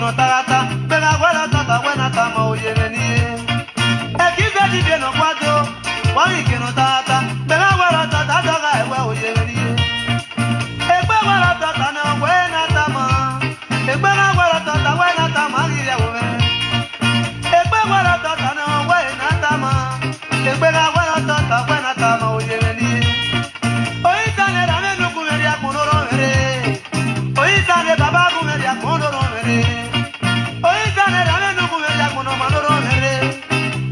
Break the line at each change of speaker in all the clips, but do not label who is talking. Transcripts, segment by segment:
no tarata, pega guara tata buena tama oyevenie. Ekize di bien no cuadro, wari que no tata, pega guara tata toga ewe oyevenie. Egbe guara tata no buena tama, egbe guara tata buena tama giya uwe. Egbe guara tata no buena tama, egbe guara tata buena tama oyevenie. Oitane rame no kumeria kunoro mere. Oitane baba kumeria kunoro mere. Oitane rame no kumeria kuno manoro mere.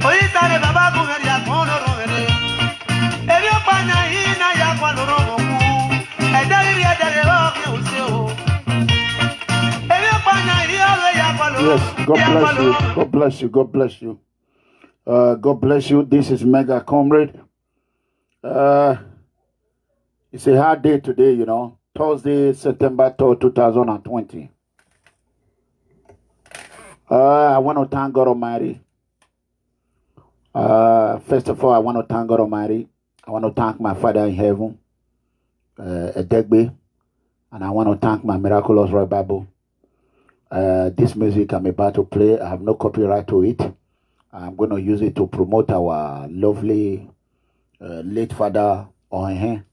Oitane baba kumeria kunoro mere. Ebio pana ina ya kwa loro moku. Edari edari o ke useo. Ebio pana ina ya kwa loro.
Yes, God bless you. God bless you. God bless you. God bless you. This is Megacomrade. It's a hard day today, you know. Thursday, September 3rd, 2020. I want to thank God Almighty. First of all, I want to thank God Almighty. I want to thank my Father in heaven, Edegbe, and I want to thank my Miraculous Bible. This music I'm about to play, I have no copyright to it. I'm going to use it to promote our lovely late father on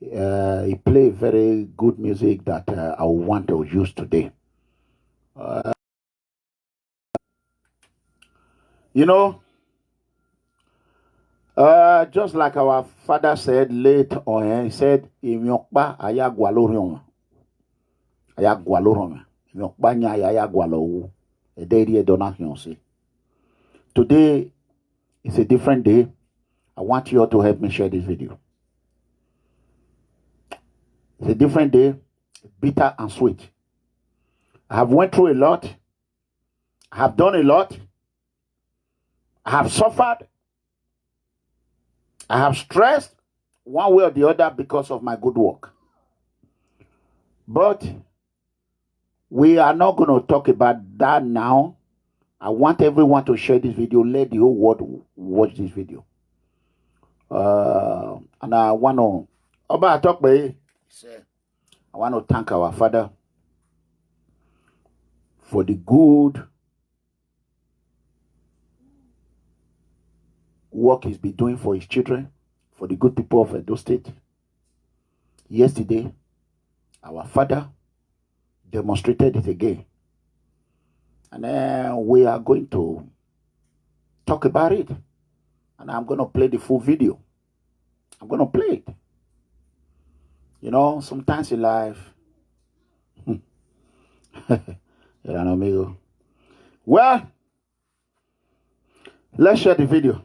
he played very good music that I want to use today. You know, just like our father said late on, he said, "Imyokba ayagwalorion, ayagwalorion, imyokba nya ayagwalowu." A day donation say. Today is a different day. I want you all to help me share this video. It's a different day, bitter and sweet. I have went through a lot. I have done a lot. I have suffered. I have stressed one way or the other because of my good work. But we are not going to talk about that now. I want everyone to share this video. Let the whole world watch this video. And I want to... Oba talk by. I want to thank our Father for the good work he's been doing for his children, for the good people of Edo State. Yesterday, our Father demonstrated it again. And then we are going to talk about it. And I'm going to play the full video. I'm going to play it. You know, sometimes in life, Eranomigho. Well, let's share the video.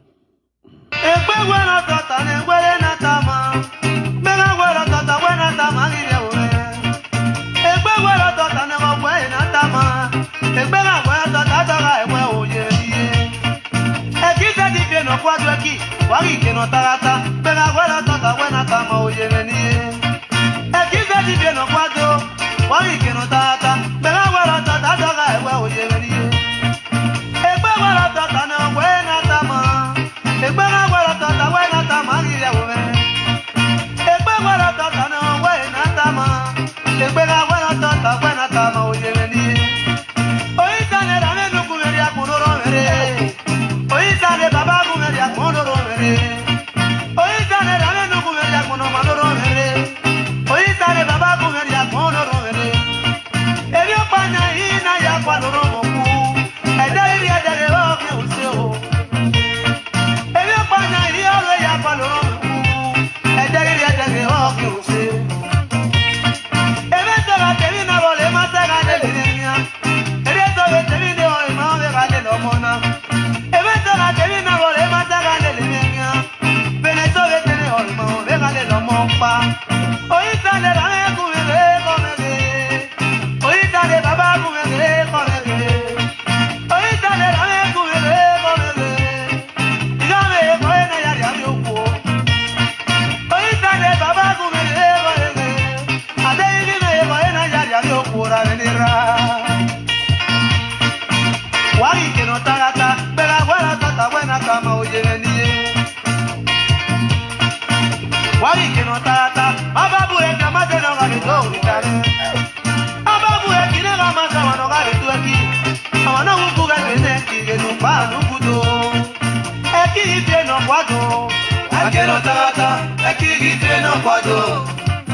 kwado. Ageno tata, ekigite no kwado.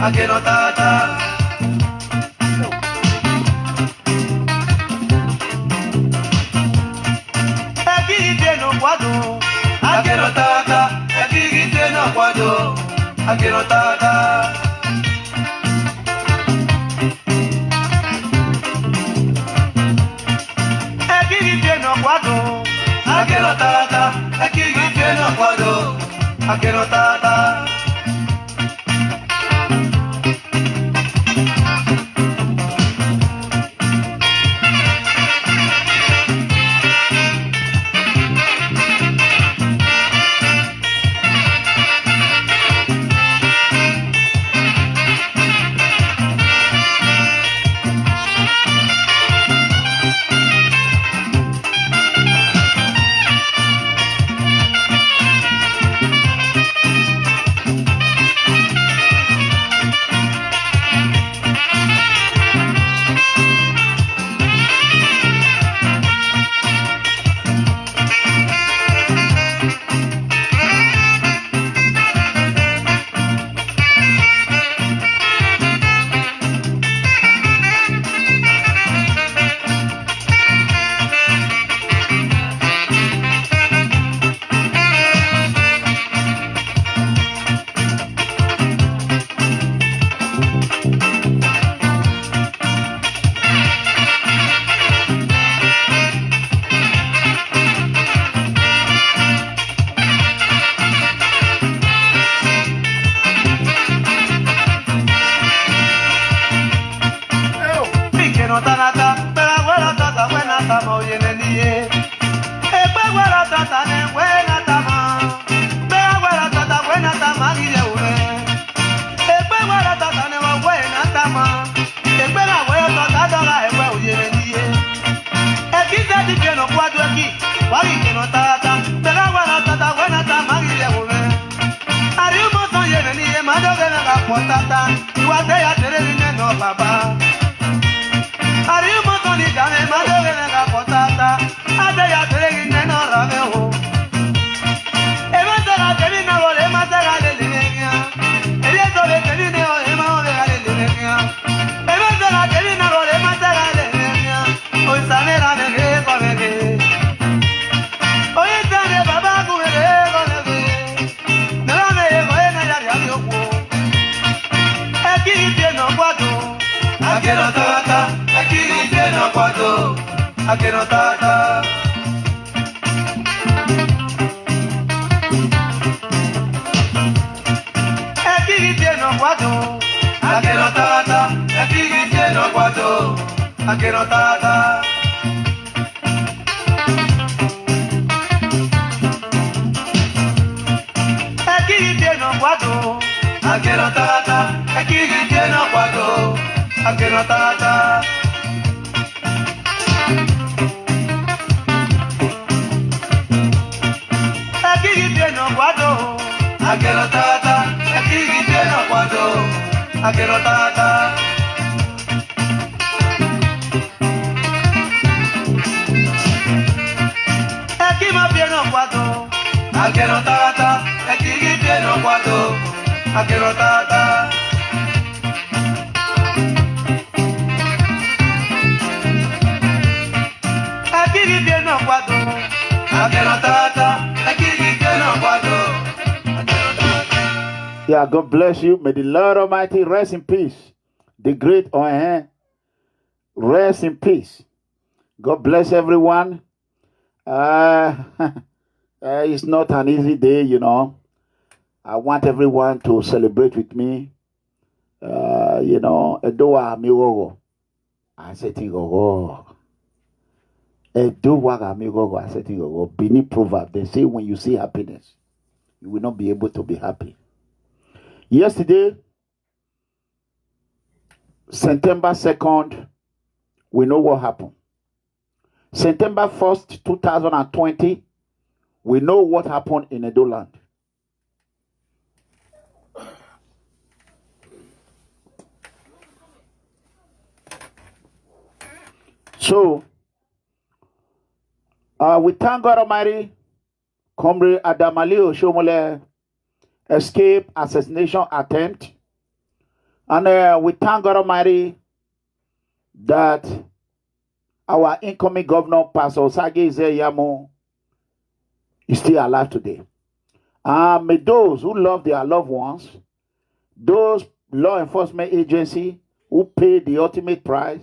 Ageno tata. Ekigite no kwado. Ageno tata, ekigite no kwado. Ageno tata. Ekigite no kwado. Ageno tata, ekigite no kwado. Ageno tata.
Yeah, God bless you. May the Lord Almighty rest in peace. The great Ohen, rest in peace. God bless everyone. It's not an easy day, you know. I want everyone to celebrate with me. Edo I say Tingo. Edo I say Tingo. Benin proverb. They say when you see happiness, you will not be able to be happy. Yesterday, September 2nd, we know what happened. September 1st, 2020, we know what happened in Edo land. So, we thank God Almighty, Comrade Eranomigho Oshiomhole escape assassination attempt. And we thank God Almighty that our incoming governor, Pastor OSAGIE IZE-IYAMU, is still alive today. And may those who love their loved ones, those law enforcement agency who pay the ultimate price,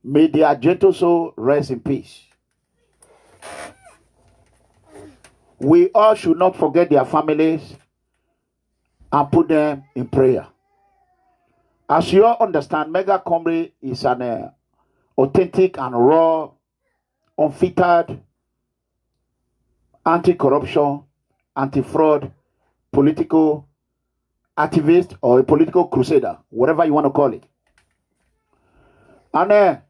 may their gentle soul rest in peace. We all should not forget their families and put them in prayer. As you all understand, Megacomrade is an authentic and raw, unfiltered, anti-corruption, anti-fraud, political activist or a political crusader, whatever you want to call it. And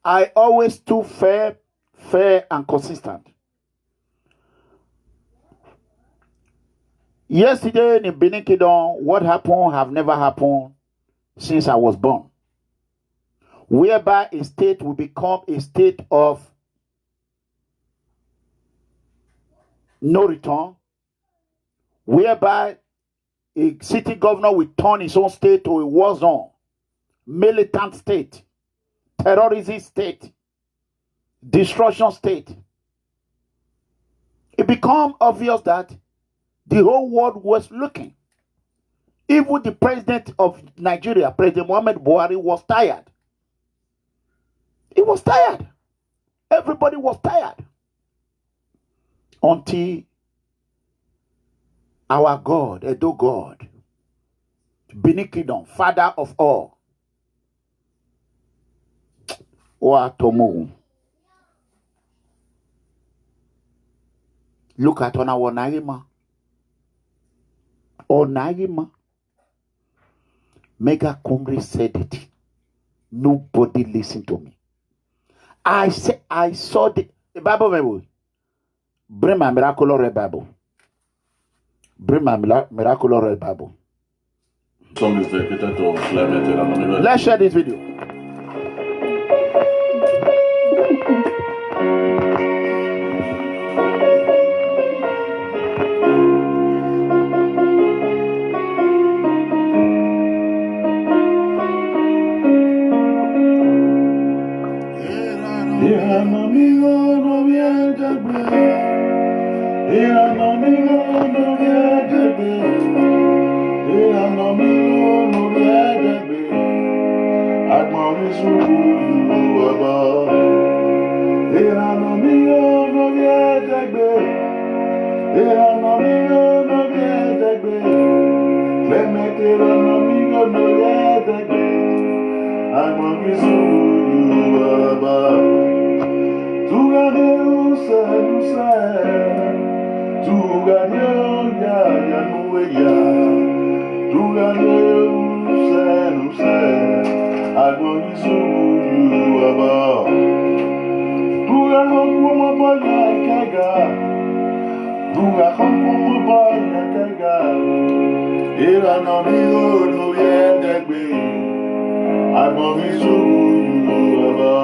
I always stood fair and consistent. Yesterday in Benin Kingdom, what happened have never happened since I was born. Whereby a state will become a state of no return, whereby a city governor will turn his own state to a war zone, militant state, terrorism state, destruction state. It became obvious that the whole world was looking. Even the president of Nigeria, President Muhammad Buhari, was tired. He was tired. Everybody was tired. Until our God, Edo God, Benin Kingdom, Father of all, Oatomo. Look at on our Naima. Onaima. Megacomrade said it. Nobody listened to me. I saw the Bible. Bring my Miraculous Red Bible. Bring my Miraculous Red Bible.
Some is dedicated to Clement and Eranomigho.
Let's share this video.
Eranomigho Edegbe. Eranomigho Edegbe. Eranomigho Edegbe. Agbọ̀nrísù Oba. Eranomigho Edegbe. Eranomigho Edegbe. CLEMENT Eranomigho Edegbe. Agbọ̀nrísù Oba. Tugade usa, tugade ya nueya, tugade usa, agonisu Oba. Tugade como boya kaga, tugade como boya kaga. Eranomigho Edegbe, agonisu Oba.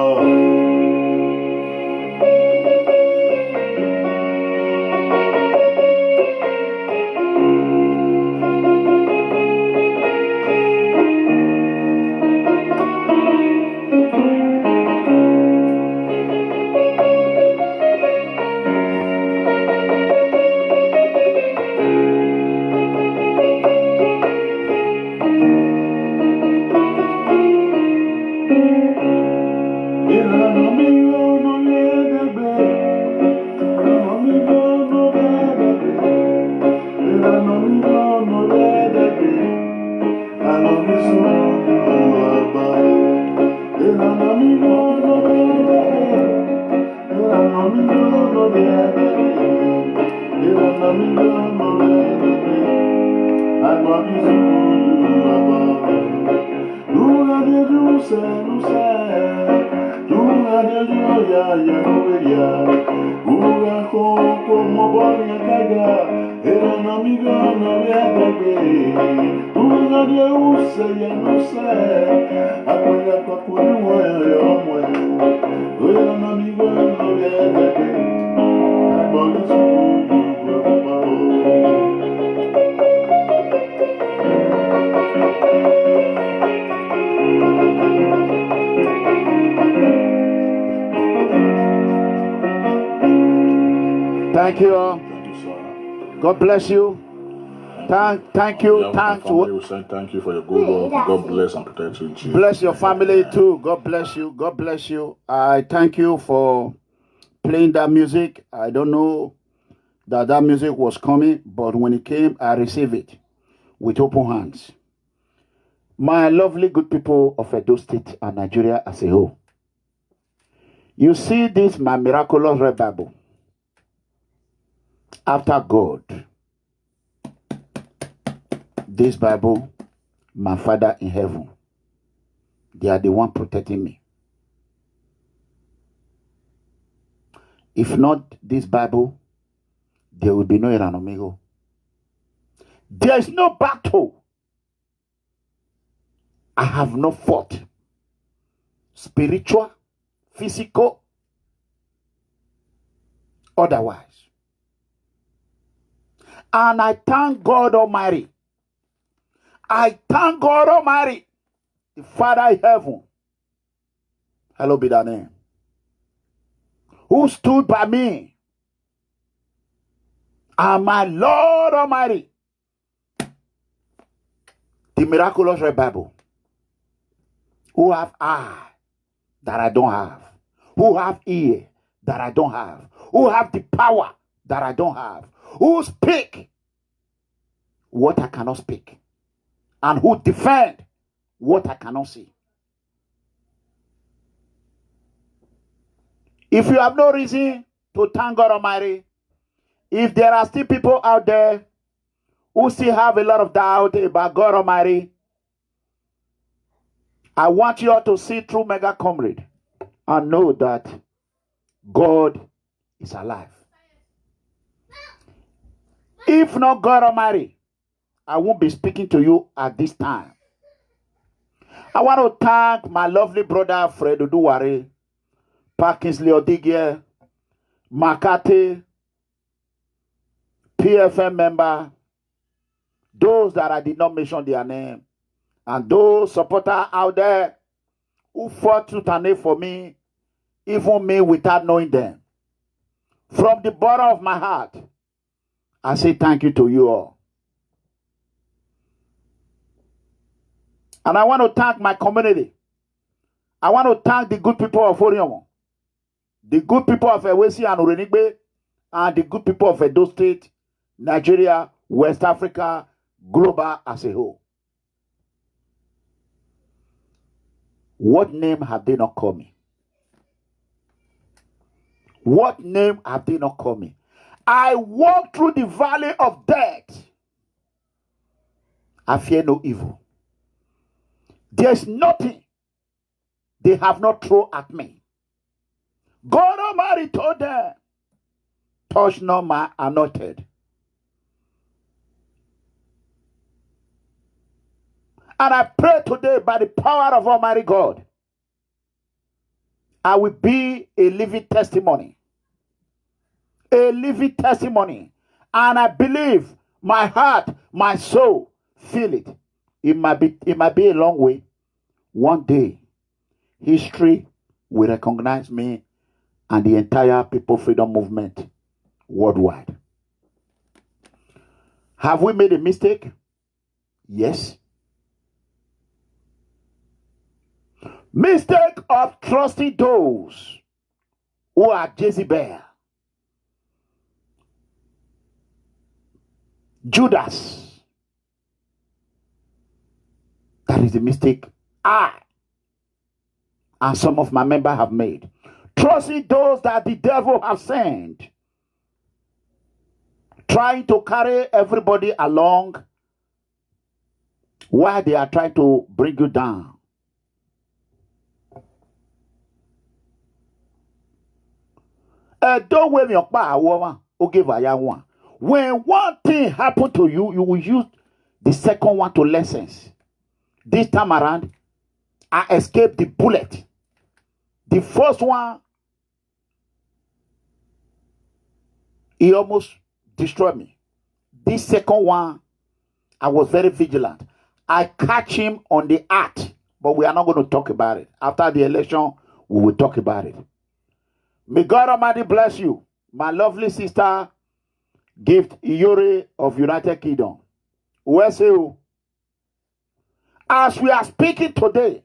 Eranomigho Edegbe.
Thank you all.
Thank you, sir.
God bless you. Thank you. Thanks.
Family, we say thank you for your good work. God bless and protect you in Jesus'
Bless your
name.
family too. God bless you. God bless you. I thank you for playing that music. I don't know that music was coming, but when it came, I received it with open hands. My lovely good people of Edo State and Nigeria as a whole. You see this, my miraculous red Bible. After God, this Bible, my Father in heaven, they are the one protecting me. If not this Bible, there will be no Eranomigho. There is no battle I have not fought. Spiritual, physical, otherwise. And I thank God Almighty. I thank God Almighty, the Father in heaven. Hallowed be thy name. Who stood by me. And my Lord Almighty, the miraculous red Bible. Who have eye that I don't have. Who have ear that I don't have. Who have the power that I don't have. Who speak what I cannot speak. And who defend what I cannot see. If you have no reason to thank God Almighty, if there are still people out there who still have a lot of doubt about God Almighty, I want you all to see through Megacomrade and know that God is alive. If not God Almighty, I won't be speaking to you at this time. I want to thank my lovely brother Fred EWUARE, Parkinsley Odigie, Makate, PFM member, those that I did not mention their name, and those supporters out there who fought tooth and nail for me, even me without knowing them. From the bottom of my heart, I say thank you to you all. And I want to thank my community. I want to thank the good people of Oriomo, the good people of Ewesi and Urenigbe, and the good people of Edo State, Nigeria, West Africa, global as a whole. What name have they not called me? What name have they not called me? I walk through the valley of death. I fear no evil. There's nothing they have not thrown at me. God Almighty told them, touch not my anointed. And I pray today by the power of Almighty God, I will be a living testimony. A living testimony. And I believe my heart, my soul, feel it. It might be a long way. One day, history will recognize me and the entire People Freedom Movement worldwide. Have we made a mistake? Yes. Mistake of trusting those who are Jezebel. Judas. That is the mistake I and some of my members have made. Trusting those that the devil has sent. Trying to carry everybody along while they are trying to bring you down. Don't wave your power. When one thing happened to you, you will use the second one to lessons. This time around, I escaped the bullet. The first one, He almost destroyed me. This second one, I was very vigilant. I catch him on the act, but we are not going to talk about it. After the election, we will talk about it. May God Almighty bless you. My lovely sister, Gift Iyore of United Kingdom. Where's you? As we are speaking today,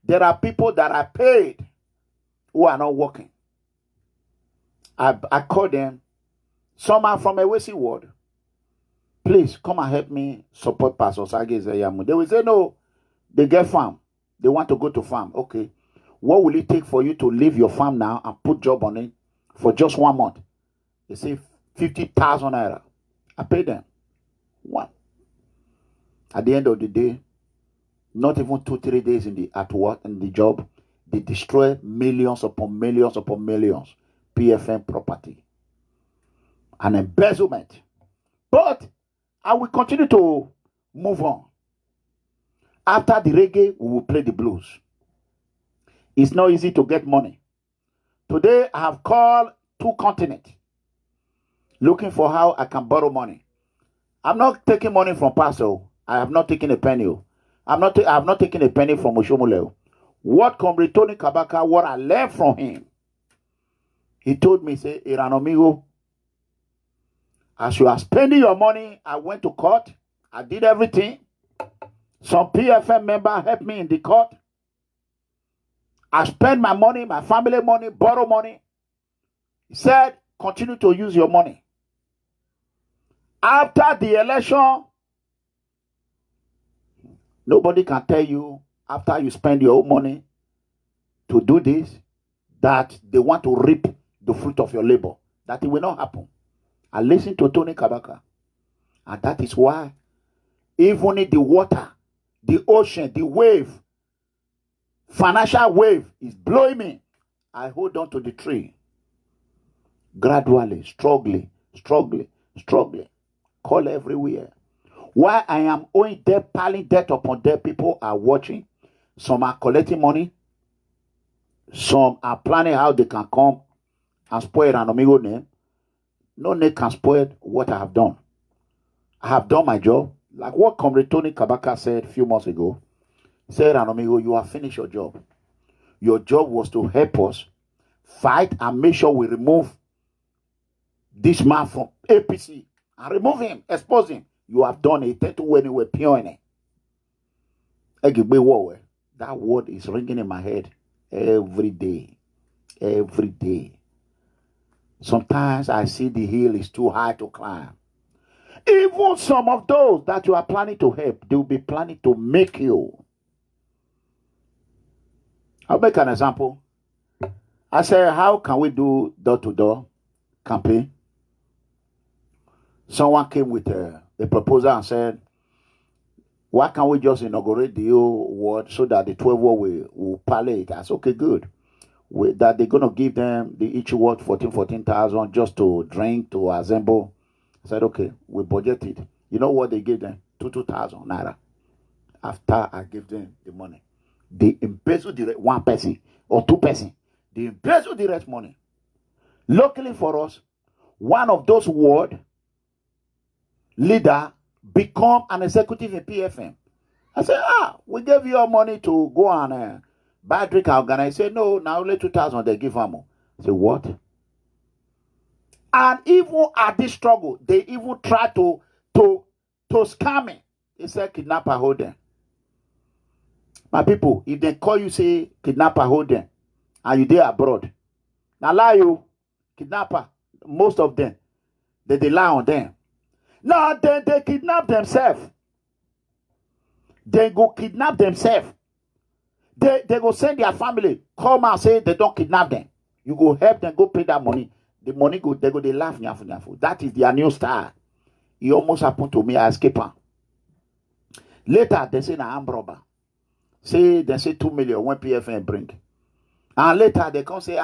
there are people that are paid who are not working. I call them. Some are from a West ward. Please come and help me support Pastor OSAGIE IZE-IYAMU. They will say, no, they get farm. They want to go to farm. Okay. What will it take for you to leave your farm now and put job on it for just 1 month? They say 50,000 naira. I pay them. One. At the end of the day, not even 2-3 days at work in the job, they destroy millions upon millions upon millions PFM property. An embezzlement. But I will continue to move on. After the reggae, we will play the blues. It's not easy to get money. Today, I have called 2 continents looking for how I can borrow money. I'm not taking money from Pastor. I have not taken a penny. I have not taken a penny from OSHIOMHOLE. What Comrade Tony Kabaka, what I learned from him, he told me, say, Eranomigho, as you are spending your money, I went to court. I did everything. Some PFM member helped me in the court. I spent my money, my family money, borrow money. He said, continue to use your money. After the election, nobody can tell you, after you spend your own money to do this, that they want to reap the fruit of your labor. That it will not happen. I listen to Tony Kabaka. And that is why, even in the water, the ocean, the wave, financial wave is blowing me, I hold on to the tree. Gradually, struggling. Call everywhere. While I am owing debt, piling debt upon debt, people are watching. Some are collecting money. Some are planning how they can come and spoil Eranomigho name. No name can spoil what I have done. I have done my job. Like what Comrade Tony Kabaka said a few months ago. He said, Eranomigho, you have finished your job. Your job was to help us fight and make sure we remove this man from APC. And remove him, expose him. You have done it. When you were pioneer. That word is ringing in my head every day. Every day. Sometimes I see the hill is too high to climb. Even some of those that you are planning to help, they will be planning to make you. I'll make an example. I said, how can we do door-to-door campaign? Someone came with a proposal and said, why can't we just inaugurate the whole ward so that the 12 ward will palliate? I said, okay, good. That they're going to give them each ward 14,000 just to drink, to assemble. I said, okay, we budgeted. You know what they gave them? 2,000 naira. After I gave them the money, they embezzled the one person or 2 persons. They embezzled the rest money. Luckily for us, one of those ward leader become an executive in PFM. I said, we gave you your money to go and buy drink and organize. I said, no, now only 2,000 they give them. I said, what? And even at this struggle, they even try to scam me. They said, kidnapper, hold them. My people, if they call you, say, kidnapper, hold them, and you there abroad, now lie you, kidnapper, most of them, they lie on them. Now they kidnap themselves. They go kidnap themselves. They go send their family, come and say they don't kidnap them. You go help them, go pay that money. The money go, they laugh, nyafu. That is their new style. It almost happened to me, I escaped. Later, they say, na arm robber. They say 2 million when PFN bring. And later, they come say,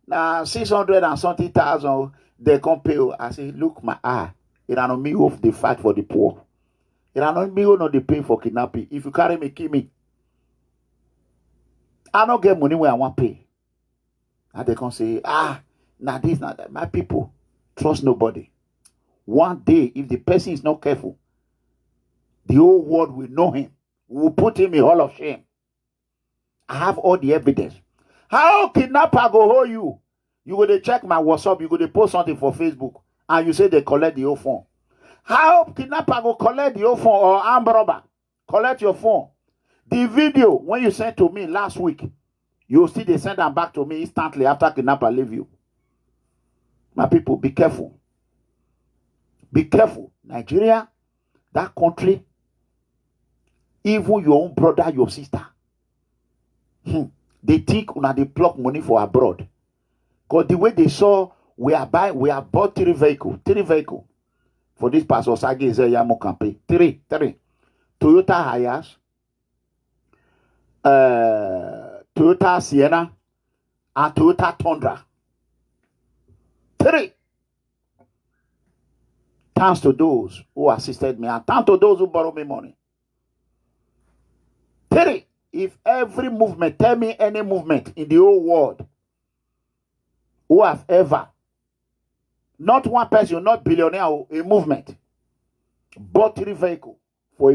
now 600 and something thousand, they come pay. I say, look, my eye. Eranomigho, they fight for the poor. Eranomigho not the pay for kidnapping. If you carry me, kill me. I don't get money where I want to pay. And they can say, now this, now that. My people, trust nobody. One day, if the person is not careful, the whole world will know him. We will put him in hall of shame. I have all the evidence. How kidnapper go hold you? You go to check my WhatsApp, you go to post something for Facebook, and you say they collect the old phone. How kidnapper go collect the old phone or armed robber? Collect your phone. The video, when you sent to me last week, you'll see they send them back to me instantly after kidnapper leave you. My people, be careful. Be careful. Nigeria, that country, even your own brother, your sister, they think una they pluck money for abroad. Because the way they saw, we are bought three vehicles for this Pastor OSAGIE IZE-IYAMU campaign. Three. Toyota Hiace, Toyota Sienna, and Toyota Tundra. 3. Thanks to those who assisted me, and thanks to those who borrowed me money. 3. If every movement, tell me any movement in the whole world who have ever, not one person, not billionaire, a movement, bought 3 vehicles for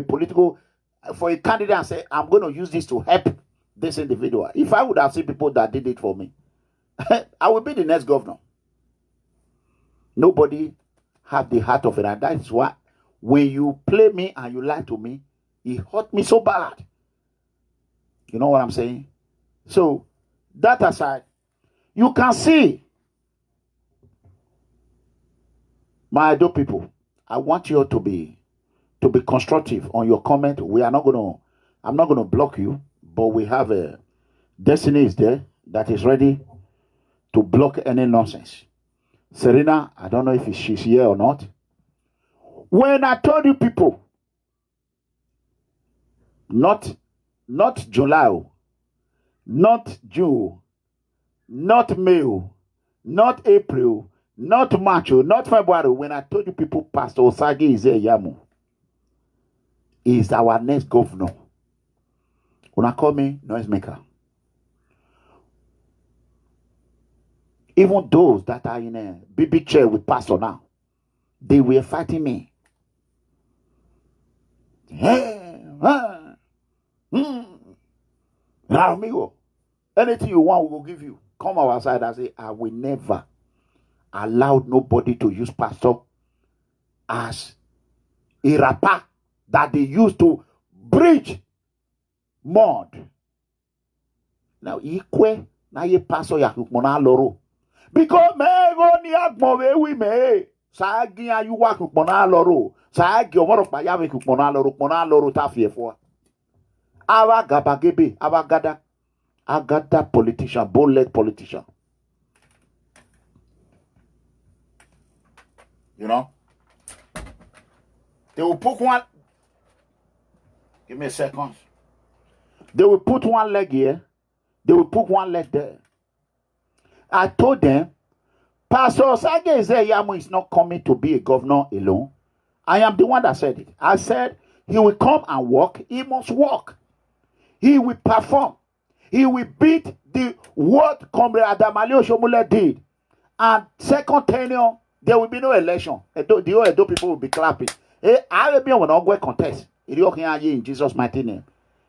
a candidate and say, I'm going to use this to help this individual. If I would have seen people that did it for me, I would be the next governor. Nobody have the heart of it, and that is why when you play me and you lie to me, it hurt me so bad. You know what I'm saying? So, that aside, you can see, my Edo people, I want you to be constructive on your comment. I'm not gonna block you, but we have a Destiny is there that is ready to block any nonsense. Serena, I don't know if she's here or not. When I told you people, not July, not June, not May, not April, not March, not February, when I told you people Pastor OSAGIE IZE-IYAMU is our next governor. When I call me noisemaker. Even those that are in a BB chair with Pastor now, they were fighting me. Eranomigho, anything you want, we will give you. Come outside and say, I will never allow nobody to use Pastor as a rapper that they use to bridge mud. Now, equal na ye Pastor yakukmona loro. Because me go ni agmowe we me. Sagi ayu wakukmona loro. Sagi omoro pa ya kukmona loro ta fiefo. Awa gabagebe, awa agada politician, bold politician. You know? They will put one. Give me a second. They will put one leg here. They will put one leg there. I told them, Pastor OSAGIE IZE-IYAMU is not coming to be a governor alone. I am the one that said it. I said, he will come and walk. He must walk. He will perform. He will beat what Comrade OSHIOMHOLE did. And second tenure, there will be no election. The Edo people will be clapping. I will be on an ongoing contest. In Jesus' mighty name.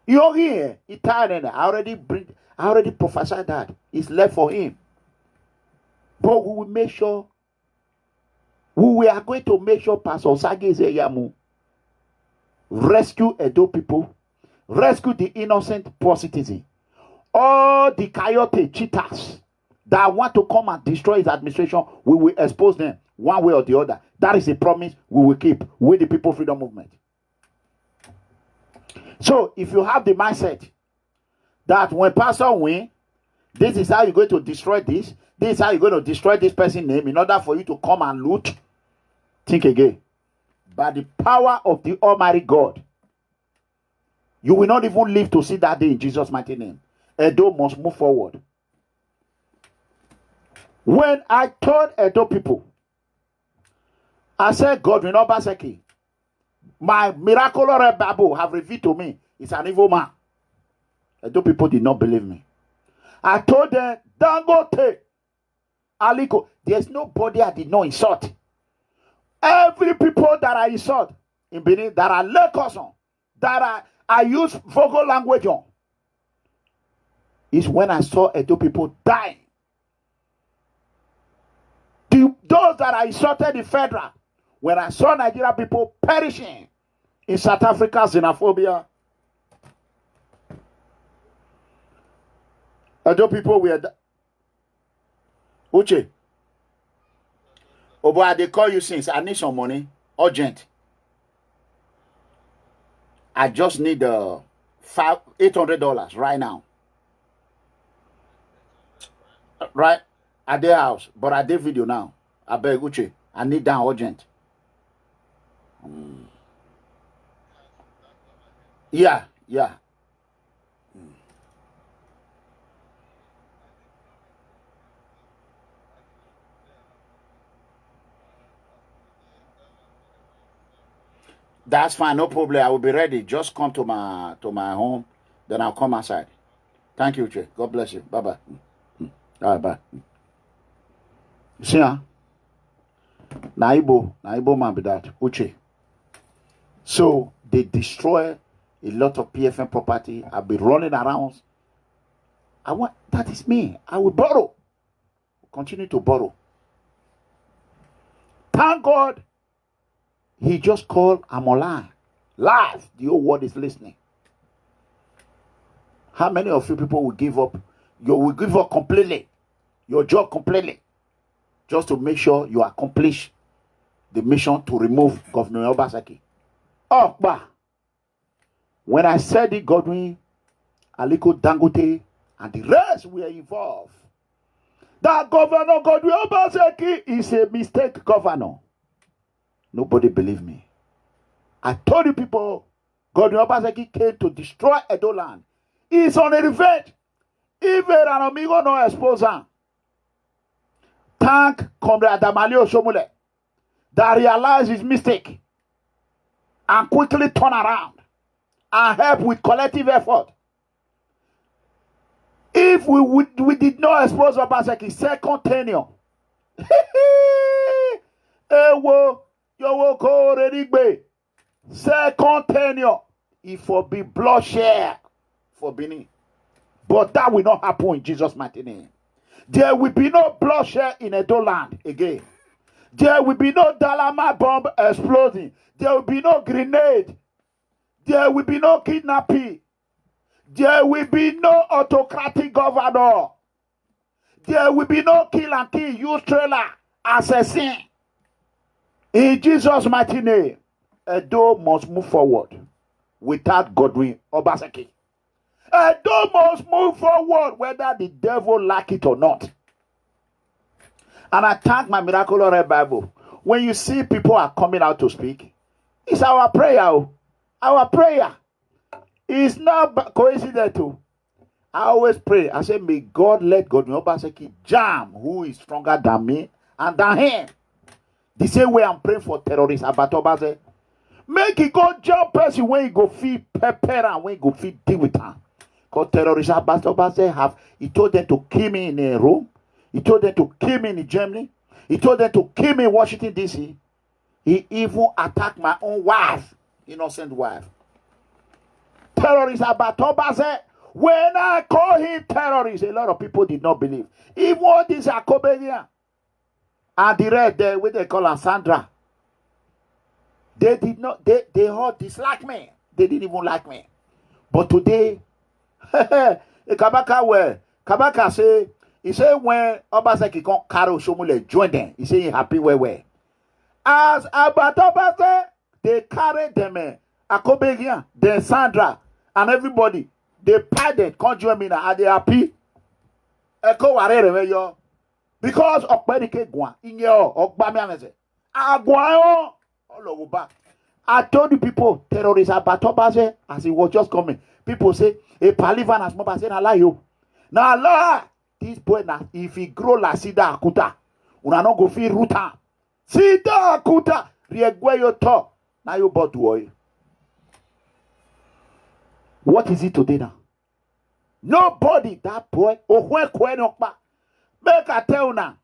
You're here. I already prophesied that. It's left for him. But we will make sure, we are going to make sure Pastor OSAGIE IZE-IYAMU rescue Edo people, rescue the innocent poor citizen, all the coyote cheaters that want to come and destroy his administration. We will expose them one way or the other. That is a promise we will keep with the People Freedom Movement. So if you have the mindset that when Pastor win, this is how you're going to destroy this is how you're going to destroy this person's name in order for you to come and loot, think again. By the power of the Almighty God, you will not even live to see that day in Jesus' mighty name. Edo must move forward. When I told Edo people, I said, Godwin OBASEKI, my Miraculous Bible have revealed to me, it's an evil man. Edo people did not believe me. I told them, Dangote Aliko, there's nobody I did not insult. Every people that I insult in Benin, that I locus on, that I use vocal language on, is when I saw Edo people dying. Those that I insulted in federal, when I saw Nigeria people perishing in South Africa, xenophobia, Edo people were Uche. Oh boy, they call you since I need some money, urgent. I just need $800 right now. Right at their house, but at their video now. I beg Uche, I need that urgent. Yeah. That's fine, no problem. I will be ready. Just come to my home, then I'll come outside. Thank you, Uche. God bless you. Bye-bye. All right, bye. You see, huh? Naibo man be that, Uche. So they destroy a lot of PFM property. I'll be running around. That is me. I will borrow. Continue to borrow. Thank God. He just called, I'm online. Live. The whole world is listening. How many of you people will give up? You will give up completely. Your job completely. Just to make sure you accomplish the mission to remove Governor OBASEKI. When I said it, Godwin, Aliko Dangote, and the rest were involved. That Governor Godwin OBASEKI is a mistake governor. Nobody believed me. I told you people, Godwin OBASEKI came to destroy Edo land. He's on a revenge. If Eranomigho no expose him, thank Comrade OSHIOMHOLE that realized his mistake and quickly turn around and help with collective effort. If we did not expose OBASEKI second tenure, second tenure, it will be bloodshed for Benin. But that will not happen in Jesus' mighty name. There will be no bloodshed in Edo land again. There will be no Dalama bomb exploding. There will be no grenade. There will be no kidnapping. There will be no autocratic governor. There will be no kill and kill, use trailer, assassin. In Jesus' mighty name, Edo must move forward without Godwin OBASEKI. Edo must move forward whether the devil like it or not. And I thank my Miraculous Red Bible. When you see people are coming out to speak, it's our prayer. Our prayer is not coincidental. I always pray. I say, may God let Godwin OBASEKI jam who is stronger than me and than him. The same way I'm praying for terrorists about Obase. Make it go jump person when you go feed pepper and when you go feed deal with her. Because terrorists about Obase he told them to kill me in a room. He told them to kill me in Germany. He told them to kill me in Washington, D.C. He even attacked my own wife, innocent wife. Terrorists about Obase. When I call him terrorist, a lot of people did not believe. Even all these Akobelian and the red there, what they call Sandra, they did not, they all dislike me. They didn't even like me. But today, Kabaka say, he said when Obaseki can carry OSHIOMHOLE join them, he say he happy where. As about Obase, they carry them, Akobelian, then Sandra, and everybody. They pardon, can't join me now, are they happy? Echo whatever yo. Because OKPERE Guan, in your Okbamiamese. Aguayo, all over. I told you people, terrorists about Obase, as he was just coming. People say, a Palivan as Mobase, ALIYU. Now, Allah, this boy, now, if he grow like Sida Akuta, una no go feel ruta. Sida Akuta, Riegwe yo to. Now you bought boy. What is it today now? Nobody, that boy, make I tell now.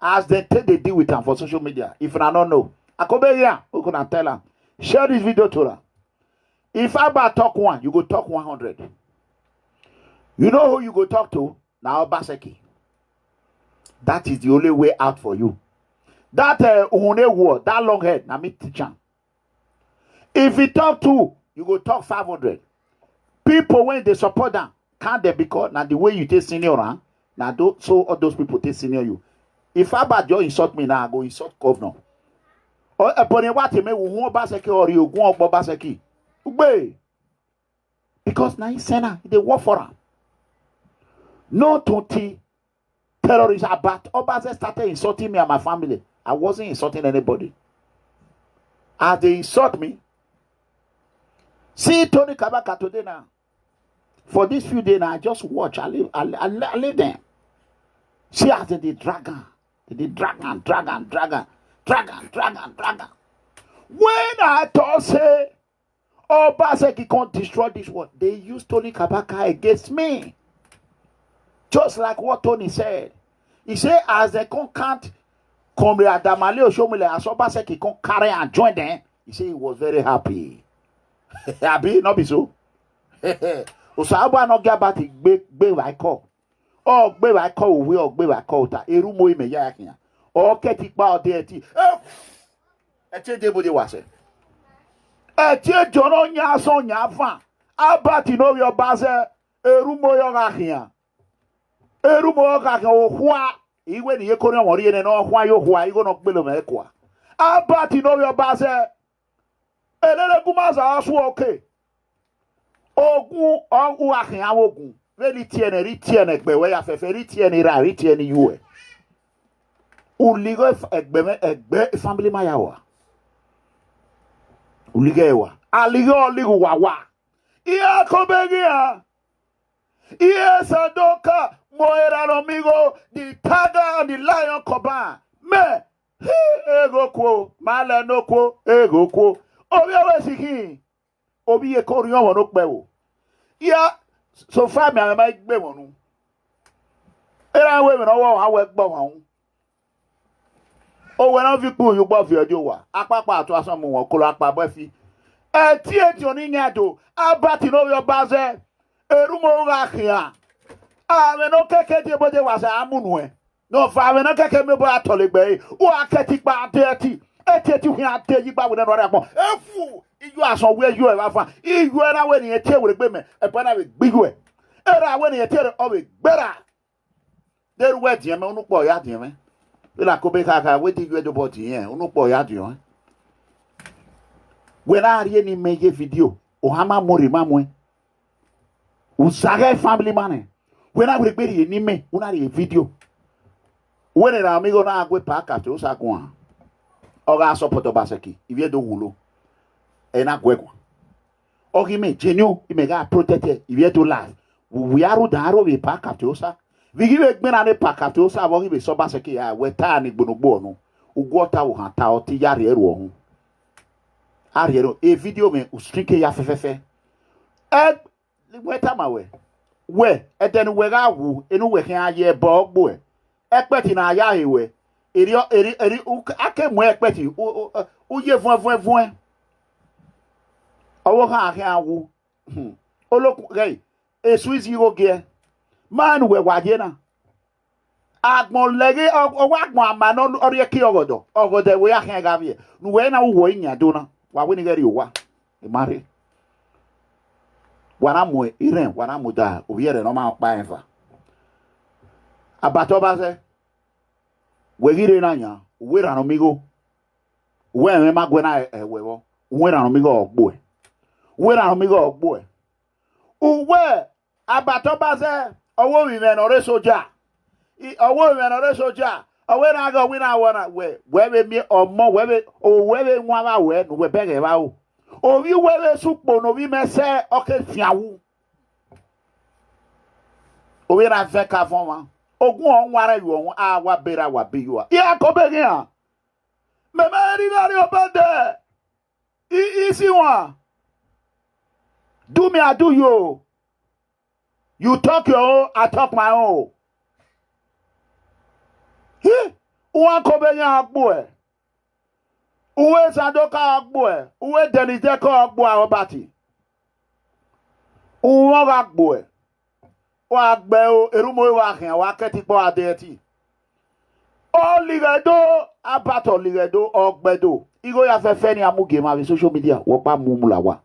As they take they deal with them for social media. If I don't know, I come here, who can tell her? Share this video to her. If I about talk one, you go talk 100. You know who you go talk to? Now OBASEKI. That is the only way out for you. That word, that long head, na me teacher. If you talk to, you go talk 500. People when they support them, can't they because now the way you take senior, huh? Now so all those people take senior you. If I about you insult me now, I go insult governor. Or upon what you may want OBASEKI or you want OBASEKI. Because now he's saying they work for him. No 20 terrorists about OBASEKI started insulting me and my family. I wasn't insulting anybody. As they insult me, see Tony Kabaka today now. For these few days now, I just watch. I leave them. See as they drag on. They drag on. When I thought say, OBASEKI can't destroy this world, they use Tony Kabaka against me. Just like what Tony said. He said, as they can't COMRADE OSHIOMHOLE as OBASEKI can't carry and join them, he said he was very happy. Happy? Not be so. Osaba no get about gbe I call. Oh, gbe I call we or gbe I call ta. Erumo ime ya yakin. O keti pa o de ti. Eche de bode wase. Eche jono nya so nya fa. Abati no your base erumo yo gakin. Erumo gakin o hwa. Iwe ni yekori o ri ene no hwa yo hwa igo no gbelo me kwa. Abati no your base elele kumaza asu okay. Ogun ogun akin awogun really ri tiene gbe we afefe ri tiene ra ri tiene yuwe uligo egbe family mayawa uligo ewa aligo ligo wawa iya kobegia iya sadoka mo Eranomigho the tiger and the lion koban me ego kwo male no kwo ego kwo obi awesikin obi ye ko riyan won no pe o ya so far me am gbe won nu era we me no wo awe gbo won o we na fi ku yu gbo fi ojo wa apapa atu asan mu won ko lo apa bo fi eti oni nyado abati no yo baze erumo ga kia ame no keke je boje wa sa amunu e no fa ame no keke me bo atolegbe o aketi pa ati eti hu ate yi gba we no re pon efu you are so where you are. You are when you tell with women, a pana with big way. Era when you tell of it better. There were Jim, no boy at him. Will I go back? Waiting you at the body here, no boy at you. When I really make a video, Ohama Mori Mamwe, Usaga family money. When I will be in me, when I a video. When an amigo now go back at Osagwan, or I support OBASEKI, if you do Hulu. Ena gwekwa ogi me genu imega protected if to life we are daro we pack up tosa we give egbe na ne pack up tosa ogi be so OBASEKI ya weta ni gbonogbo no ugwota wo han ta oti yare eru ohun ariero e video me ustrike ya fefefe weta mawe we eden we ga wu enu we kan aye bo ogbo ekpeti na aya ewe eri akemu ekpeti uye vun owo kan akin awu olokun gay esu isi oge man we waje na agbon lege owo agbon amano ori ki ogodo we akin ga bi nu we na wo yin do na wa we ni gari owa e mare wana mo iren wana mo da obi ere no ma pa enfa abato ba se we gire na nya we Eranomigho we me magwe na ewewo we Eranomigho ogbo we Eranomigho ogbo uwe abato ba se owo mi me no re soja owo mi me no re soja owe na go we na wona we mi omo we nwa ba we no we bege ba o obi we supo no bi me se oke fiawu owe na fe ka fon wa ogun on ware yu on a wa bera wa be yu ya ko be yan me ma ri na ri obade isi one do me I do you. You talk your own, I talk my own. Uwa kobenya akboe. Uwe sadoka akboe. Uwe denizeko akboe obati. Uwa akboe. Wa akbeo erumo wa khen wa ketipo adeti. O ligedo abato ligedo ogbedo. Igo ya fefe ni amuge ma vi social media wo pa mumula wa.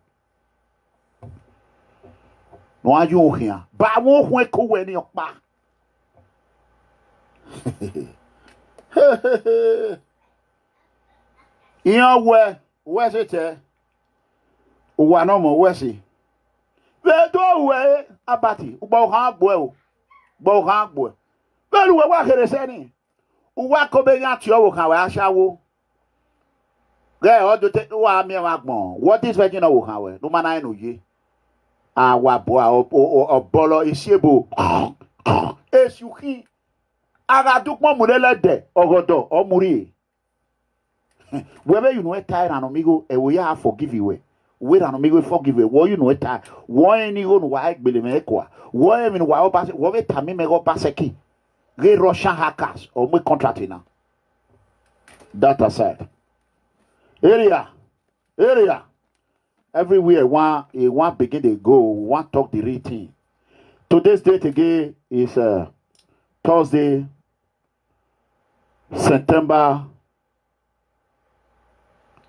No ayu ohia. Ba wo hun ko we ni opa. Iyan we se te. Uwa no mo we se. We do we abati. Ugbo han agbo e o. Gbo han agbo. Pelu we wa kere se ni. Uwa ko be yan ti owo kan we asawo. Ge o do te wa mi wa gbon. What is virgin owo kan we? No man I know ye. Awa bo obolo isebo. Esuki. Aga dukmo murelede ogodo omuri. Wherever you know a tire Eranomigho e we have forgive you. We Eranomigho forgive you. What you know a tire. What any go no wa gbele me kwa. What even wa obase. What we tami me OBASEKI. Re Russian hackers or me contract now. That aside. Area. Everywhere one begin to go, one talk the real thing. Today's date again is Thursday, September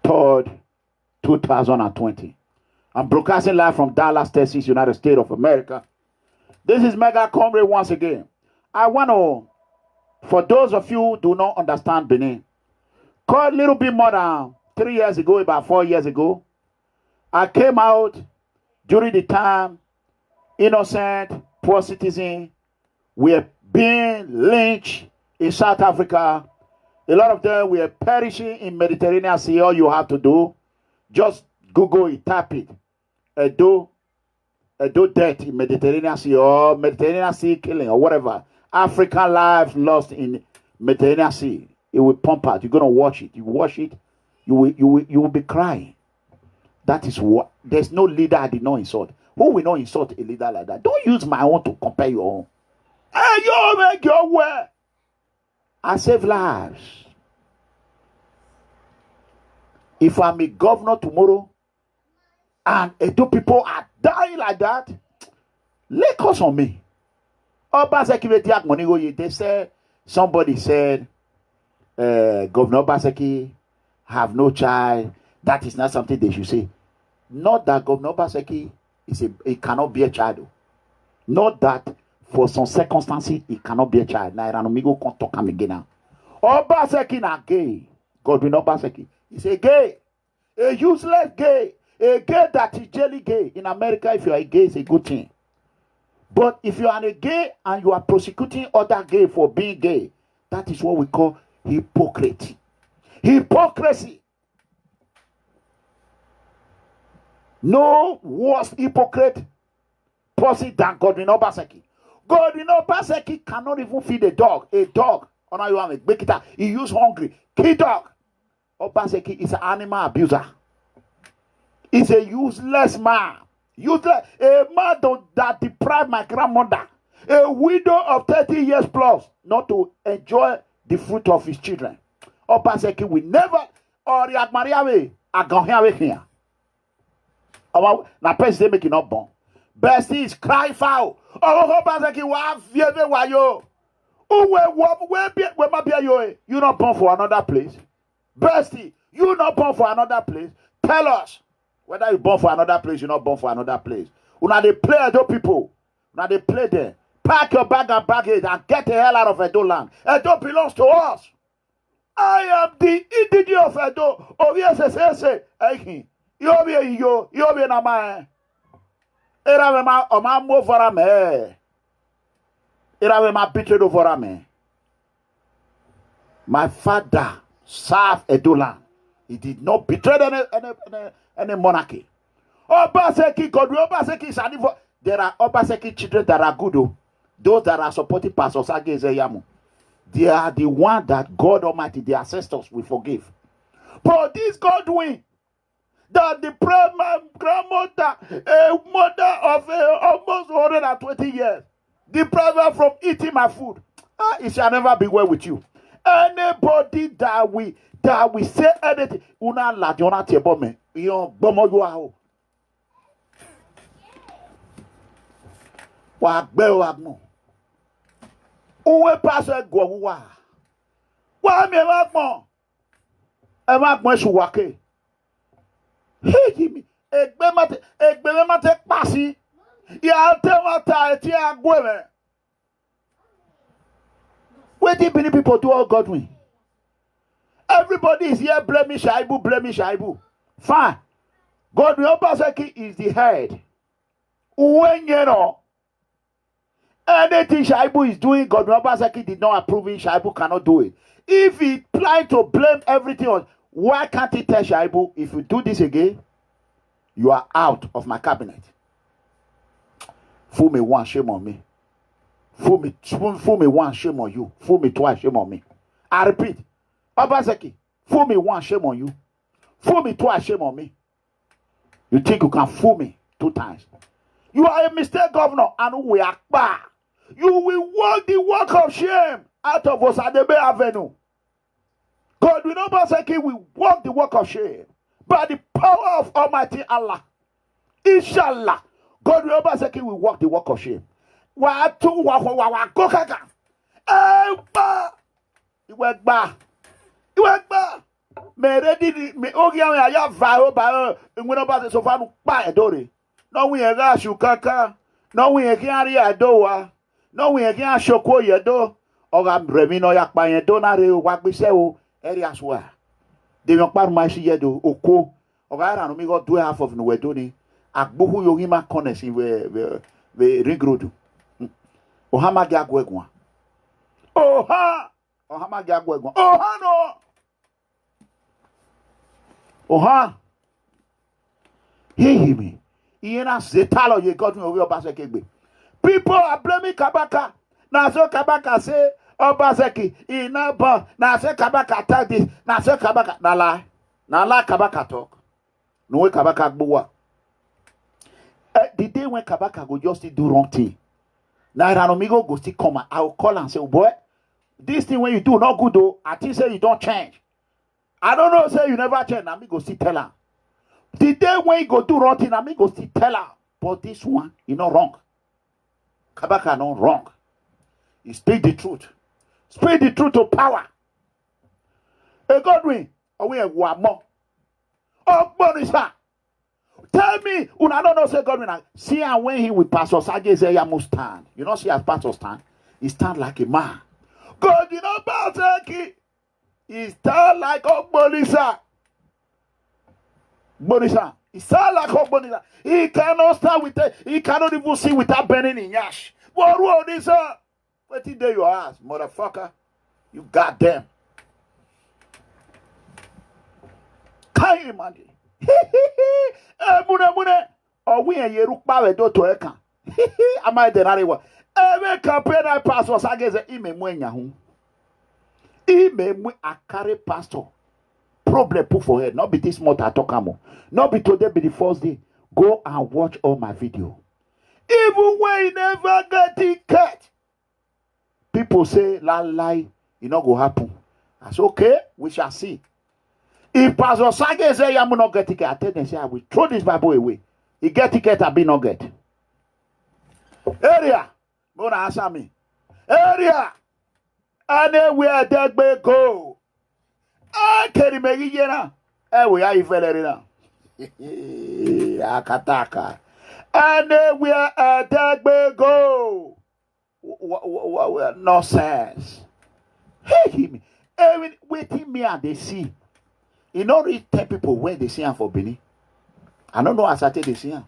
3rd, 2020. I'm broadcasting live from Dallas, Texas, United States of America. This is Megacomrade once again. I want to, for those of you who do not understand Benin, a little bit more than 3 years ago, about 4 years ago, I came out during the time innocent, poor citizens were being lynched in South Africa. A lot of them were perishing in Mediterranean Sea. All you have to do, just Google it, type it. Edo death in Mediterranean Sea or Mediterranean Sea killing or whatever. African lives lost in Mediterranean Sea. It will pump out. You're gonna watch it. You watch it, you will be crying. That is what. There's no leader I did not insult. Who will not insult a leader like that? Don't use my own to compare your own. Hey, you make your way. I save lives. If I'm a governor tomorrow and Edo people are dying like that, lay curse on me. OBASEKI, they said, somebody said, Governor OBASEKI have no child. That is not something they should say. Not that Governor OBASEKI it cannot be a child. Not that for some circumstances it cannot be a child. Now Eranomigho can't talk again now. OBASEKI na gay. Godwin OBASEKI is a gay. A useless gay. A gay that is jelly gay. In America, if you are a gay, it's a good thing. But if you are a gay and you are prosecuting other gay for being gay, that is what we call hypocrisy. Hypocrisy. No worse hypocrite person than Godwin OBASEKI. Godwin OBASEKI cannot even feed a dog. A dog. Oh, you want to make it. He use hungry. Kill dog. OBASEKI is an animal abuser. He's a useless man. Useless. A man that deprived my grandmother, a widow of 30 years plus, not to enjoy the fruit of his children. OBASEKI will never or Mariawe agan here. Na person make it not born. Bestie is cry foul. Oh, OBASEKI wa vieve wa yo. You not born for another place. Bestie, you not born for another place. Tell us whether you born for another place, you not born for another place. Una they play Edo people. Una they play there. Pack your bag and baggage and get the hell out of Edo land. Edo belongs to us. I am the indigenous of Edo. Oh yes, yes. You be na ma. Era we ma o ma mo fora me. Era we ma betrayed over me. My father served Edo land. He did not betray any monarchy. OBASEKI, Godwin OBASEKI is an evil. There are OBASEKI children that are good. Those that are supporting Pastor IZE-IYAMU. They are the one that God Almighty, the ancestors, will forgive. But this Godwin, that deprived my grandmother, a mother of almost 120 years, deprived her from eating my food. It shall never be well with you. Anybody that we say anything, una la jona tebo me. Yo bomo yo aho. Wa gbe wa mo. Uwe paso go wa. Wa mi wa gbon. E ma gbon su wa ke. Hey mi egbe mate pasi. Ya te mata eti agwe me. Where did many people do all Godwin? Everybody is here blaming Shaibu. Fine. Godwin Obaseki is the head. When you know anything Shaibu is doing, Godwin Obaseki did not approve it. Shaibu cannot do it. If he plans to blame everything on, why can't he tell Shaibu, if you do this again, you are out of my cabinet? Fool me once, shame on me. Fool me once, shame on you. Fool me twice, shame on me. I repeat, Obaseki, fool me once, shame on you. Fool me twice, shame on me. You think you can fool me 2 times? You are a mistake governor, and we are bad. You will walk the walk of shame out of Osadebe Avenue. Godwin Obaseki will walk the walk of shame by the power of Almighty Allah. Inshallah, Godwin Obaseki will walk the walk of shame. Wa go kaka. Iwegba. Me ready me ogi an ya va ba nwena ba so fa nu pa edore. No we e ga shu kaka. No we e ki ari ado wa. No we e ki asoko yedo. Oga remi no ya pa yen do na re wa gbese o eri aswa. De yon pa ma shi yedo oko. Oga Eranomigho do half of no wedo ni. Agbohu yo hima connect we ring road. Ohama gi agwegwa. Ohama gi agwegwa. Oha no. Oha. Hear me. Iyena zetalo ye Godwin Obaseki gbe. People are blaming Kabaka. Na so Kabaka say Obaseki ina ba. Na say Kabaka attack this. Na say Kabaka na lie. Na lie Kabaka talk. No way Kabaka gbowa. The day when Kabaka go just do wrong thing. Now Eranomigho go still come. I will call and say, oh boy, this thing when you do not good though. I think say you don't change. I don't know, say you never change. Now me go still tell her. The day when you go do wrong thing, now me go still tell her. But this one, you not wrong. Kabaka not wrong. He speak the truth. Speak the truth to power. A Godwin, we one more. Oh, Bonisa. Tell me, una don't know say Godwin. See and when he with Pastor IZE-IYAMU stand. You know, see as Pastor stand. He stand like a man. Godwin Obaseki. He stand like Bonisa. Bonisa. He stand like Bonisa. He cannot stand with it. He cannot even see without burning in yash. What road is up? What did you ask, motherfucker? You goddamn. Can you imagine? Mune. Or we and Yeru Bawe do to Eka. Am I the Nariwa? Every campaign I pass was against the Imemwenyahu. Imemwe a carry pastor. Problem put for her. Not be this month I talk amo. Not be today be the first day. Go and watch all my video. Even when you never get ticket. People say lie, it not go happen. That's okay, we shall see. If Pastor IZE-IYAMU not get ticket, I tell them say I will throw this Bible away. He get ticket, I be not get. Area, gonna answer me. Area, anywhere Edegbe go. I can't imagine now. We are even now. Akataka. Anywhere Edegbe go. Nonsense. Hey, me. Waiting me and they see. You know, reach 10 people when they see him for Benin. I don't know as I tell they see him.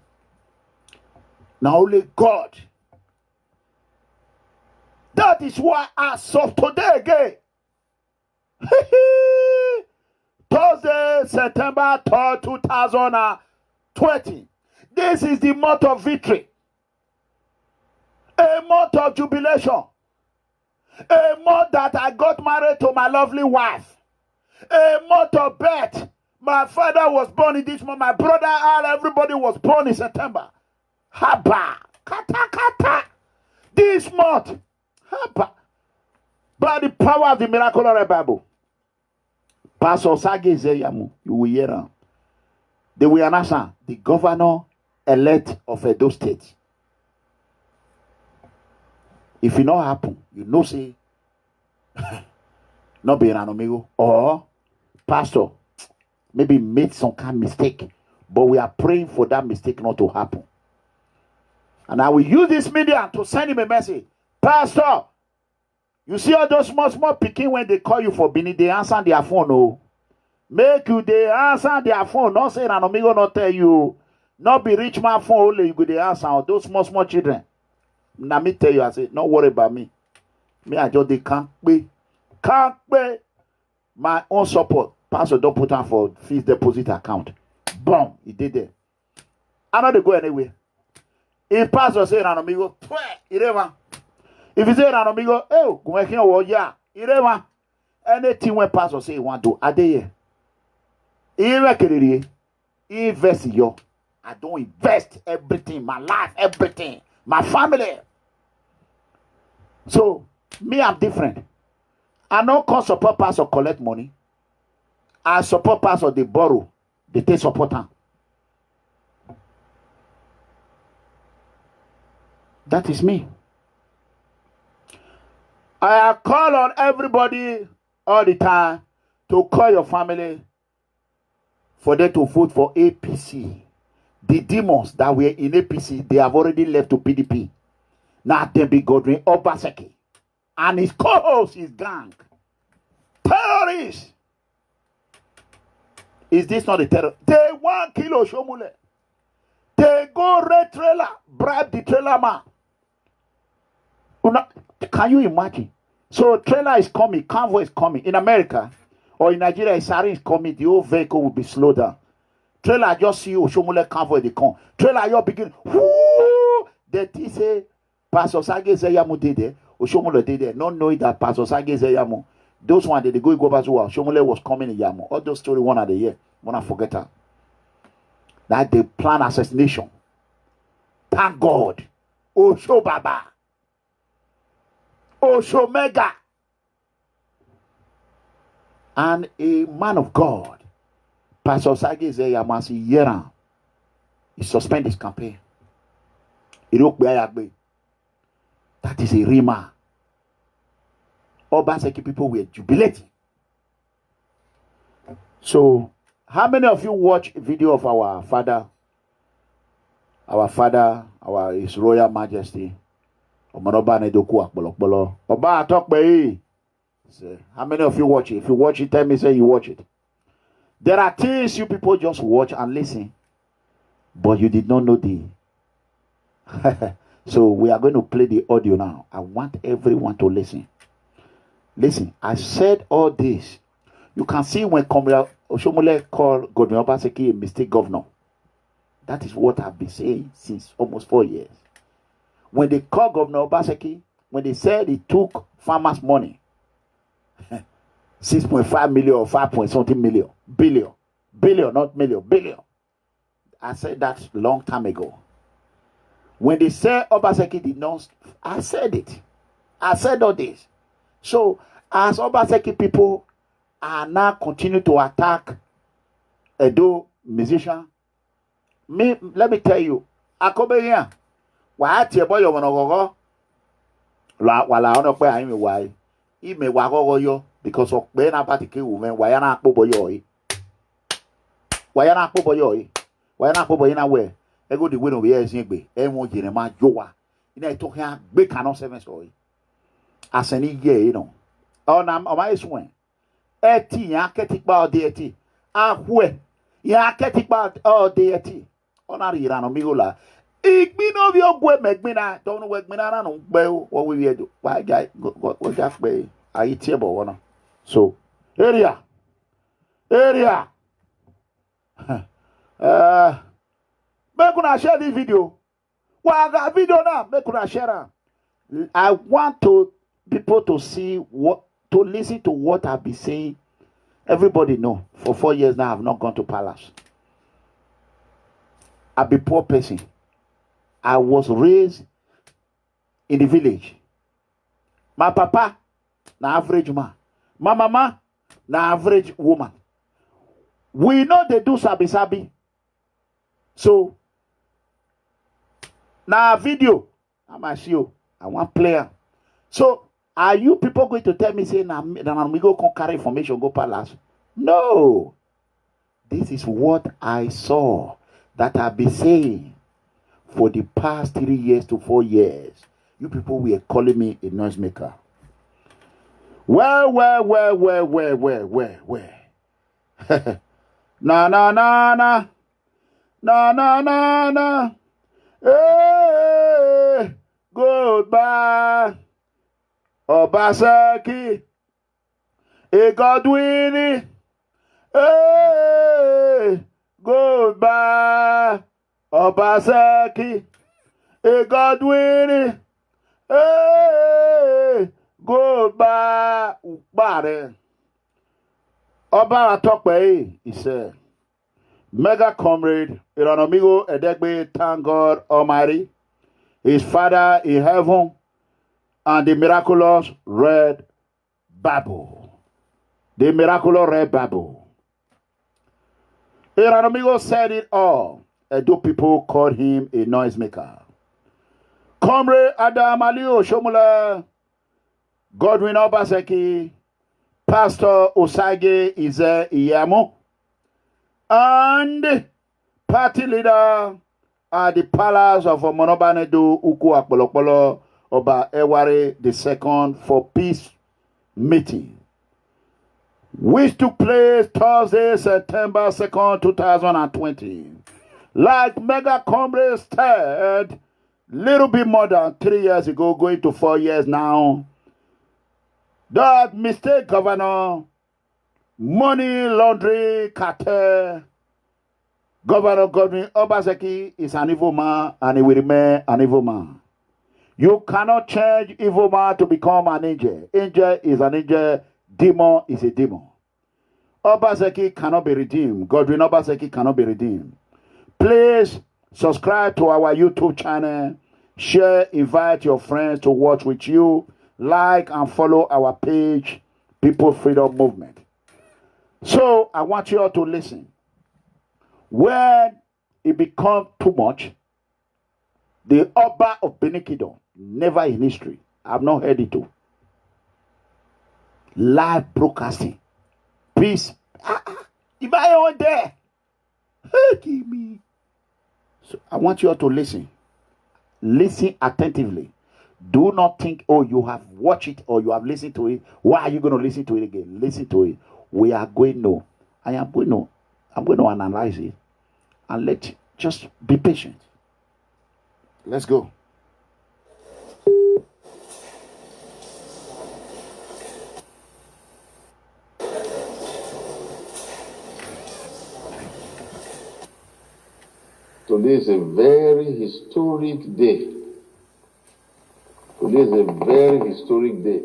Now only God. That is why as of today again. Thursday, September 3rd, 2020. This is the month of victory. A month of jubilation. A month that I got married to my lovely wife. A month of birth. My father was born in this month. My brother, everybody was born in September. Haba. Kata. This month. Haba. By the power of the Miraculous Bible. Pastor IZE-IYAMU, you will hear him. They will announce the governor-elect of Edo State. If it not happen, you know say, not be Eranomigho, or pastor maybe made some kind of mistake, but we are praying for that mistake not to happen. And I will use this media to send him a message. Pastor, you see all those small picking when they call you for Benin, they answer their phone, oh. Make you they answer their phone. Not say Eranomigho not tell you. Not be rich man phone only you go they answer. Those small children. Now me tell you, I say, don't worry about me. Me I just they can't pay my own support. Pastor don't put on for fixed deposit account. Boom, he did it. I know they go anywhere. If pastor say Eranomigho, irema. If he say Eranomigho, oh, go make him yeah, irema. Anything when pastor say he want to, are they here? Invest in you. I don't invest everything, my life, everything, my family. So me, I'm different. I don't call support pastor collect money. I support pastor they borrow, they take support them. That is me. I call on everybody all the time to call your family for them to vote for APC. The demons that were in APC, they have already left to PDP. Now they be Godwin OBASEKI. And his co-host is gang. Terrorists. Is this not a terror? They want kill OSHIOMHOLE. They go red trailer, bribe the trailer man. Can you imagine? So trailer is coming, convoy is coming. In America or in Nigeria, a siren is coming, the whole vehicle will be slowed down. Trailer just see OSHIOMHOLE convoy they come. Trailer you begin. Whoo! They say Pastor IZE-IYAMU did there. OSHIOMHOLE did there. Not knowing that Pastor IZE-IYAMU, those one they go back to OSHIOMHOLE was coming in YAMU. All those stories one of the year. Wanna forget that. That they plan assassination. Thank God. Osho Baba. Osho Mega. And a man of God, Pastor IZE-IYAMU, he suspend his campaign. That is a rima. Obaseki people were jubilating. So, how many of you watch a video of our father, His Royal Majesty, Oba AKPOLOKPOLO? Oba talk by. How many of you watch it? If you watch it, tell me say you watch it. There are things you people just watch and listen, but you did not know the. So we are going to play the audio now. I want everyone to listen. Listen, I said all this. You can see when OSHIOMHOLE called Godwin OBASEKI a mistake governor. That is what I've been saying since almost 4 years. When they called Governor OBASEKI, when they said he took farmers' money, 6.5 million or 5 point something million, billion, not million, billion. I said that long time ago. When they said OBASEKI did not, I said it. I said all this. So, as OBASEKI people are now continue to attack Edo musician, let me tell you, Akobenya, why tie boy you wanna wala ono pe ayin why I me wa gogo yo because of be na party ke women why na akpo yo yi why na akpo yo na we e go the way no be esin gbe e won jire ma jowa ina to kan gbe kan service o yi aseni ye you know na o ma isun eti yan ketikpa ode eti ahwe yan ketikpa ode eti ona ri Eranomigho la igbino bi ogwe megbina to no we gbina na no gbe o we we do why guy go just pe ayi tie bo wona so area make una share this video. Well, that video now, make una share it. I want people to see to listen to what I've been saying. Everybody know. For 4 years now, I've not gone to palace. I've been poor person. I was raised in the village. My papa na average man. My mama, na average woman. We know they do sabi. So, na video, I'm a show. I want player. So, are you people going to tell me, say, Eranomigho can carry information, go palace? No. This is what I saw that I've been saying for the past 3 years to 4 years. You people were calling me a noisemaker. Well. Na. Hey, goodbye. OBASEKI. GODWIN. Hey, goodbye. OBASEKI. GODWIN. Hey, goodbye. Ubare. Oba of Benin, he said, Megacomrade, Eranomigho Edegbe, thank God Almighty, His Father in heaven, and the Miraculous Red Bible. The Miraculous Red Bible. Eranomigho said it all. Edo people called him a noisemaker. Comrade ALIYU OSHIOMHOLE, Godwin OBASEKI, Pastor OSAGIE IZE-IYAMU, and party leader at the palace of Monobanedu Uku AKPOLOKPOLO Oba EWUARE II for peace meeting, which took place Thursday, September 2nd, 2020. Like Megacomrade said, little bit more than 3 years ago, going to 4 years now, that mistake governor, money laundering cartel, Governor Godwin OBASEKI is an evil man and he will remain an evil man. You cannot change evil man to become an angel. Angel is an angel, demon is a demon. OBASEKI cannot be redeemed. Godwin OBASEKI cannot be redeemed. Please subscribe to our YouTube channel. Share, invite your friends to watch with you. Like and follow our page, People Freedom Movement. So I want you all to listen. When it becomes too much, the Oba of Benin Kingdom, never in history, I've not heard it too. Live broadcasting. Peace. If I on there, give me. So I want you all to listen. Listen attentively. Do not think, oh, you have watched it or you have listened to it. Why are you going to listen to it again? Listen to it. We are going to. I'm going to analyze it and just be patient. Let's go.
Today is a very historic day. Today is a very historic day.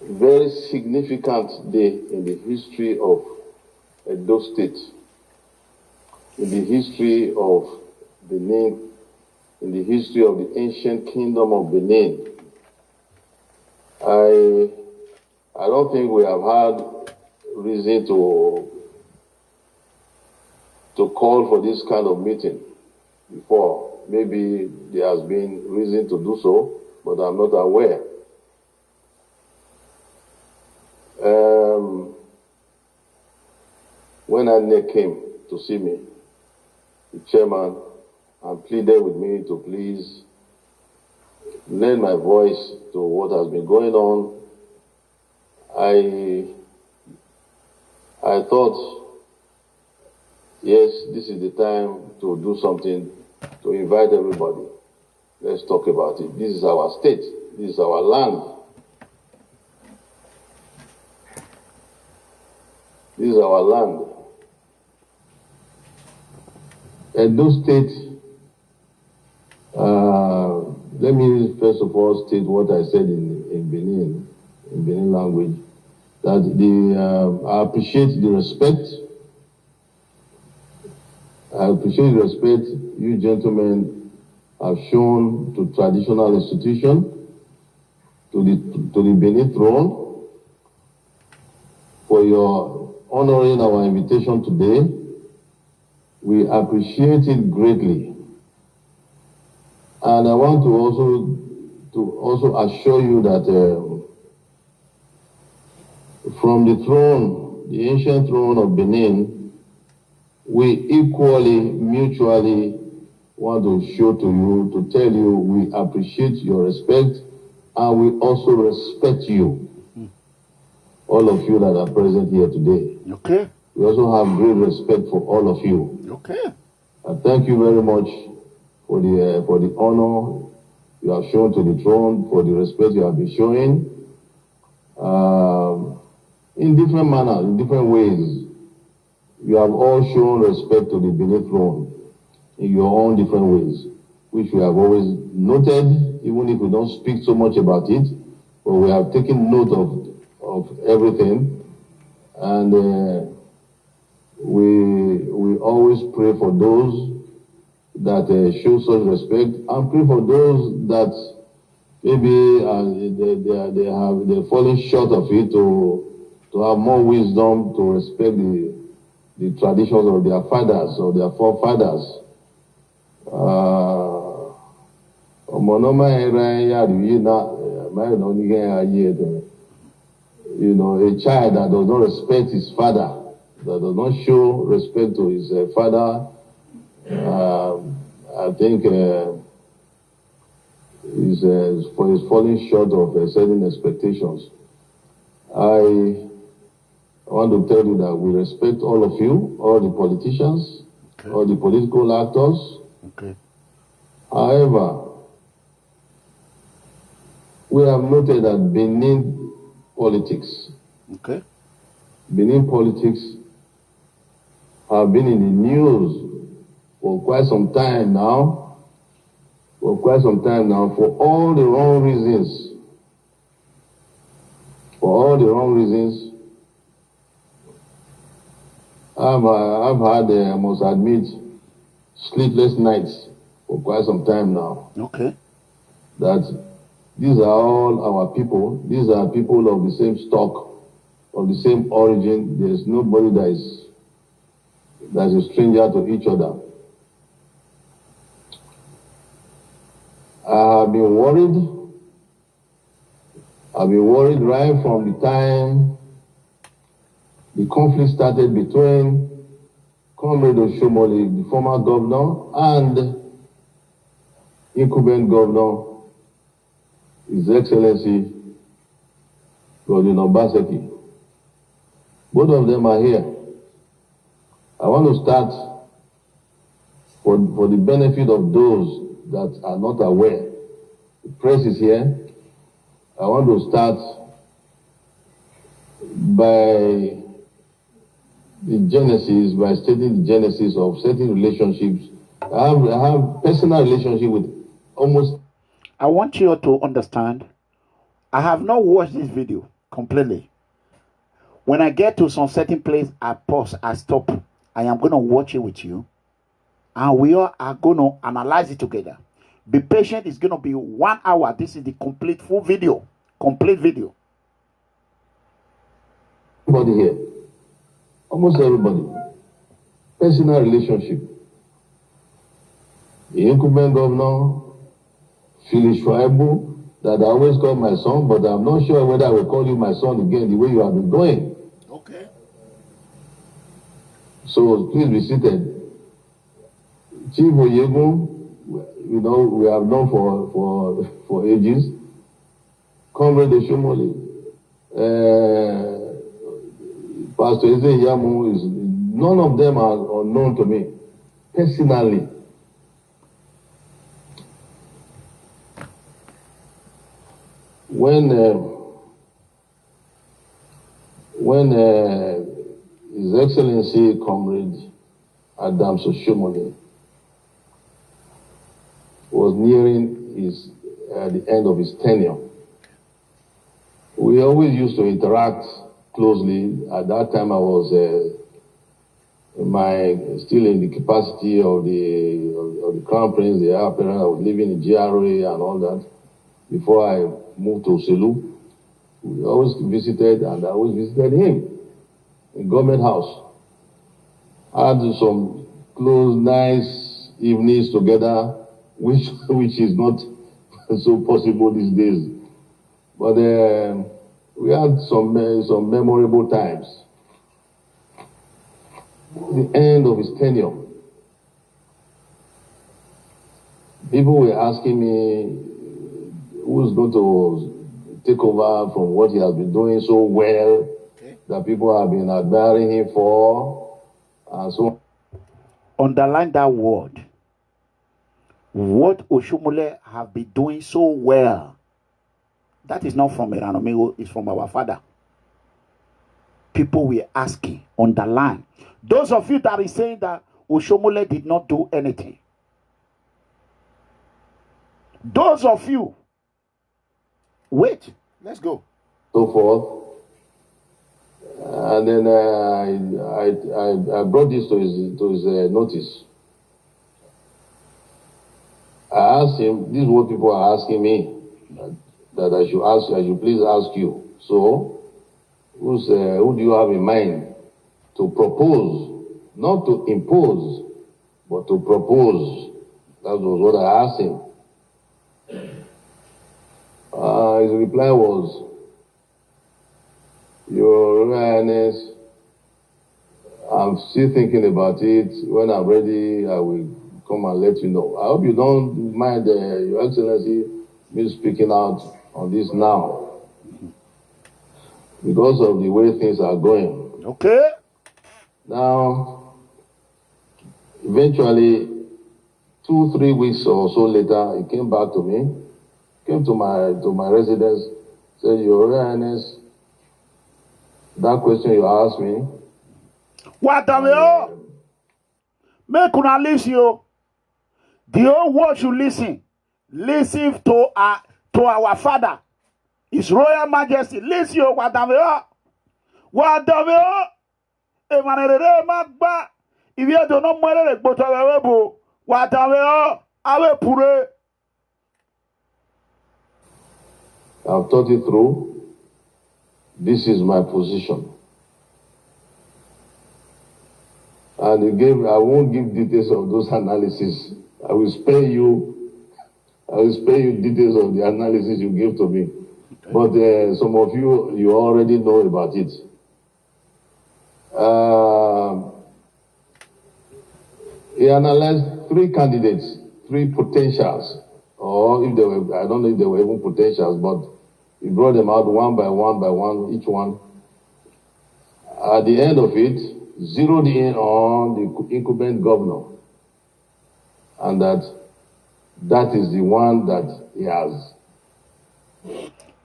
A very significant day in the history of Edo State, in the history of Benin, in the history of the ancient kingdom of Benin. I don't think we have had reason to call for this kind of meeting before. Maybe there has been reason to do so, but I'm not aware. When Anne came to see me, the chairman, and pleaded with me to please lend my voice to what has been going on, I thought, yes, this is the time to do something, to invite everybody. Let's talk about it. This is our state. This is our land. This is our land. Edo State, let me first of all state what I said in Benin language, that I appreciate the respect. I appreciate the respect you gentlemen have shown to traditional institutions, to the Benin throne for your honoring our invitation today. We appreciate it greatly. And I want to also assure you that from the throne, the ancient throne of Benin, we equally, mutually want to show to you, to tell you we appreciate your respect, and we also respect you, all of you that are present here today.
Okay.
We also have great respect for all of you.
Okay.
And thank you very much for the honor you have shown to the throne, for the respect you have been showing, in different manners, in different ways. You have all shown respect to the Benin throne in your own different ways, which we have always noted, even if we don't speak so much about it, but we have taken note of everything. And we always pray for those that show such respect, and pray for those that maybe they're falling short of it, to have more wisdom to respect the traditions of their fathers or their forefathers. You know, a child that does not respect his father, that does not show respect to his father, I think is falling short of certain expectations. I want to tell you that we respect all of you, all the politicians, okay, all the political actors.
Okay.
However, we have noted that Benin politics,
okay,
Benin politics have been in the news for quite some time now, for all the wrong reasons. For all the wrong reasons. I've had, I must admit, sleepless nights for quite some time now.
Okay.
That these are all our people. These are people of the same stock, of the same origin. There's nobody that's a stranger to each other. I have been worried. I've been worried right from the time the conflict started between Comrade OSHIOMHOLE, the former governor, and incumbent governor, His Excellency GODWIN OBASEKI. Both of them are here. I want to start for the benefit of those that are not aware. The press is here. I want to start by stating the genesis of certain relationships. I have personal relationship with almost.
I want you to understand, I have not watched this video completely. When I get to some certain place, I pause, I stop. I am going to watch it with you. And we all are going to analyze it together. Be patient. It's going to be 1 hour. This is the complete full video. Complete video.
Everybody here. Almost everybody. Personal relationship. The incumbent governor, Phyllis Schreiber, that I always call my son, but I'm not sure whether I will call you my son again the way you have been doing.
Okay.
So please be seated. Chief Oyegu, you know, we have known for ages. Comrade OSHIOMHOLE, Pastor IZE-IYAMU, none of them are unknown to me personally. When His Excellency Comrade Adams OSHIOMHOLE was nearing the end of his tenure, we always used to interact closely. At that time, I was still in the capacity of the Crown Prince, the heir apparent. I was living in GRA and all that before I moved to Selu, we always visited, and I always visited him in government house. Had some close, nice evenings together, which is not so possible these days. But we had some memorable times. The end of his tenure, people were asking me who's going to take over from what he has been doing so well, that people have been admiring him for, and so on.
Underline that word. What OSHIOMHOLE have been doing so well. That is not from Eranomigho, it's from our father. People were asking, underline. Those of you that are saying that OSHIOMHOLE did not do anything. Those of you, wait, let's go.
So forth. And then I brought this to his notice. I asked him, this is what people are asking me, that I should please ask you. So, who do you have in mind to propose, not to impose, but to propose? That was what I asked him. His reply was, Your Royal Highness, I'm still thinking about it. When I'm ready, I will come and let you know. I hope you don't mind, Your Excellency, me speaking out on this now, because of the way things are going.
Okay.
Now, eventually, 2-3 weeks or so later, he came back to me, came to my residence, said, Your Royal Highness, that question you asked me.
What am I? Make una listen. The whole world should listen. Listen to our father, His Royal Majesty. Listen, what am I? What am I? Emanere magba. If you don't know more, what am I? Ave pure.
I've thought it through. This is my position. And I won't give details of those analyses. I will spare you details of the analysis you gave to me. But some of you already know about it. He analyzed 3 candidates, 3 potentials, or if they were, I don't know if they were even potentials, but he brought them out one by one, each one. At the end of it, zeroed in on the incumbent governor, and that is the one that he has.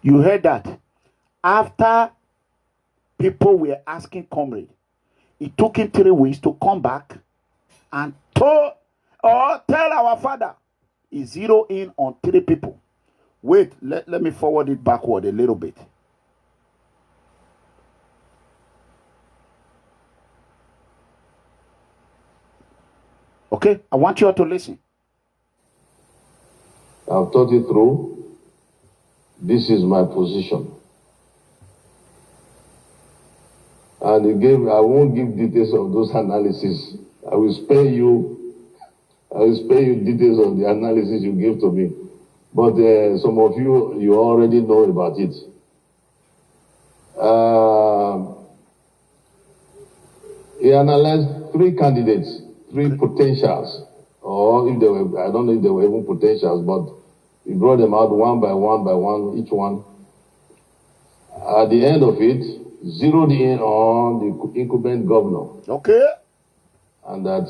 You heard that? After people were asking Comrade, it took him 3 weeks to come back and tell our father he zeroed in on 3 people. Wait, let me forward it backward a little bit. Okay, I want you all to listen.
I've thought it through. This is my position. And I won't give details of those analyses. I will spare you details of the analysis you gave to me. But some of you already know about it. He analyzed 3 candidates, 3 potentials, or if they were, I don't know if they were even potentials, but he brought them out one by one, each one. At the end of it, zeroed in on the incumbent governor.
Okay.
And that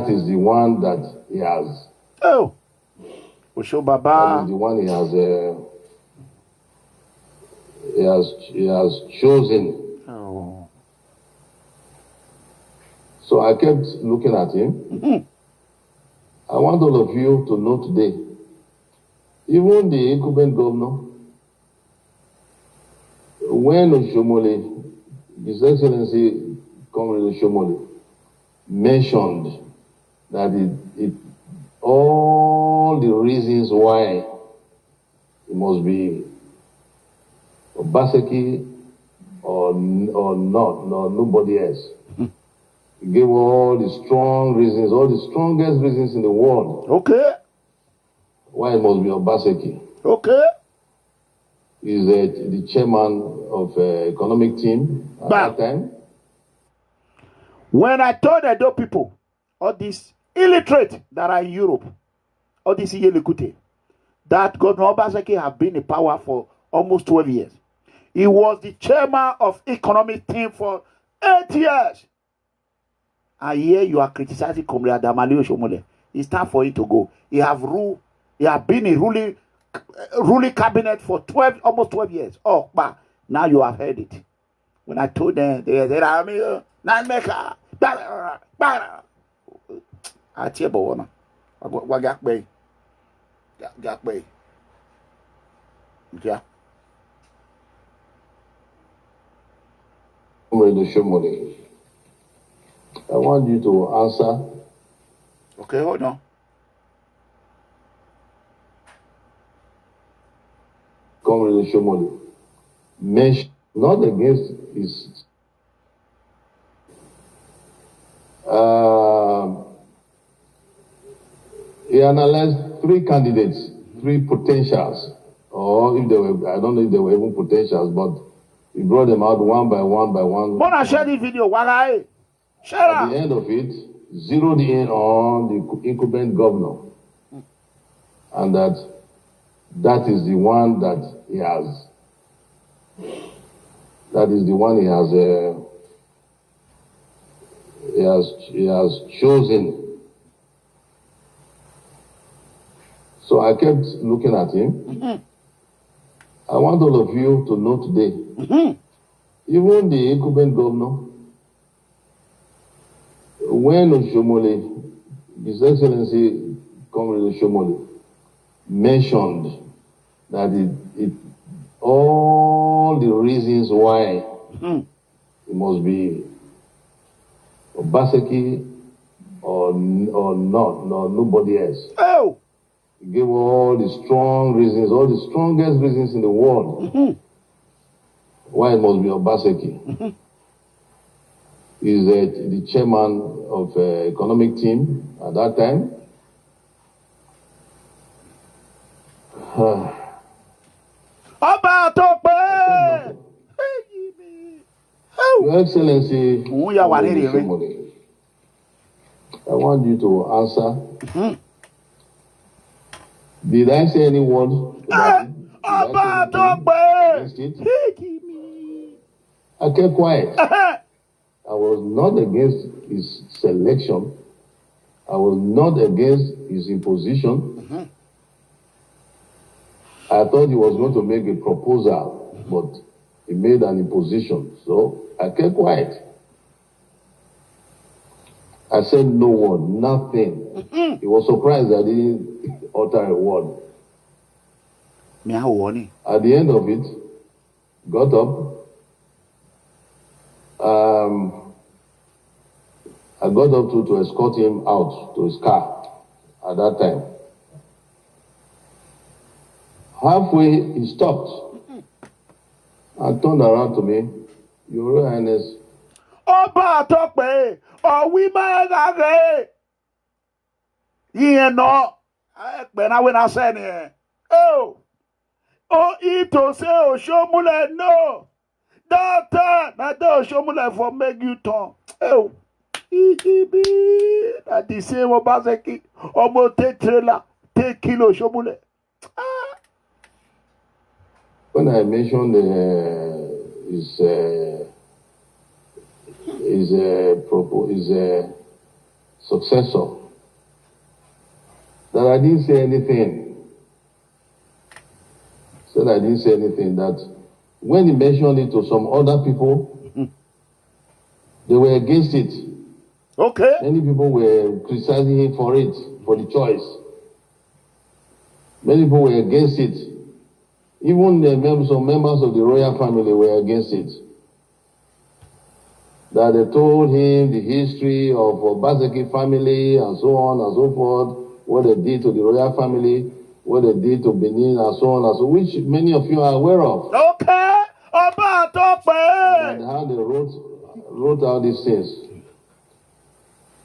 is the one that he has.
Oh. Osho Baba.
That is the one he has chosen.
Oh.
So I kept looking at him. I want all of you to know today, even the incumbent governor, when OSHIOMHOLE, His Excellency Comrade OSHIOMHOLE, mentioned that all the reasons why it must be OBASEKI or not, no, nobody else. He gave all the strong reasons, all the strongest reasons in the world.
Okay.
Why it must be OBASEKI.
Okay.
He's the chairman of economic team at that time.
When I told the Edo people, all these illiterate that are in Europe, all these Yelekute, that Governor Obaseki have been in power for almost 12 years. He was the chairman of economic team for 8 years. And here you are criticizing Comrade ALIYU Oshomhole. It's time for him to go. He have been in ruling cabinet for almost 12 years. Oh, but now you have heard it. When I told them, they said, "Amigo, not maker." I tell you, what got me? Got me. Yeah.
Oshomhole, I want you to answer.
Okay, hold on.
Comrade Oshomhole, mention not against his he analyzed 3 candidates, 3 potentials, or if they were, I don't know if they were even potentials, but he brought them out one by one by one.
Wanna share this video? Why? Share
At the end of it, zeroed in on the incumbent governor, and that is the one that he has. That is the one he has chosen. So I kept looking at him. I want all of you to know today, even the incumbent governor, when Oshomhole, His Excellency Comrade Oshomhole, mentioned that all the reasons why it must be OBASEKI or not, no, nobody else.
Oh.
He gave all the strong reasons, all the strongest reasons in the world why it must be OBASEKI. He's the chairman of economic team at that time. Your Excellency, Oshomhole, I want you to answer. Did I say any word against it? I kept quiet. I was not against his selection. I was not against his imposition. I thought he was going to make a proposal, but he made an imposition. So I kept quiet. I said no word, nothing. He was surprised I didn't utter a word. At the end of it, got up. I got up to escort him out to his car at that time. Halfway, he stopped and turned around to me. Your Royal Highness.
Oba Tokpe, or we may no. When I said it. Oh, Edo say Oshomhole no. Doctor, na do Oshomhole for make you turn. Oh, that the same OBASEKI, almost take trailer, take kilo Oshomhole.
When I mentioned his successor, that I didn't say anything. Said I didn't say anything. That when he mentioned it to some other people, they were against it.
Okay.
Many people were criticizing him for it, for the choice. Many people were against it. Even some members of the royal family were against it. That they told him the history of OBASEKI family and so on and so forth, what they did to the royal family what they did to Benin and so on and so, which many of you are aware of.
Okay. Oba of Benin.
And how they wrote out these things.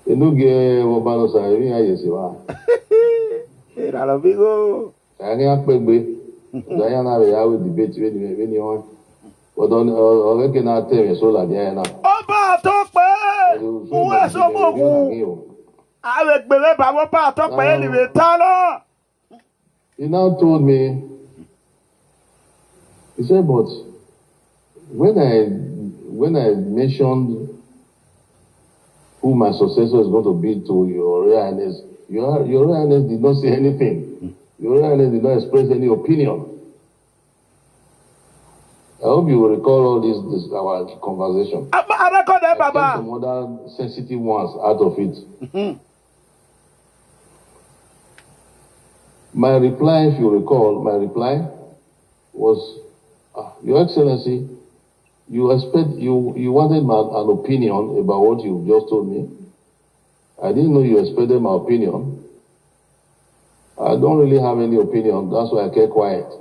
You know, Oba of Benin.
Eranomigho.
I can't AKPOLOKPOLO. Diana, we have a debate when you want. But on cannot tell me so that Diana.
Oba of Benin. Who is Oba? Avec Bele Baba of Benin, the Tano.
He now told me, he said, but when I mentioned who my successor is going to be to your Royal Highness, your Royal Highness did not say anything. Your Royal Highness did not express any opinion. I hope you will recall all this our conversation.
I record that,
I
Baba.
some other sensitive ones out of it. My reply, if you recall, my reply was, Your Excellency, you wanted an opinion about what you just told me. I didn't know you expected my opinion. I don't really have any opinion. That's why I kept quiet.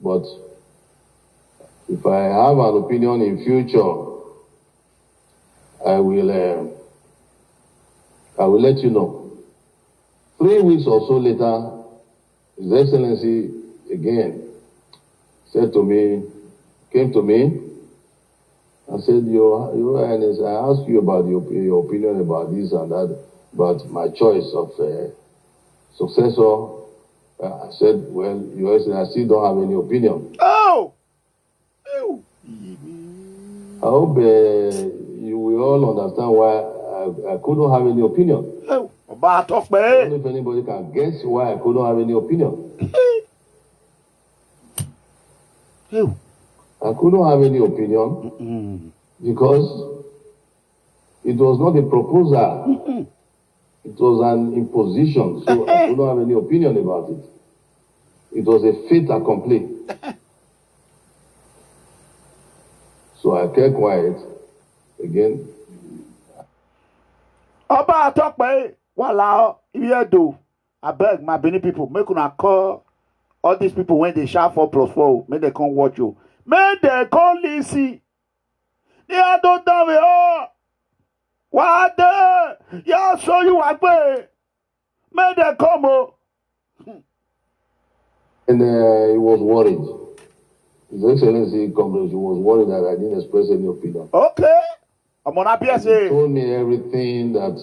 But if I have an opinion in future, I will let you know. 3 weeks or so later, His Excellency again came to me and said, Your Highness, I asked you about your opinion about this and that, about my choice of successor. I said, well, Your Excellency, I still don't have any opinion.
Oh!
I hope you will all understand why I couldn't have any opinion.
Oh! Oba of
I don't
Benin.
know if anybody can guess why I couldn't have any opinion. I couldn't have any opinion because it was not a proposal. It was an imposition. So I couldn't have any opinion about it. It was a fait accompli. So I kept quiet again.
Oba of Benin. Walao, Edo. I beg my Benin people, make una call all these people when they shout 4+4, make they come watch you. Make they come listen. They are don't tell me, oh, what the? Yeah, show you what way. Make they come, oh.
And he was worried. His Excellency, Comrade, he was worried that I didn't express any opinion.
Okay. I'm on happy
He
say.
told me everything that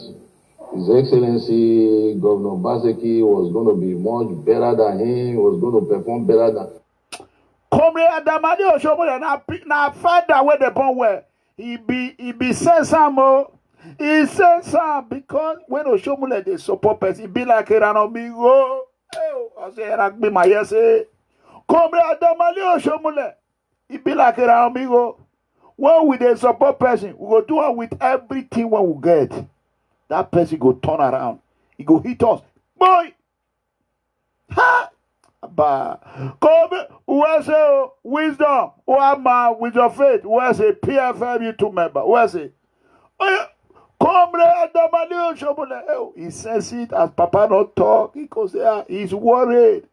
His Excellency, Governor OBASEKI, was going to be much better than him, was going to perform better than.
Comrade Adamadi Oshomole na father where the born where he be say some more. He says some because when Oshomole they support person, he be like Eranomigho. I say Eragbe my yes say. Comrade Adamadi Oshomole, he be like Eranomigho. When we they support person, we go do it with everything when we get. That person go turn around. He go hit us. Boy! Ha! But come, where's a wisdom? One man with your faith. Where's a PFM YouTube member? Where's it? Comrade Adamadi Oshomole. He says it as Papa not talk. He goes there. He's worried.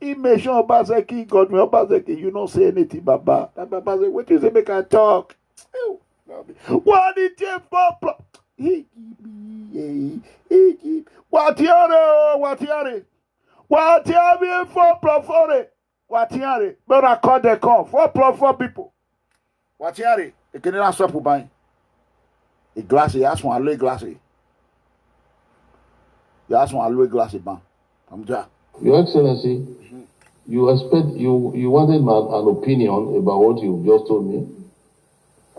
He mentioned OBASEKI, Godwin OBASEKI. You don't say anything, Baba. That Baba say, what you say, make I talk? What did you for? What you for profore? What you but I call the call for people. What you they can not stop buying a glass. You ask one alloy glass. You ask one alloy glass. I'm just.
Your Excellency, you wanted an opinion about what you just told me.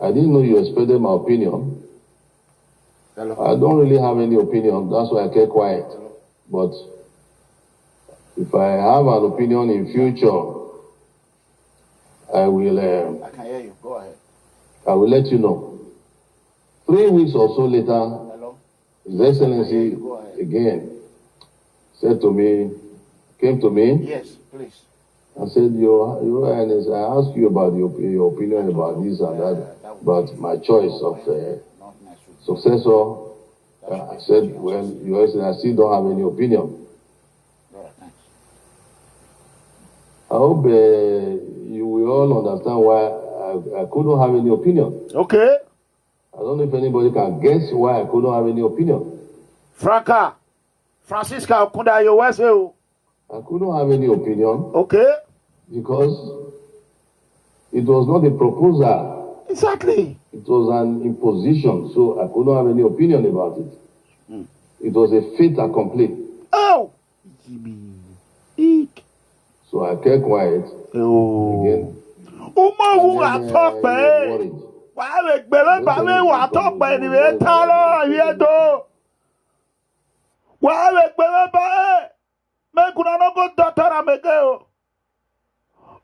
I didn't know you expected my opinion. Hello. I don't really have any opinion. That's why I kept quiet. But if I have an opinion in future, I will.
I can hear you. Go ahead.
I will let you know. 3 weeks or so later,
Hello?
His Excellency again came to me.
Yes, please.
I said, Your Highness, I asked you about your opinion about this and that, about my choice of successor. I said, well, Your Excellency, I still don't have any opinion. hope you will all understand why I couldn't have any opinion.
Okay.
I don't know if anybody can guess why I couldn't have any opinion.
Francisca Okunda, you were say.
I couldn't have any opinion.
Okay.
Because it was not a proposal.
Exactly.
It was an imposition, so I couldn't have any opinion about it. It was a fait accompli.
Oh! Eek.
So I kept quiet.
Oh.
Again.
Who are talk by? Why we believe we talk by the way talo here do? Why we believe by? Make una no go doctor am again.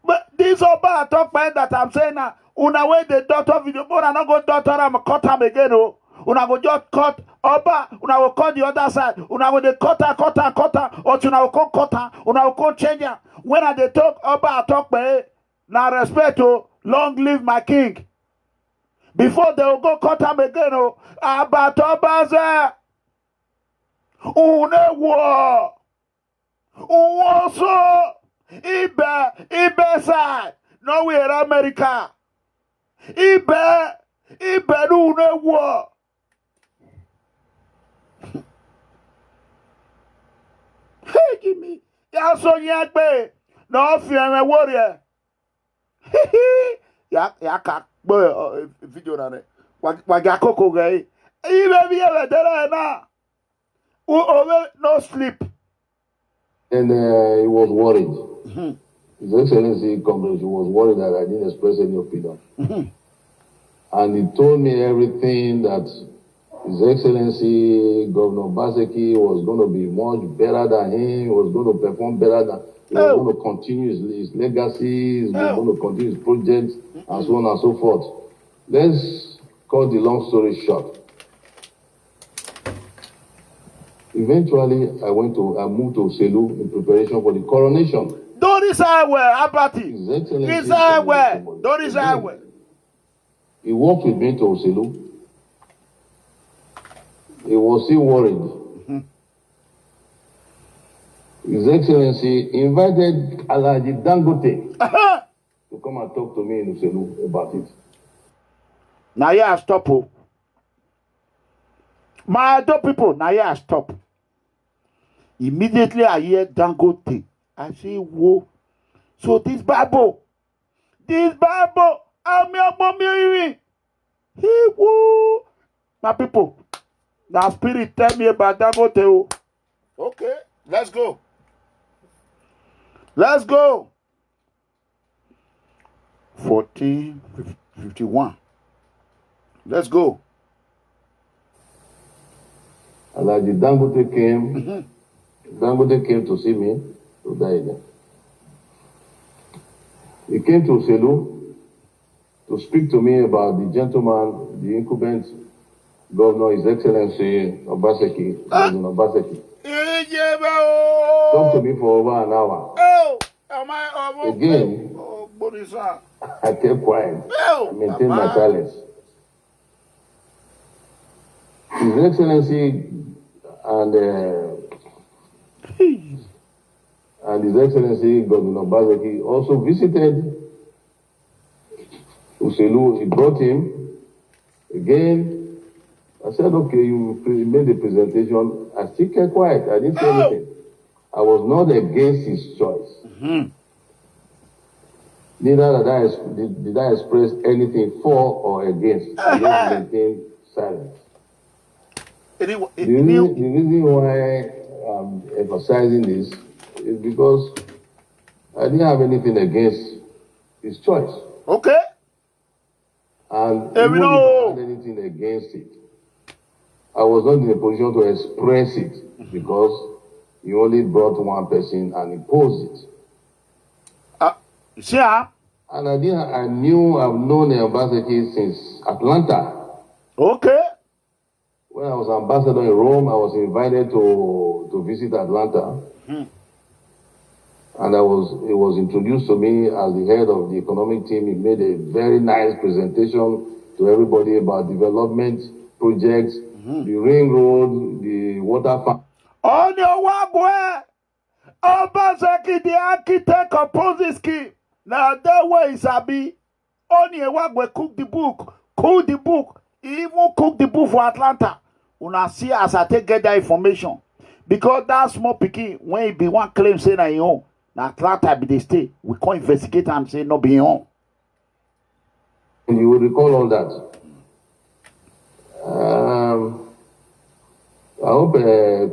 But this Oba talk by that I'm saying now. Una way the doctor video, una no go doctor am cut am again. Oh, una go just cut Oba. Una go cut the other side. Una go the cutter, or una go cutter. Una go change. When I they talk Oba talk by, now respect to long live my king. Before they will go cut him again, oh, about Obaze. Une war. Also, Ibe side. No, we are America. Ibe une war. Hey, give me. Ya so Yagbe. No fear me warrior. Ya ka video na ne. Wa ga koko gai. Ibe bi e dere na. No sleep.
And he was worried. His Excellency COMRADE, he was worried that I didn't express any opinion. And he told me everything that His Excellency Governor OBASEKI was going to be much better than him, was going to perform better than he was going to continue his legacy, he was going to continue his projects, and so on and so forth. Let's cut the long story short. Eventually, I moved to Selu in preparation for the coronation.
Don't decide where, Abati.
His Excellency.
Decide where. Don't decide where.
He walked with me to Selu. He was still worried. His Excellency invited Alhaji Dangote to come and talk to me in Selu about it.
Now yeah, stop. My other people, now yeah, stop. Immediately I hear Dangote. I say, whoa. So this Bible, I'm your mommy. He woo. My people, now spirit tell me about Dangote. Okay, let's go. Let's go. 1451. Let's go.
Alhaji Dangote came. Dangote came to see me to die there. He came to Selu to speak to me about the gentleman, the incumbent governor, His Excellency OBASEKI, President OBASEKI. Talked to me for over an hour. Again, I kept quiet. I maintained my silence. His Excellency and His Excellency Governor OBASEKI also visited Uselu. He brought him again. I said, okay, you made the presentation. I still kept quiet. I didn't say anything. I was not against his choice. Neither did I express anything for or against. I just maintained silence. The reason why I'm emphasizing this is because I didn't have anything against his choice.
Okay.
And even if I had anything against it, I was not in a position to express it because he only brought one person and imposed it.
Yeah.
And I've known OBASEKI since Atlanta.
Okay.
When I was ambassador in Rome, I was invited to visit Atlanta. And it was introduced to me as the head of the economic team. He made a very nice presentation to everybody about development projects, the ring road, the water farm.
On your way, Obaseki, the architect of Ponzi scheme. Now that way is Abi. Only a work will cook the book. He even cook the book for Atlanta. Una see as I get that information. Because that small pikin, when he be one claim saying that he own, now Atlanta be the state. We can't investigate and say no be own.
You will recall all that. I hope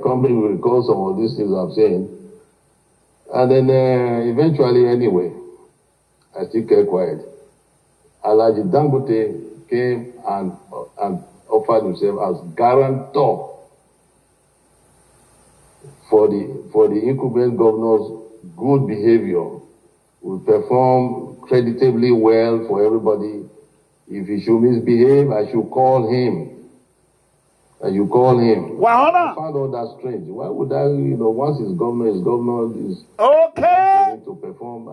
company will recall some of these things I'm saying. And then eventually, anyway, I still kept quiet. Alhaji Dangote came and offered himself as guarantor for the incumbent governor's good behavior. Will perform creditably well for everybody. If he should misbehave, I should call him. And you call him. I found all that strange. Why would I, once he's governor, is
okay
to perform.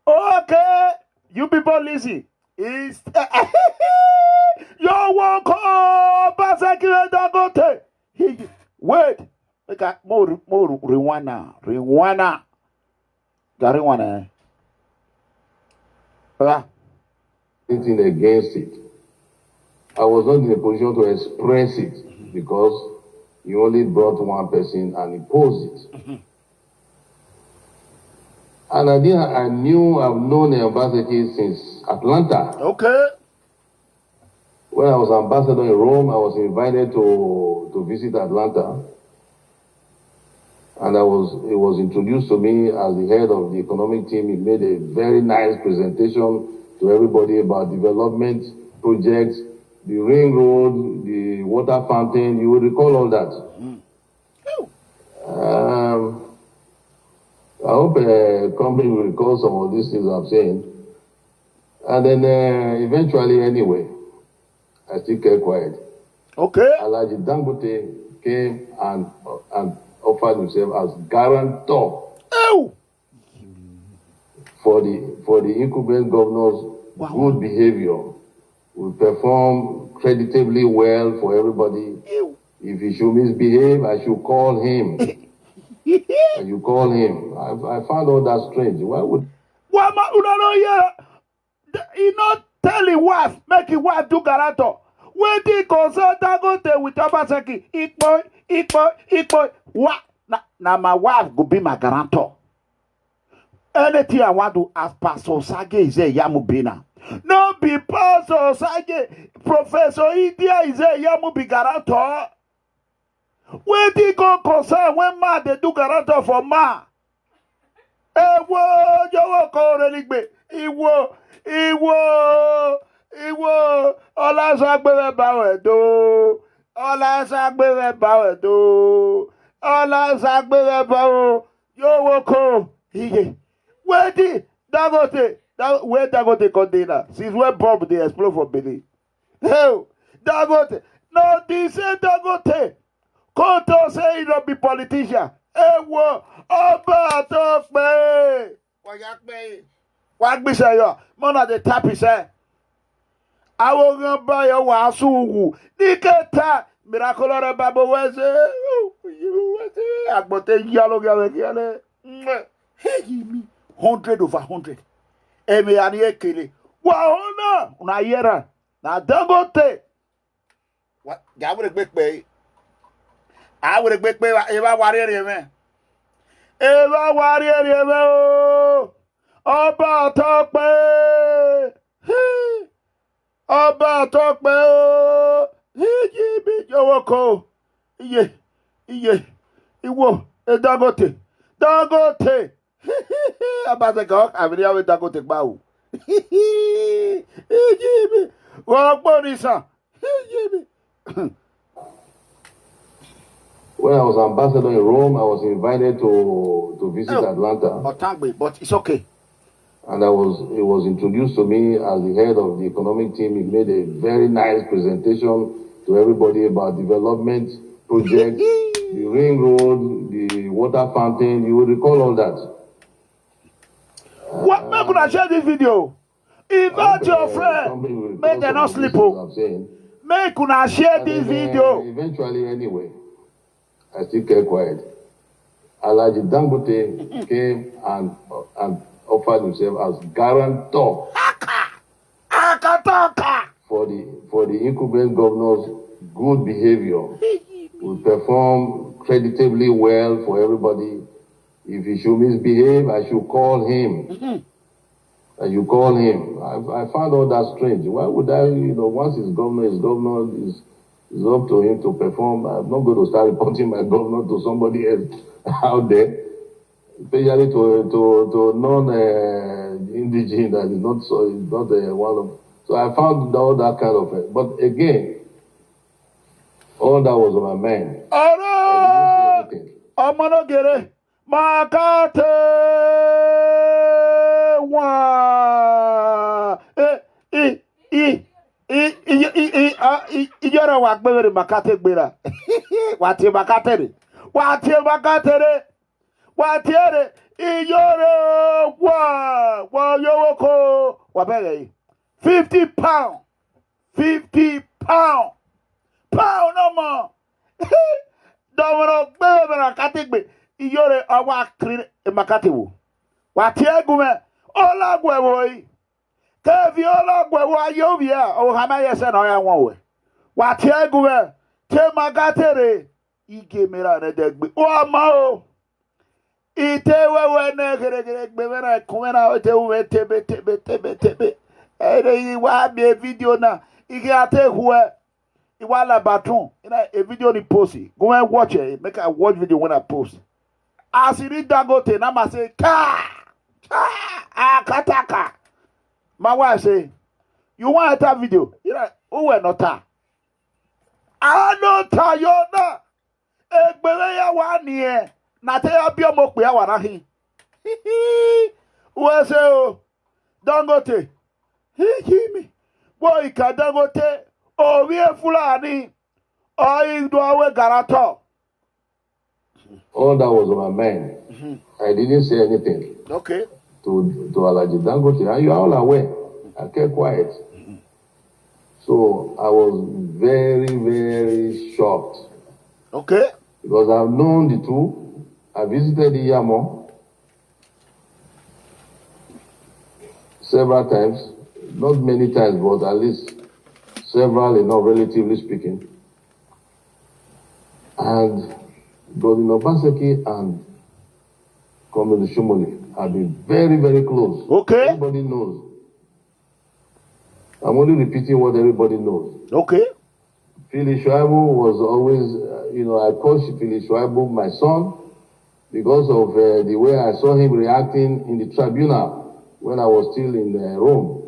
Okay, you people listen. Is your work Obaseki Dangote. Wait, we got more Rwanda. Got Rwanda.
Anything against it. I was not in a position to express it because you only brought one person and imposed it. And I've known Obaseki since Atlanta.
Okay.
When I was ambassador in Rome, I was invited to visit Atlanta. And it was introduced to me as the head of the economic team. He made a very nice presentation to everybody about development projects, the ring road, the water fountain. You will recall all that. I hope company will recall some of these things I'm saying. And then eventually, anyway, I still kept quiet.
Okay.
Alhaji Dangote came and offered himself as guarantor for the incumbent governor's good behavior. Will perform creditably well for everybody. If he should misbehave, I should call him. And you call him. I found all that strange. Why would...
He not tell his wife, make his wife do guarantor. When he consult Dangote with Obaseki, equal. What? Now my wife go be my guarantor. Anything I want to ask Pastor OSAGIE IZE-IYAMU Bina. No be Pastor OSAGIE, Professor IZE-IYAMU be guarantor. When they go concern when ma they do guarantor for ma. Iwo Olasagbere bawedo. Olasagbere bawo. Yo woko. Where the Dangote? Where Dangote container? Since when bomb they explode for Benin? Hell, Dangote. No, this is Dangote. Koto say he don't be politician. Ewo Oba of Benin. What be say yo? Mona the tap is say. I will go buy your wasu. Niketa Miraculous Babo was Agbote yellow. Hey, me 100/100. Emi ani ekele. Wa ona una yera. Na Dangote. What? I would expect pay. Eva warrior me. Oba Tokpe. He Yowoko. Iwo Dangote. Abaseki, I will have Dangote Bao.
When I was ambassador in Rome, I was invited to visit Atlanta.
But it's okay.
And it was introduced to me as the head of the economic team. He made a very nice presentation to everybody about development projects, the ring road, the water fountain. You will recall all that.
What make una share this video? Invite your friend. Make them not sleep. Make una share this video.
Eventually, anyway, I still kept quiet. Alhaji Dangote came and offered himself as guarantor for the incumbent governor's good behavior. Will perform creditably well for everybody. If he should misbehave, I should call him. I found all that strange. Why would I, once he's governor, is up to him to perform. I'm not going to start reporting my governor to somebody else out there, especially to non-indigene that is not one of. So I found all that kind of. But again, all that was on my mind.
Oh no! I'm gonna get it. Makate wa. Ijora wa gbere makate gbera. Wati makate. Watiere. Ijora wa yowoko wa bere. 50 pound. 50 pound. Pound no more. Domino gbere makate gbe. Ijore awa kri makate wo. Watie gume. Ola gwewo yi. Kevi ola gwewo ayovia. O hama yese na ya wonwe. Watie gume. Te magatere. Ige mera Edegbe. O ama o. Ite wewe ne gere gbemera kumena o te uwe tebe. Ere yi wa bi video na. Ige ate huwe. Iwala baton. A video ni post. Go and watch it. Make a watch video when I post. As you read Dangote, now I say, kataka. My wife say, you want that video? You know, who were not that? I don't tell you now. Egbeleya one year. Nate ya biomok ya wanahi. Who say, oh, Dangote. He me. Boy, ka Dangote. Oh, we are Fulani. Oh, you do our Guarantor.
All that was on my mind. I didn't say anything.
Okay.
To Alhaji Dangote. And you are all aware. I kept quiet. So I was very, very shocked.
Okay.
Because I've known the two. I visited IZE-IYAMU several times. Not many times, but at least several enough, relatively speaking. And Godwin OBASEKI and COMRADE OSHIOMHOLE have been very, very close.
Okay.
Everybody knows. I'm only repeating what everybody knows.
Okay.
IZE-IYAMU was always, I call IZE-IYAMU my son because of the way I saw him reacting in the tribunal when I was still in Rome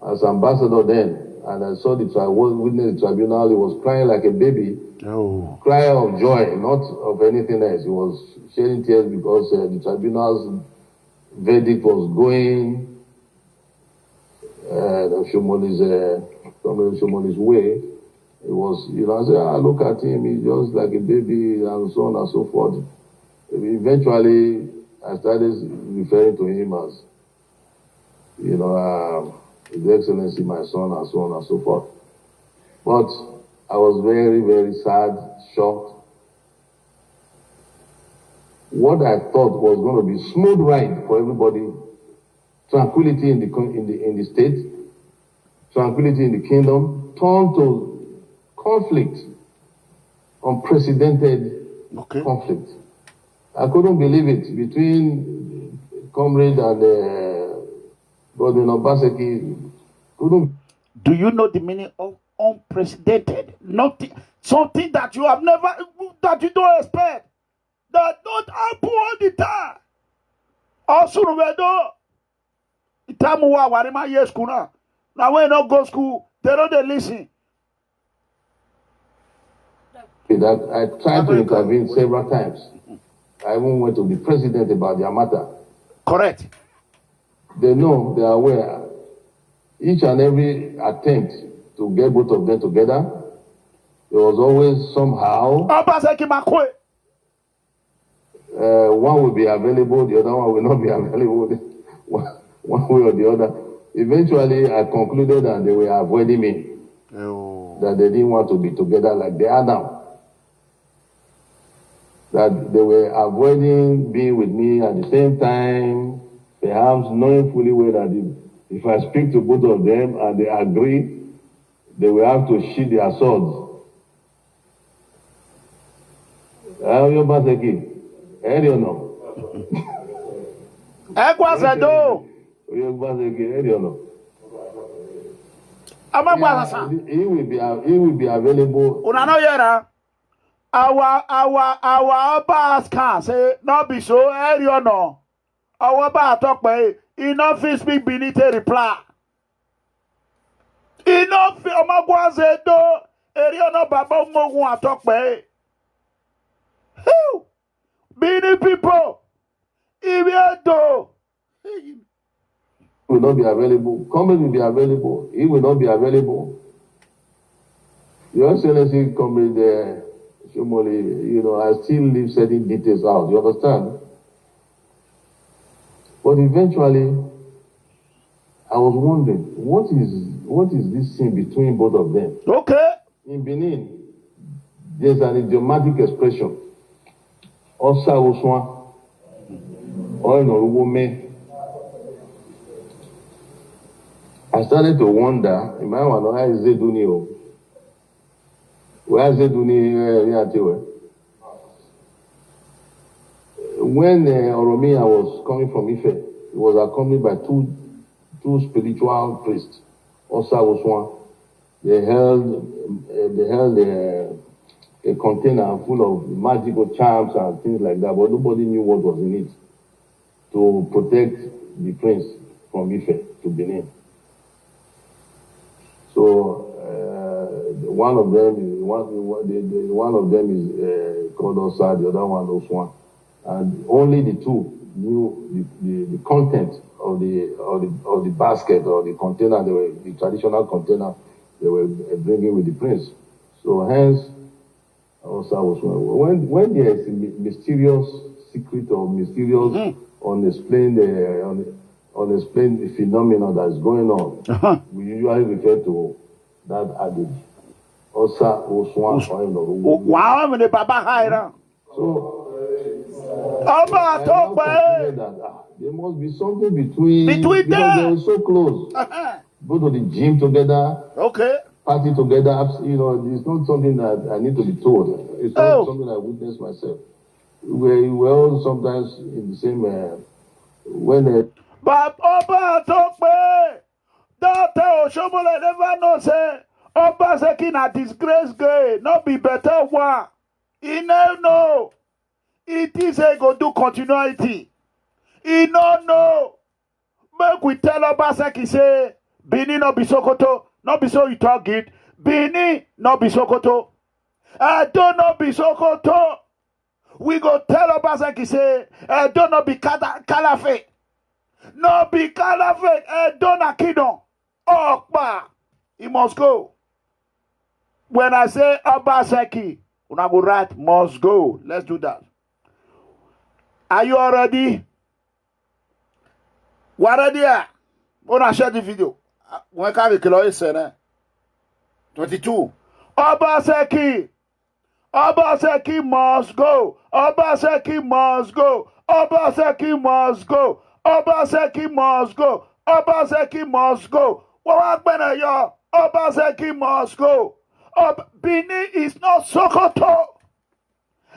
as ambassador then. And I saw witnessed the tribunal. He was crying like a baby.
Oh.
Cry of joy, not of anything else. He was shedding tears because the tribunal's verdict was going Oshomole's way. It was, I said, look at him, he's just like a baby, and so on and so forth. Eventually, I started referring to him as, His Excellency, my son, and so on and so forth. But I was very, very sad, shocked. What I thought was going to be a smooth ride for everybody, tranquility in the state, tranquility in the kingdom, turned to conflict, unprecedented conflict. I couldn't believe it between Comrade and Godwin OBASEKI.
Do you know the meaning of unprecedented? Nothing, something that you have never, that you don't expect, that don't happen all the time. Also, we do. The time we are in my school now. Now when I go school, they don't listen.
That I tried to intervene several times. I even went to the president about their matter.
Correct.
They know, they are aware. Each and every attempt to get both of them together, there was always somehow one will be available, the other one will not be available, one way or the other. Eventually, I concluded that they were avoiding me, that they didn't want to be together like they are now. that they were avoiding being with me at the same time, perhaps knowing fully well that if I speak to both of them and they agree, they will have to sheath their swords. OBASEKI, Eranomigho.
Ekwasado.
OBASEKI, Eranomigho. He will be available.
Unano yera. Our boss can say not be so Eranomigho. Our boss talk by enough is speak beneath a reply. Enough Omagwazedo Eranomigho Baba Mogu talk by. Many people, even though
will not be available, COMRADE will be available, he will not be available. Your Excellency, COMRADE OSHIOMHOLE, I still leave certain details out, you understand? But eventually, I was wondering, what is this thing between both of them?
okay.
In Benin, there's an idiomatic expression. Osa Oswan, Oinoruwome. I started to wonder, where is IZE-IYAMU? Where is IZE-IYAMU? When Oromia was coming from Ife, he was accompanied by two spiritual priests, Osa Oswan. They held a container full of magical charms and things like that, but nobody knew what was in it to protect the prince from Ife to Benin. So one of them is called Osa, the other one Oswan, and only the two knew the content of the basket or the container, the traditional container they were bringing with the prince. So hence. When there is a mysterious secret or mysterious unexplained phenomenon that is going on, we usually refer to that adage. Osa Oswan.
Wow, I'm the Baba Haira.
So
there
must be something between them.
Because
they were so close. Go to the gym together.
Okay.
Party together, it's not something that I need to be told. It's not something I witnessed myself. We were all sometimes in the same
But Oba Tokbe, Doctor Oshiomhole never know say OBASEKI na disgrace gay, not be better one. He never know. It is a go do continuity. He no know. Make we tell OBASEKI say Benin no be Sokoto. Not be so you talk it. Benin, not be Sokoto. Don't not be Sokoto. We go tell OBASEKI say, don't not be Calafe. Not be Calafe. Don't Akidon. Oh, he must go. When I say OBASEKI, una go write must go. Let's do that. Are you all ready? What are they? Wanna share the video? When can we kill 22. OBASEKI must go. OBASEKI must go. OBASEKI must go. OBASEKI must go. OBASEKI must go. What happened, y'all? OBASEKI must go. Benin is not Sokoto.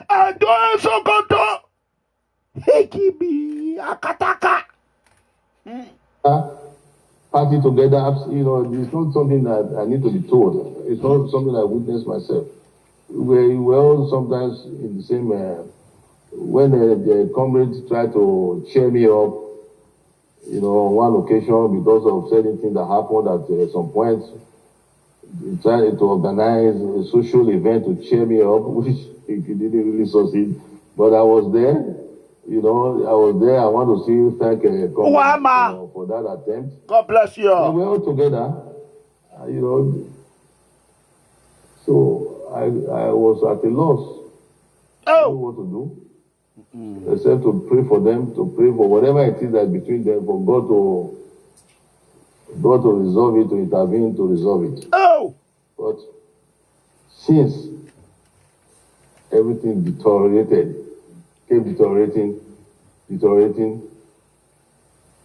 And don't Sokoto. Hekibi Akataka.
Party together, it's not something that I need to be told. It's not something I witnessed myself. We were all sometimes in the same. When the comrades tried to cheer me up, on one occasion because of certain things that happened at some point, they tried to organize a social event to cheer me up, which it didn't really succeed. But I was there. I was there. I want to thank COMRADE for that attempt.
God bless you.
We were all together, So I was at a loss. I don't know what to do, except to pray for them, to pray for whatever it is that between them, for God to resolve it, to intervene, to resolve it. But since everything deteriorated, kept deteriorating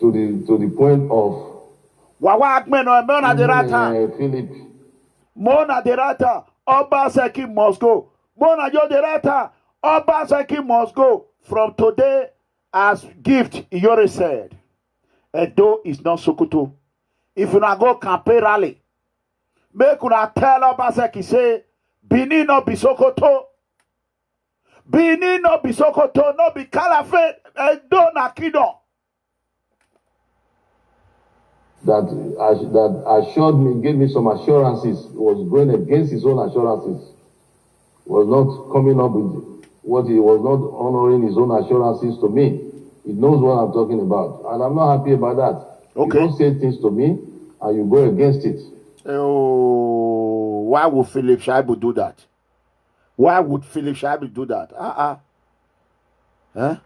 to the point of Philip.
Mona derata, Obaseki must go. Mona yo derata, Obaseki must go. From today, as gift, Iyore said, Edo is not Sokoto. If you not go campaign rally, make una tell Obaseki say, Benin no be Sokoto. Benin no be Sokoto, no be Calafe, Edo na Kingdom.
That assured me, gave me some assurances, was going against his own assurances, was not coming up with what he was not honoring his own assurances to me. He knows what I'm talking about, and I'm not happy about that.
Okay.
You don't say things to me, and you go against it.
Oh, why would Philip Shaibu do that? Why would Philip Shaibu do that? Huh?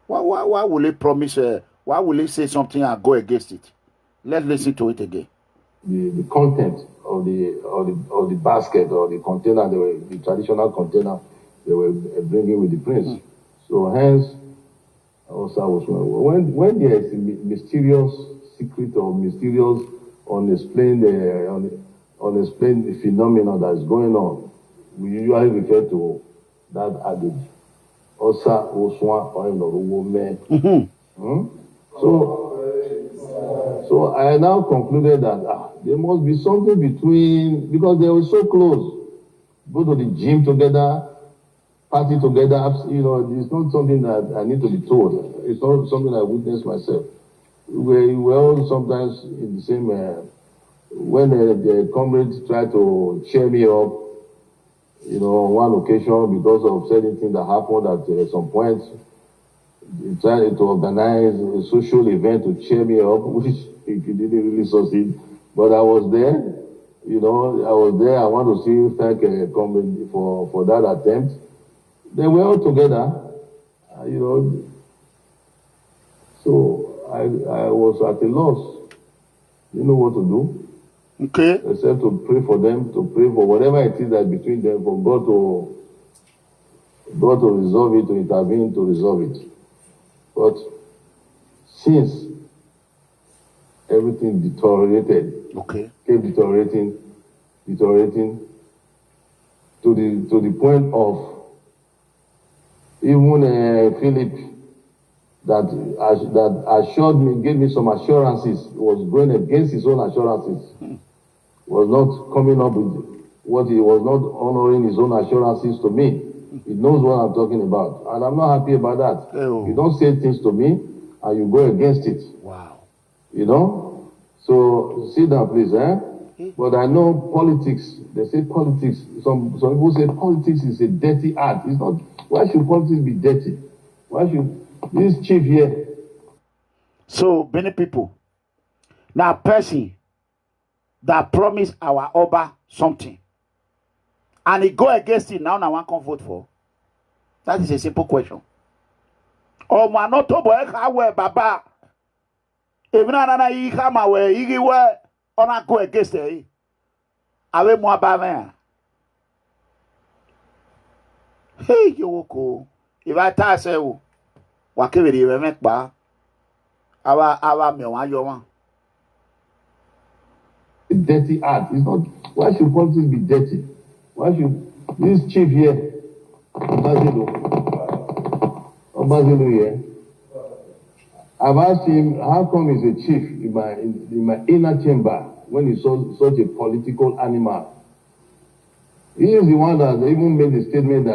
Why will he promise? Why will he say something and go against it? Let's listen to it again.
The content of the basket or the container, the traditional container they were bringing with the prince. So hence, also when there is a mysterious secret or mysterious unexplained phenomenon that is going on, we usually refer to that adage. Osa oswa or men. So I now concluded that there must be something between, because they were so close. Go to the gym together, party together. You know, it's not something that I need to be told. It's not something I witnessed myself. We were all sometimes in the same. When the comrades tried to cheer me up, you know, on one occasion because of certain things that happened at some point, they tried to organize a social event to cheer me up, which it didn't really succeed. But I was there, you know, I was there. I want to thank comrade for that attempt. They were all together, you know. So I was at a loss. You know what to do.
Okay.
Except to pray for them, to pray for whatever it is that between them, for God to resolve it, to intervene, to resolve it. But since everything deteriorated, kept deteriorating to the point of even Philip that assured me, gave me some assurances, was going against his own assurances, was not coming up with what he was not honoring his own assurances to me. He knows what I'm talking about, and I'm not happy about that. You don't say things to me, and you go against it.
Wow.
You know? So sit down, please, But I know politics. They say politics. Some people say politics is a dirty art. It's not. Why should politics be dirty? Why should this chief here?
So many people. Now, person that promised our Oba something, and he go against it, now one can vote for. That is a simple question. Oh, man, not to boy, Baba. Even another ye come away, ye were on a go against it. I will more bad. Hey, you go. If I tell you, what can we make bar? Our me one you want.
Dirty art. It's not. Why should politics be dirty? Why should this chief here, Obazelu here? I've asked him how come he's a chief in my inner chamber when he's such a political animal. He is the one that even made the statement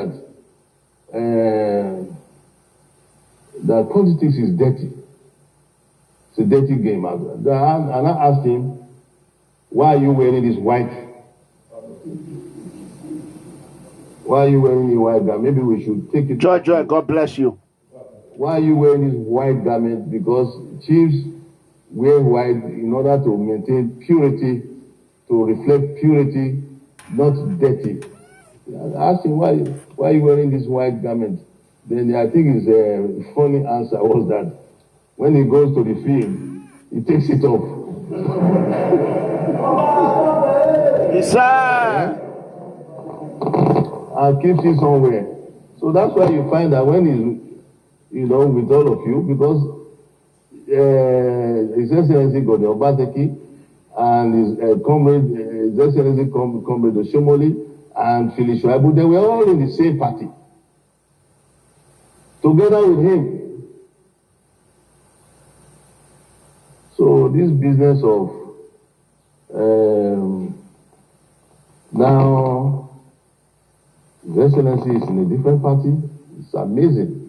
that politics is dirty. It's a dirty game. And I asked him, why are you wearing this white? Why are you wearing the white garment? Maybe we should take it.
Joy, God bless you.
Why are you wearing this white garment? Because chiefs wear white in order to maintain purity, to reflect purity, not dirty. I asked him, why are you wearing this white garment? Then I think his funny answer was that when he goes to the field, he takes it off.
Yes, sir.
And keeps it somewhere. So that's why you find that when he's, you know, with all of you, because His Excellency Godwin Obaseki and his comrade, His Excellency Comrade OSHIOMHOLE and IZE-IYAMU, they were all in the same party, together with him. So this business of now His Excellency is in a different party. It's amazing.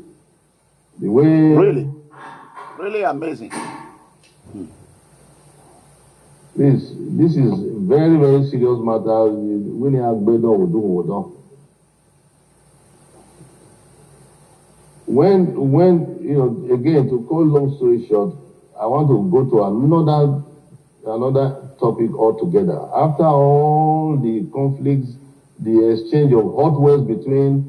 The way
really amazing.
This is very, very serious matter. When you have better or do when you know, again, to cut long story short, I want to go to another topic altogether. After all the conflicts, the exchange of hot words between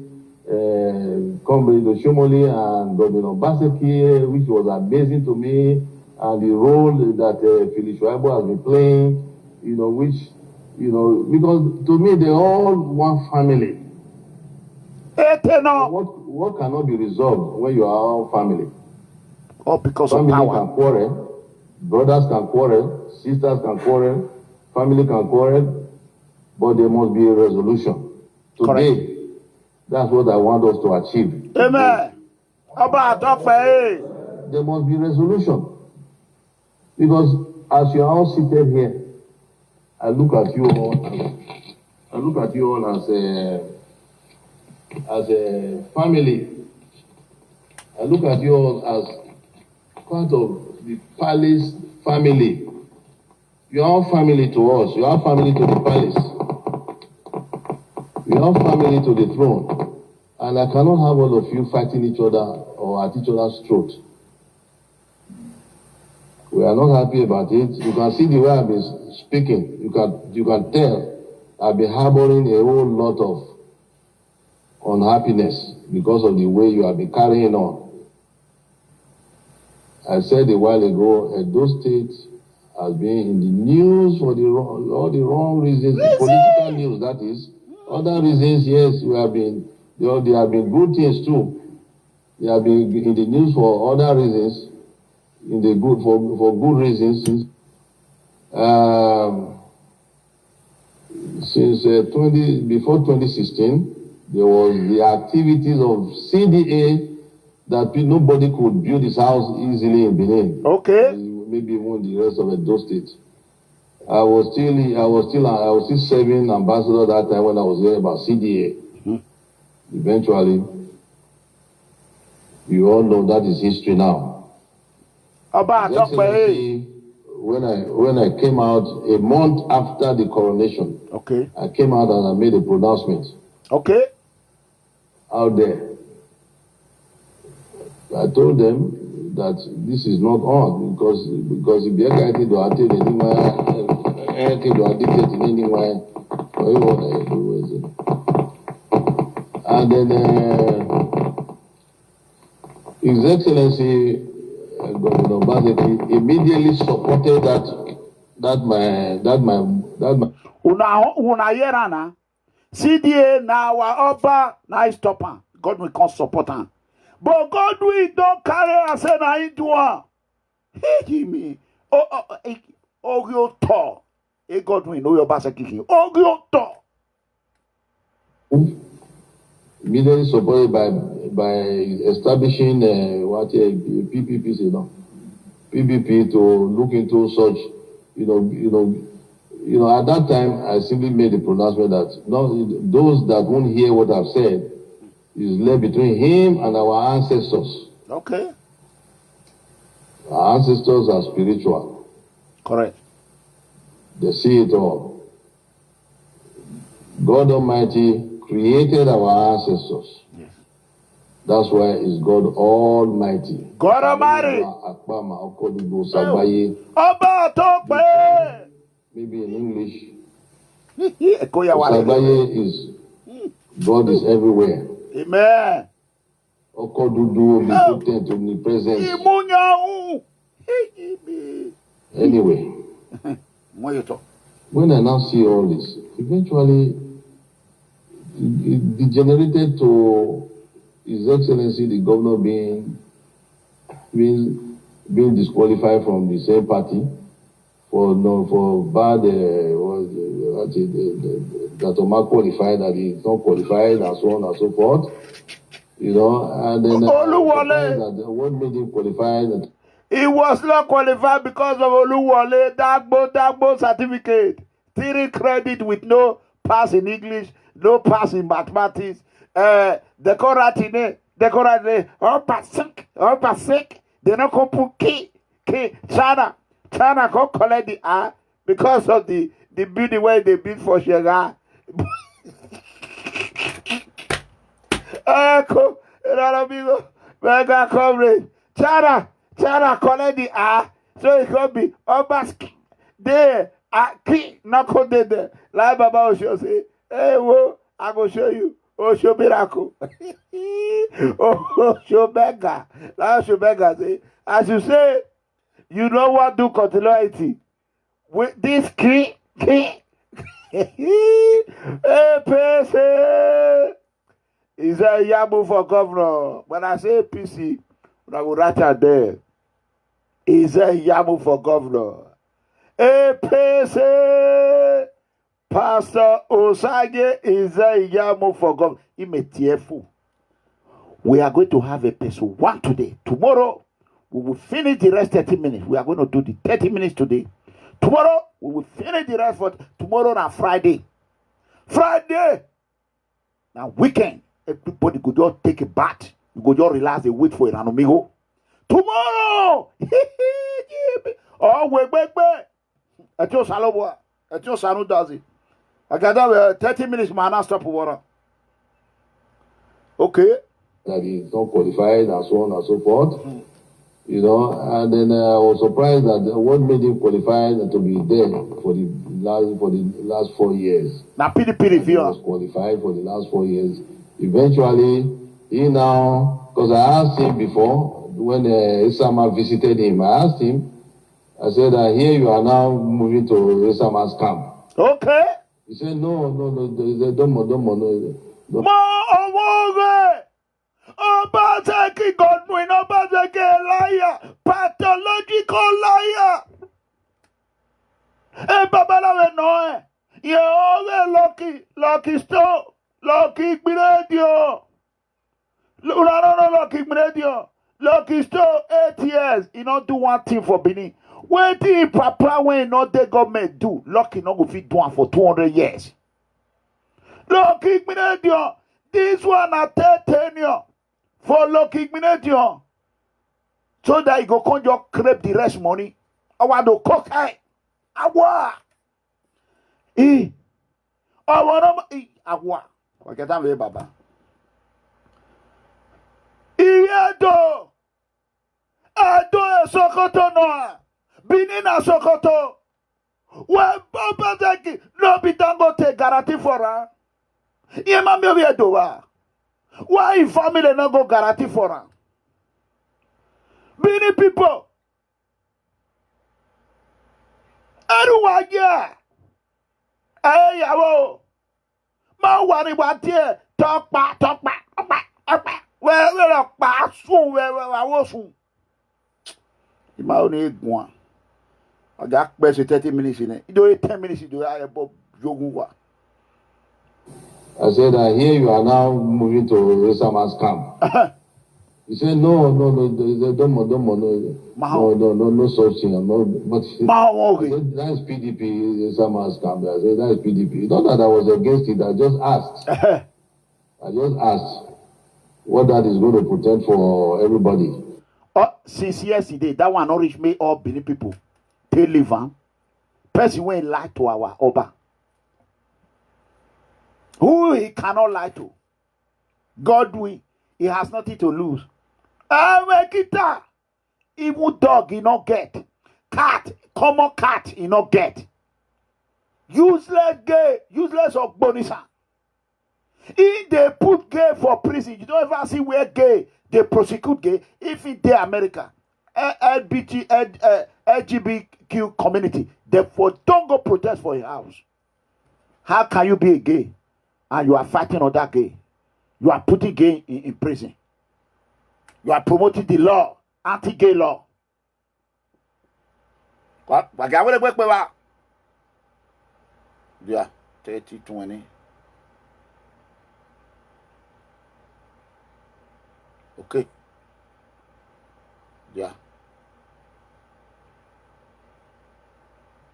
Comrade OSHIOMHOLE and Godwin Obaseki, which was amazing to me, and the role that IZE-IYAMU has been playing, you know, which, you know, because to me they're all one family. What cannot be resolved when you are all family?
All because
family
of power.
Can quarrel, brothers can quarrel, sisters can quarrel, family can quarrel, but there must be a resolution. Today, correct. That's what I want us to achieve.
Amen.
There must be resolution. Because as you are all seated here, I look at you all as a family. I look at you all as part of the palace family. You are all family to us. You are family to the palace. You are family to the throne. And I cannot have all of you fighting each other or at each other's throat. We are not happy about it. You can see the way I've been speaking. You can tell I've been harboring a whole lot of unhappiness because of the way you have been carrying on. I said a while ago, Edo State has been in the news for all the wrong reasons, the political news, that is. Other reasons, yes, they have been good things too. They have been in the news for other reasons. For good reasons. Since before 2016, there was the activities of CDA that nobody could build his house easily in Benin.
Okay.
Maybe even the rest of Edo State. I was still serving ambassador that time when I was hearing about CDA. Mm-hmm. Eventually, you all know that is history now. When I came out a month after the coronation,
okay,
I came out and I made a pronouncement.
Okay.
Out there. I told them that this is not on because if you're going to do it anywhere, and then His Excellency Godwin Obaseki immediately supported that my
una yerana CDA na our Oba na stopper. Godwin can't support him. But Godwin don't carry us na into one. He me. Ogyoto. Godwin no Obaseki. Ogyoto.
Immediately supported by establishing PPP, you know, PPP to look into such, you know. At that time, I simply made the pronouncement that those that won't hear what I've said is left between him and our ancestors.
Okay.
Our ancestors are spiritual.
Correct.
They see it all. God Almighty created our ancestors. Yes. That's why it's God Almighty.
God Almighty.
Maybe in English. Osagie is God is everywhere.
Amen.
Okodudu, omnipotent, omnipresent. Anyway, when I now see all this, eventually it degenerated to His Excellency the Governor being disqualified from the same party for bad that Omar qualified, that he's not qualified, and so on and so forth. You know, and then what made him qualified?
He was not qualified because of Oluwole Dagbo certificate. 3 credit with no pass in English, no pass in mathematics. Decorate, Obaseki. They not go put key. China go collect the R because of the building where they built for Shega. Eranomigho Megacomrade. China collect the R, so it could be Obaseki. There, key not called there. Like Baba Osho say, hey, whoa, I go show you. Osho miracle. Osho beggar. Like Osho beggar say, as you say, you know what do continuity. With this key. APC. IZE-IYAMU for governor. When I say PC, I will write it there. IZE-IYAMU for governor. APC. Pastor OSAGIE IZE-IYAMU for governor. We are going to have a person 1 today. Tomorrow, we will finish the rest 30 minutes. We are going to do the 30 minutes today. Tomorrow, we will finish the rest for tomorrow and Friday. Now, weekend. Everybody could just take a bath. You could just relax and wait for Eranomigho. Tomorrow! Oh, wait. At your Salobo. At your Sanu does it. I got 30 minutes, man. I'll stop water. Okay.
That he's not qualified and so on and so forth. You know, and then I was surprised that what made him qualified to be there for the last 4 years.
Now, PDP
He was qualified for the last 4 years. Eventually, he now, because I asked him before, when Isama visited him, I asked him, I said, here you are now moving to Isama's camp.
Okay.
He said, no. He said, don't.
Obaseki Godwin, Obaseki liar, pathological liar. Babalawe no. You all lucky store, lucky radio. No, lucky radio. Lucky store 8 years. He not do one thing for Benin. When the papa when not the government do, lucky not go fit do one for 200 years. Lucky radio. This one at 10 for lucky minute, so that you go come just crave the rest money. I want to cook I want. I want. Okay, that way, Baba. Edo Sokoto no. Benin a Sokoto. When Obaseki no be Dangote guarantee for her. Why family not go guarantee for her? Many people. Everyone here. Hey, yawo. Ma worry about here. Talk back. Where back soon. Where I was soon. You might only one. I got best 30 minutes in it. You do 10 minutes. You do I about Joguwa.
I said, here you are now moving to Isama's camp. He said, no. He said, don't, no such thing. No, but I said, that's PDP, Isama's camp. I said, that's PDP. Not that I was against it, I just asked. What that is going to protect for everybody.
Since yesterday, that one not reach me all Benin people. They live on. Person went lie to our Oba. Who he cannot lie to. Godwin, he has nothing to lose. Even dog he not get. Cat, common cat he not get. Useless gay, useless of bonisa. If they put gay for prison, you don't ever see where gay, they prosecute gay. If in the America, LGBTQ community, therefore don't go protest for your house. How can you be a gay? And you are fighting on that gay. You are putting gay in prison. You are promoting the law, anti-gay law. What? Yeah, 30, 20. Okay. Yeah.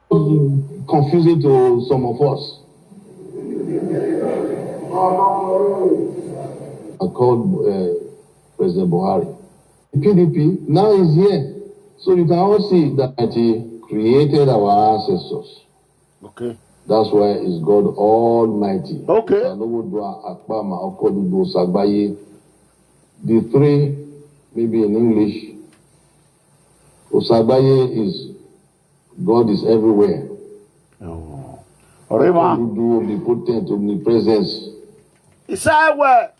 Confusing to some of us. I called President Buhari. PDP now is here. So you can all see that he created our ancestors.
Okay.
That's why it's God Almighty.
Okay.
The three, maybe in English, Osagie is God is everywhere.
Oh. Orema.
Omnipotent, omnipresence.
Isawe.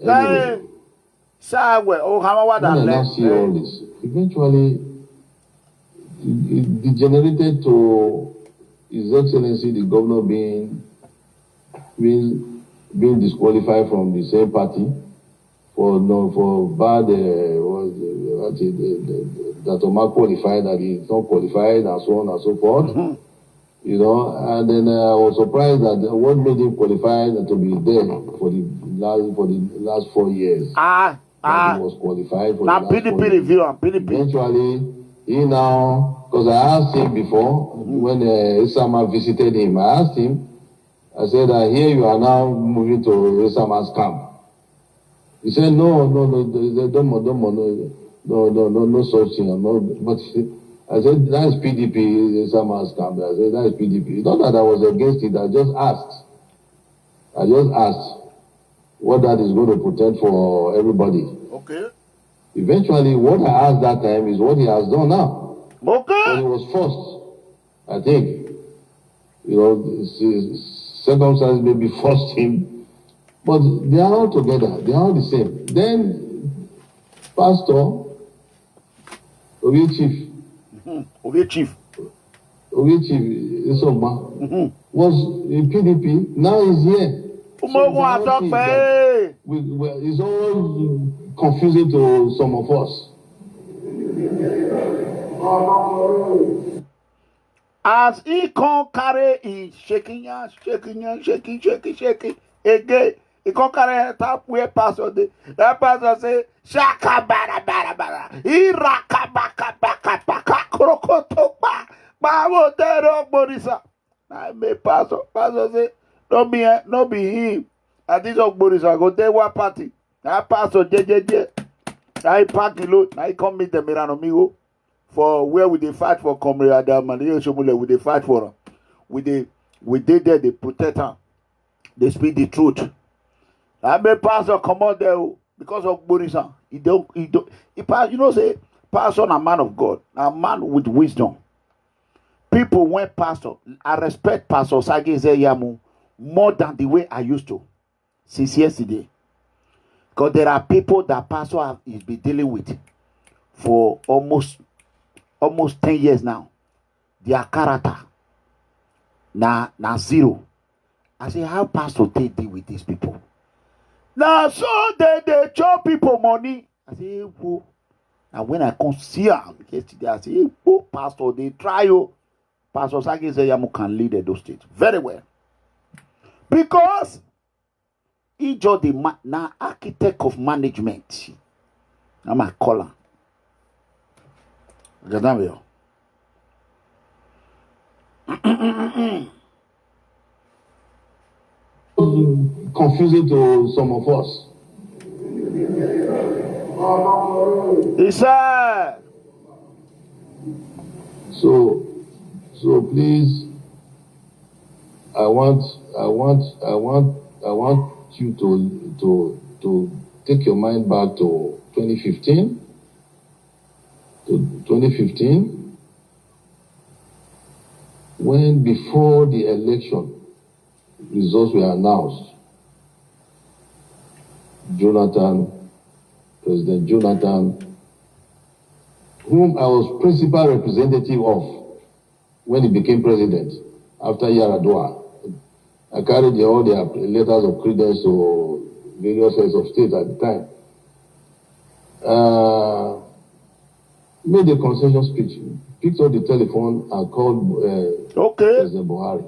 Isawe. Oh, how
when I now see all this, eventually it degenerated to His Excellency the Governor being disqualified from the same party for bad that Omar qualified, that he is not qualified, and so on and so forth.
Mm-hmm.
You know, and then I was surprised that what made him qualified to be there for the last 4 years. He was qualified for
now
the last 4 years.
review and PDP.
Eventually, he now, because I asked him before, when Isama visited him, I asked him, I said, here you are now moving to Isama's camp. He said, no, such thing. No, but I said, that is PDP, Isama's camp. I said, that is PDP. It's not that I was against it, I just asked what that is going to portend for everybody.
Okay.
Eventually, what I asked that time is what he has done now.
Okay.
But he was forced, I think. You know, circumstances maybe forced him. But they are all together. They are all the same. Then, Pastor, Obi Chief.
Obi Chief,
Isoma, was in PDP. Now he's here. It's all confusing to some of us.
As he can't carry his shaking, again, he can't carry top where pastor did. That pastor say, Shaka bara bara bara, Iraka baka baka baka, Krokotopa, Bawo Dero Borisa. I may pastor say, no be him. And this of Borisa go there one party. That pastor JJJ. I pack the load. I come meet the Eranomigho for where we they fight for COMRADE and OSHIOMHOLE. We they fight for them. We did there. They protect her. They speak the truth. I may pastor come out there because of Borisa. He say pastor a man of God, a man with wisdom. People went pastor. I respect Pastor IZE-IYAMU more than the way I used to since yesterday. Because there are people that pastor has been dealing with for almost 10 years now. Their character now zero. I say, how pastor they deal with these people? Now so they chop people money. I say, who? And when I come see them yesterday, I say, who pastor they try you. Pastor IZE-IYAMU can lead Edo State very well. Because he just the now architect of management. I'm a caller.
Confusing to some of us.
Isa.
So please, I want you to take your mind back to 2015. When before the election results were announced, President Jonathan, whom I was principal representative of when he became president after Yaradua, I carried all their letters of credence to various heads of state at the time. made a concession speech, picked up the telephone and called President Buhari.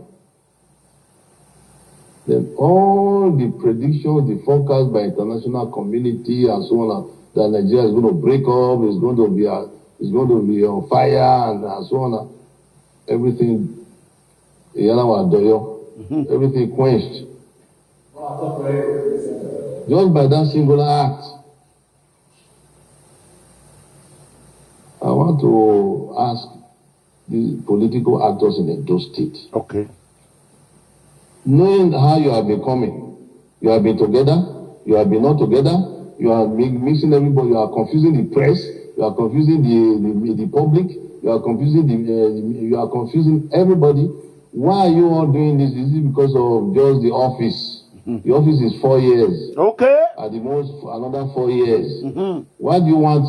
Then all the predictions, the forecast by international community and so on, that Nigeria is going to break up, is going to be on fire and so on, everything, everything quenched. Just by that singular act. I want to ask the political actors in Edo State.
Okay.
Knowing how you have been coming, you have been together, you have been not together, you are mixing everybody, you are confusing the press, you are confusing the public, you are confusing everybody. Why are you all doing this? Is it because of just the office? The office is 4 years.
Okay.
At the most, another 4 years. Why do you want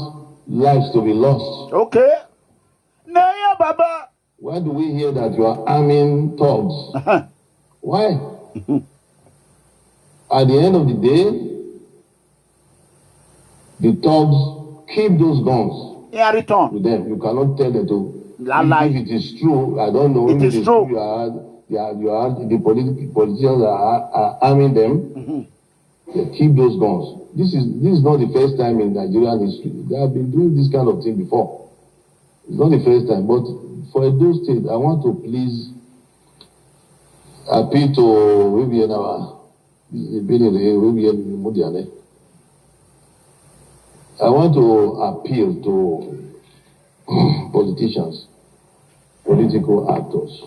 lives to be lost?
Okay. Naya Baba.
Why do we hear that you are arming thugs? Why? At the end of the day, the thugs keep those guns.
Yeah, return
with them. You cannot tell them to. If it is true, I don't know.
It is true.
The politicians are arming them. They keep those guns. This is not the first time in Nigerian history. They have been doing this kind of thing before. It's not the first time. But for Edo State, I want to please appeal to I want to appeal to politicians, political actors,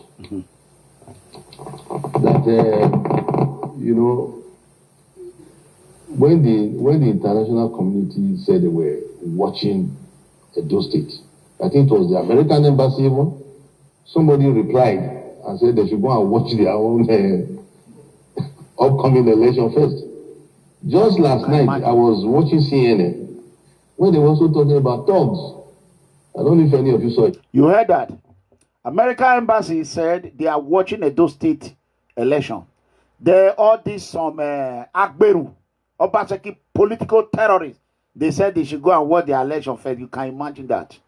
that when the international community said they were watching Edo State, I think it was the American embassy even, somebody replied and said they should go and watch their own upcoming election first. Just last night, I was watching CNN when they were also talking about thugs. I don't know if any of you saw it.
You heard that? American embassy said they are watching Edo State election. They all this some Akberu, OBASEKI political terrorists. They said they should go and watch the election first. You can imagine that.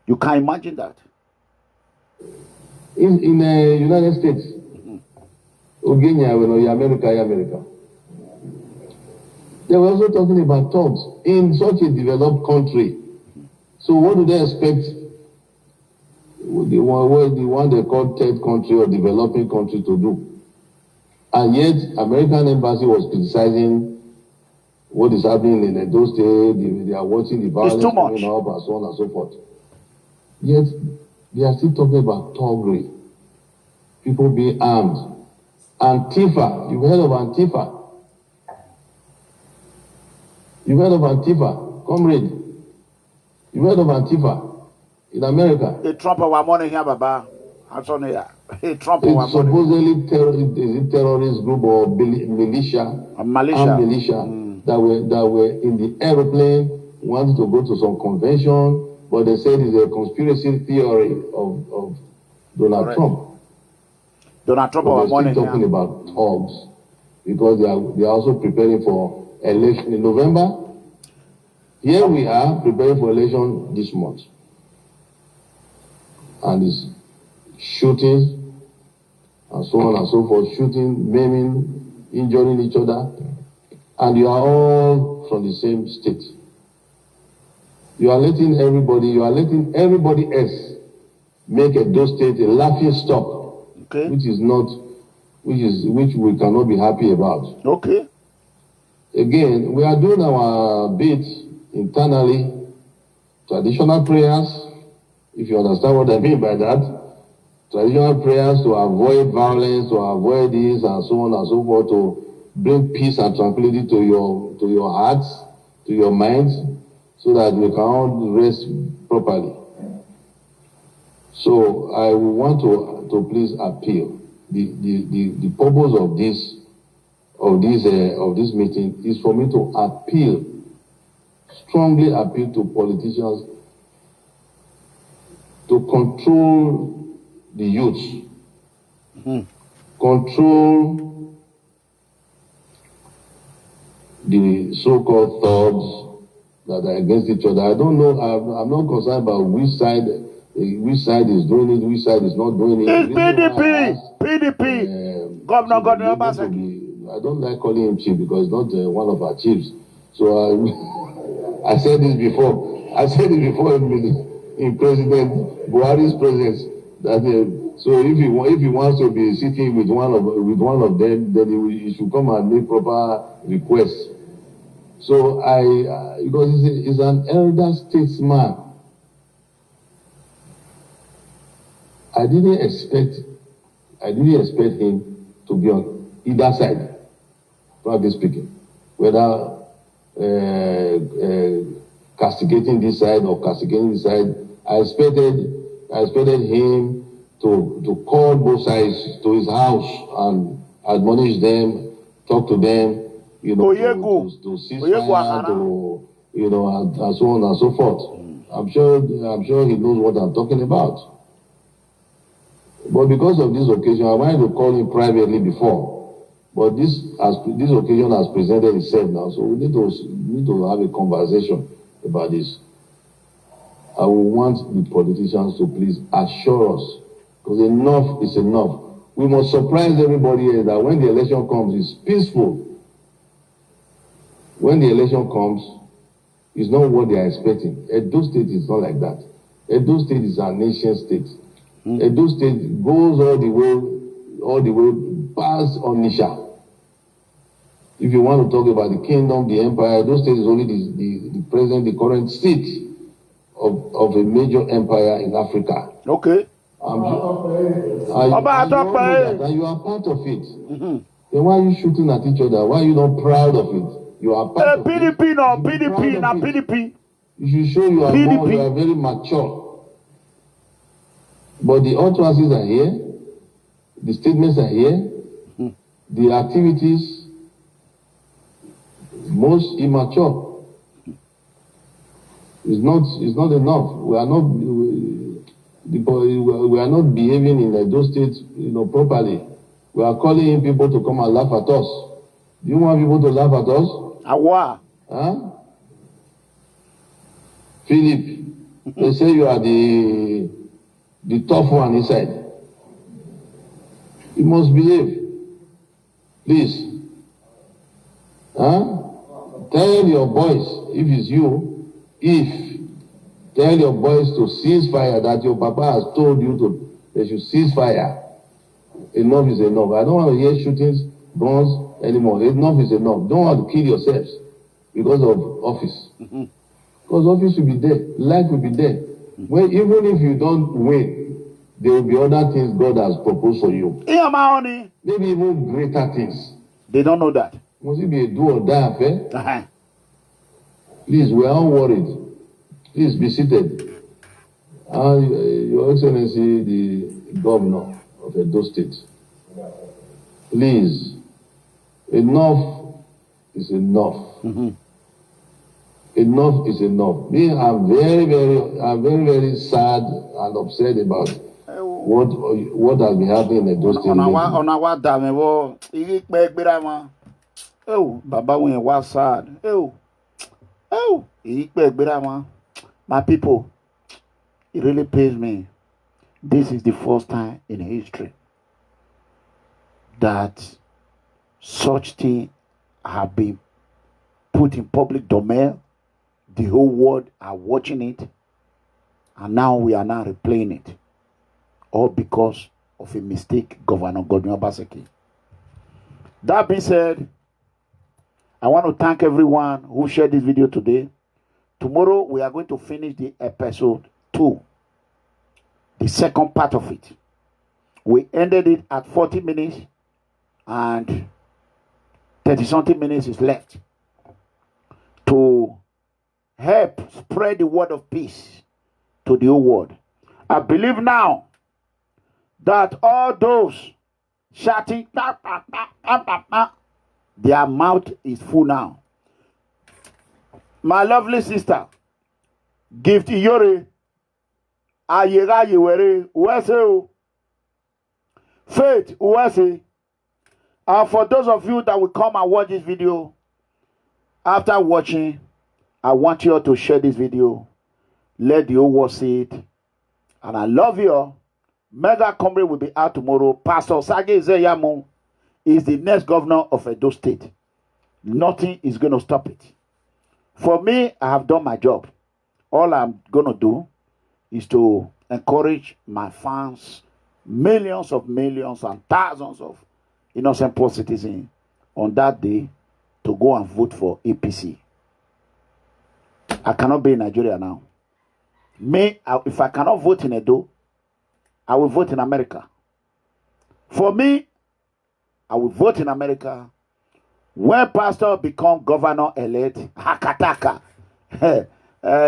You can imagine that.
In the United States, America. They were also talking about thugs in such a developed country. So what do they expect the one they call third country or developing country to do? And yet, American embassy was criticizing what is happening in Edo State. They are watching the violence coming up and so on and so forth. Yet, they are still talking about thuggery. People being armed. Antifa. You've heard of Antifa? You've heard of Antifa? Comrade. You've heard of Antifa in America?
The Trump our money here, Baba. It's
supposedly terrorist group or militia, militia that were in the aeroplane, wanted to go to some convention, but they said it's a conspiracy theory of Donald Trump.
Donald Trump
our money talking about thugs because they are also preparing for election in November. Here we are preparing for election this month. And it's shootings and so on and so forth, shooting, maiming, injuring each other. And you are all from the same state. You are letting everybody else make Edo State a laughing stock. Okay. Which we cannot be happy about.
Okay.
Again, we are doing our bit internally, traditional prayers, if you understand what I mean by that. Traditional prayers to avoid violence, to avoid this and so on and so forth, to bring peace and tranquility to your hearts, to your minds, so that we can all rest properly. So I want to please appeal. The purpose of this meeting is for me to appeal, strongly appeal to politicians to control the youth, control the so-called thugs, that are against each other. I don't know. I'm not concerned about which side is doing it, which side is not doing it.
It's PDP. Governor Obaseki.
I don't like calling him chief because he's not one of our chiefs. So I said this before. I said it before in President Buhari's presence that so if he wants to be sitting with one of them, then he should come and make proper requests. So because he's an elder statesman, I didn't expect him to be on either side, frankly speaking, whether castigating this side or castigating this side. I expected him to call both sides to his house and admonish them, talk to them, to cease fire, and so on and so forth. I'm sure he knows what I'm talking about. But because of this occasion, I wanted to call him privately before. But this occasion has presented itself now, so we need to have a conversation about this. I will want the politicians to please assure us, because enough is enough. We must surprise everybody here that when the election comes, it's peaceful. When the election comes, it's not what they are expecting. Edo State is not like that. Edo State is a nation state. Edo State goes all the way past Onitsha. If you want to talk about the kingdom, the empire, Edo State is only the current seat of a major empire in Africa.
Okay.
And you are part of it. Then why are you shooting at each other? Why are you not proud of it? You are part of
PDP,
it.
no, PDP, na PDP.
You should show you are more, you are very mature. But the utterances are here, the statements are here, the activities, most immature. It's not enough. We are not behaving in Edo State, properly. We are calling in people to come and laugh at us. Do you want people to laugh at us?
Awa.
Huh? Philip, they say you are the tough one inside. You must behave. Please. Huh? Tell your boys, if it's you, tell your boys to cease fire, that your papa has told you they should cease fire. Enough is enough. I don't want to hear shootings, guns anymore. Enough is enough. Don't want to kill yourselves because of office. Because office will be there. Life will be there. Even if you don't win, there will be other things God has proposed for you. Maybe even greater things.
They don't know that.
Must it be a do or die affair? Please, we are all worried. Please be seated. Your Excellency, the Governor of Edo State, please, enough is enough. Enough is enough. Me, I'm very, very sad and upset about what has been happening in Edo State.
Oh, Baba, when you was sad. My people, it really pains me. This is the first time in history that such things have been put in public domain. The whole world are watching it, and now we are now replaying it, all because of a mistake Governor Godwin OBASEKI. That being said, I want to thank everyone who shared this video today. Tomorrow, we are going to finish the episode 2, the second part of it. We ended it at 40 minutes, and 30-something minutes is left to help spread the word of peace to the whole world. I believe now that all those shouting, their mouth is full now. My lovely sister, Gift Iyore, Ayera Yewere, Uwese, Faith Uwese. And for those of you that will come and watch this video, after watching, I want you all to share this video. Let the whole world see it. And I love you all. Megacomrade will be out tomorrow. Pastor IZE-IYAMU is the next governor of Edo State. Nothing is going to stop it. For me, I have done my job. All I'm going to do is to encourage my fans, millions and thousands of innocent poor citizens on that day to go and vote for APC. I cannot be in Nigeria now. If I cannot vote in Edo, I will vote in America. For me, I will vote in America. When Pastor become governor-elect, Hakataka,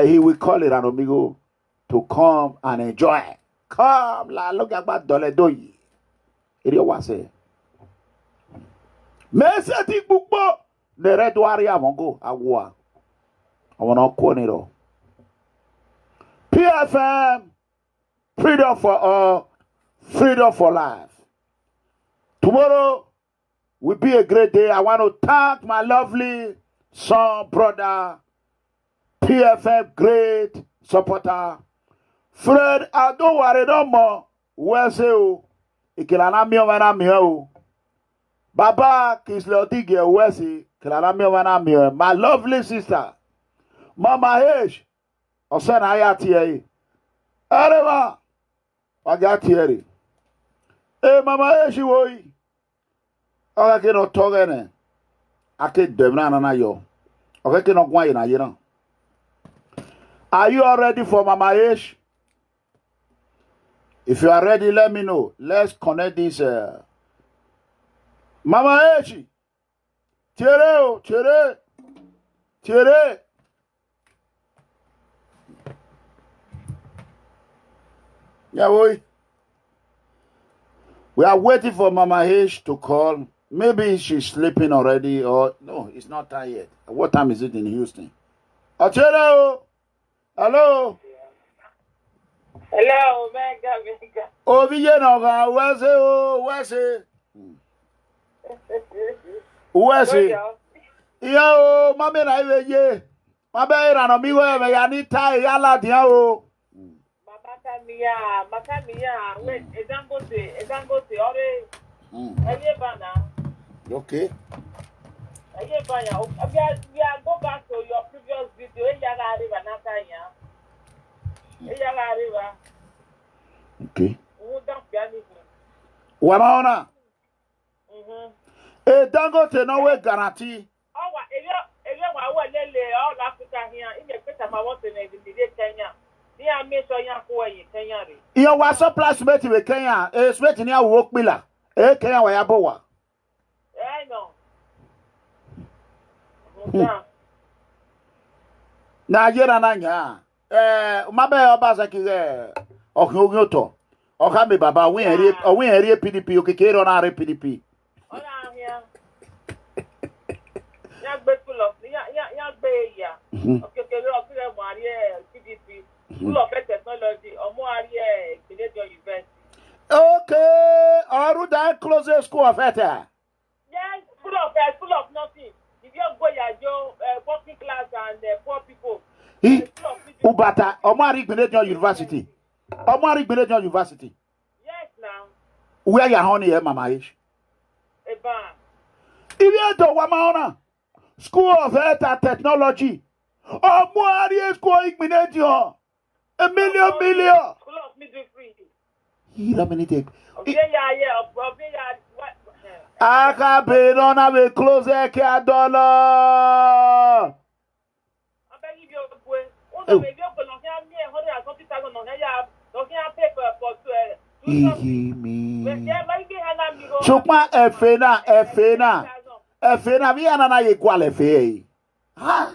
he will call Eranomigho to come and enjoy. Come, look at Doledoyi. It was say. Mesati Bukbo, the red warrior Mongo, Agua. I want to call it all. PFM, freedom for all, freedom for life. Tomorrow will be a great day. I want to thank my lovely son, brother, PFM great supporter, Fred. I don't worry no more. Where say you? Ikilana mi wana mi o. Baba Kislotige Wesi Kilana mi wana mi. My lovely sister, Mama H. Osana ayati Areva Agatieri. Mama H woyi. Okay, no togene. Ake demna na yo. Okay, no gwa na yina. Are you all ready for Mama H? If you are ready, let me know. Let's connect this. Mama H. Chere. Yeah, boy. We are waiting for Mama H to call. Maybe she's sleeping already, or no, it's not time yet. What time is it in Houston? Hello.
Hello, Mega.
Oh, where's it? Yo, mama na iwe Mama Eranomigho Edegbe yala dia o.
Makamia. Wait, example, ore.
Okay.
We are go back to your previous video.
Okay. Wamaona. Dangote no we guarantee.
All Africa here, in the place I want to Kenya.
You was so plus mate with Kenya. Smith near work miller. Kenya wa yabowa.
I know.
Na yera nanya. Mabe OBASEKI Okunyoto. Okame baba win area PDP okekero na PDP. Okay, or that closest school of it.
Yes, full of nothing. If you go your working class and poor people.
Ubata, Omari Benedict University.
Yes, now.
Where you honey, Mama Ish? If you don't want School of Health and Technology. Omari School Benedict. A million.
School of midwifery.
How many take?
AKPOLOKPOLO.
Don't have a close $1. Chukma efena viana na equal fe. Ha?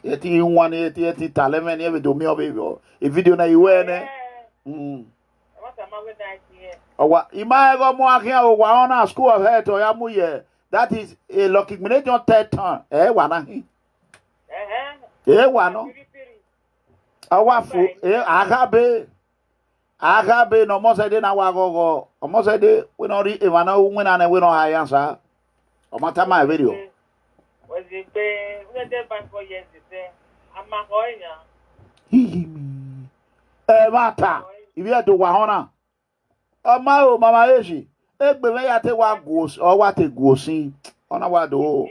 Eti one eti talent e do me obi e video na iwe ne. Owa ima go mo akia o wa on school of health o ya mu ye. That is a lucky minute third turn. Wa na hi. Wa no. Awa fu Akabe no mo say dey na wa go. Omo say dey we no ri e wa na we na we no high answer. Omo ta my video.
Was it pay? We did bank for years. I'm not going now.
Hihi me. Mata. If you had to wahona. Oh, Mama Eji. Egbe me ya te wa goes or what a goosing. On a wado.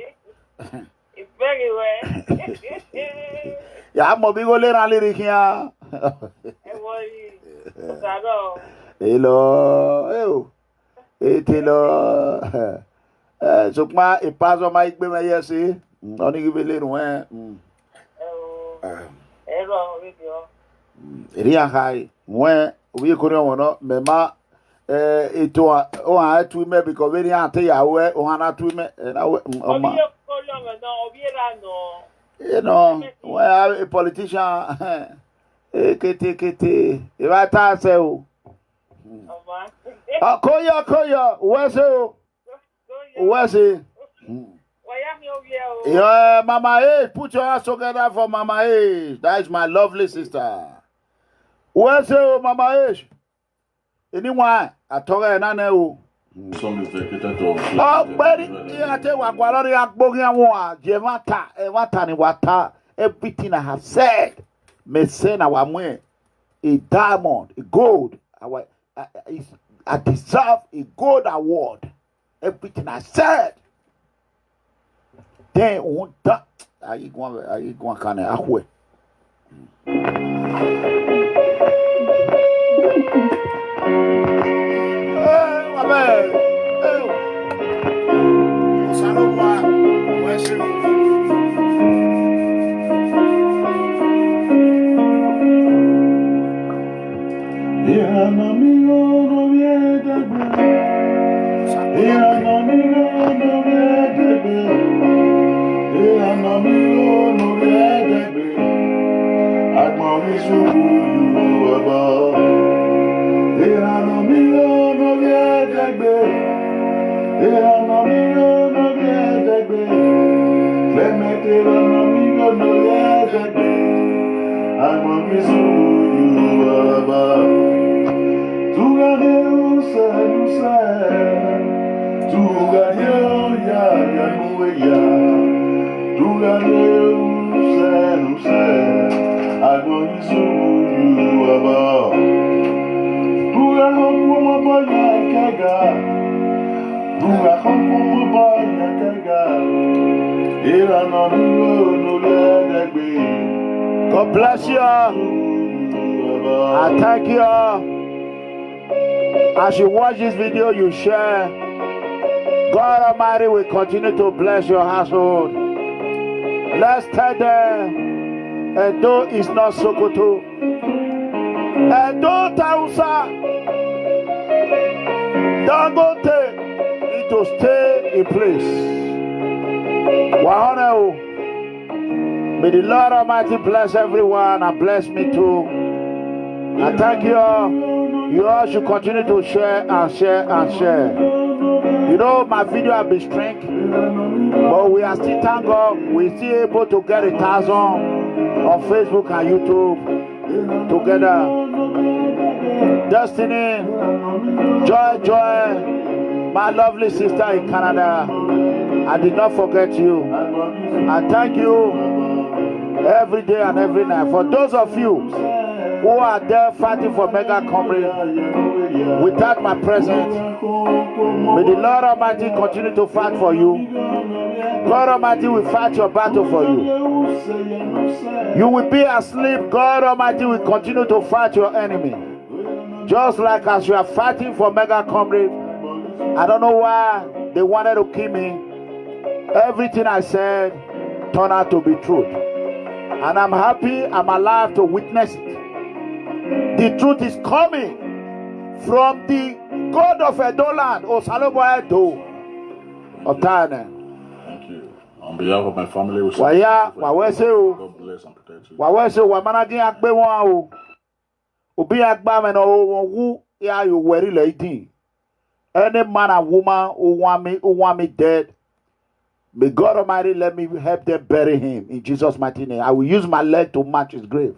It's very well.
Ya mo bigo le ran lyric here. Hello. Hello. So ma e pass on my egbe me yesi. Oni give le run.
Hello, video.
Ria high. When we could no mema eto o ha tu me because we ante ya we o ha na tu me na we you know, well, a politician, kete, if I tell you, Koya, where's it? Yeah, Mama H, put your hands together for Mama H. That is my lovely sister. Where's it, Mama H? Anyone? I told her, Nana.
Some executive or
everything I have said may send our way a diamond, a gold. I deserve a gold award. Everything I said. Then won't that I going kind of away.
Eranomigho Edegbe, Admonisu you above. Eranomigho Edegbe, CLEMENT Eranomigho Edegbe, Admonisu you above.
God bless you. I thank you. As you watch this video, you share. God Almighty will continue to bless your household. Let's tell them, Edo is not Sokoto. Edo Tausa. Dangote need to stay in place. Wahoneo. May the Lord Almighty bless everyone and bless me too. I thank you all. You all should continue to share and share and share. You know, my video have been shrink, but we are still, thank God, we're still able to get 1,000 on Facebook and YouTube together. Destiny, Joy, my lovely sister in Canada, I did not forget you. I thank you every day and every night. For those of you who are there fighting for Megacomrade without my presence, may the Lord Almighty continue to fight for you. God Almighty will fight your battle for you. You will be asleep. God Almighty will continue to fight your enemy. Just like as you are fighting for Megacomrade, I don't know why they wanted to kill me. Everything I said turned out to be truth. And I'm happy I'm alive to witness it. The truth is coming from the God of Edo land, Edo. Otane.
Thank you. On behalf of my family, we
God bless
and protect you.
Any man and woman who want me dead, may God Almighty let me help them bury him in Jesus' mighty name. I will use my leg to match his grave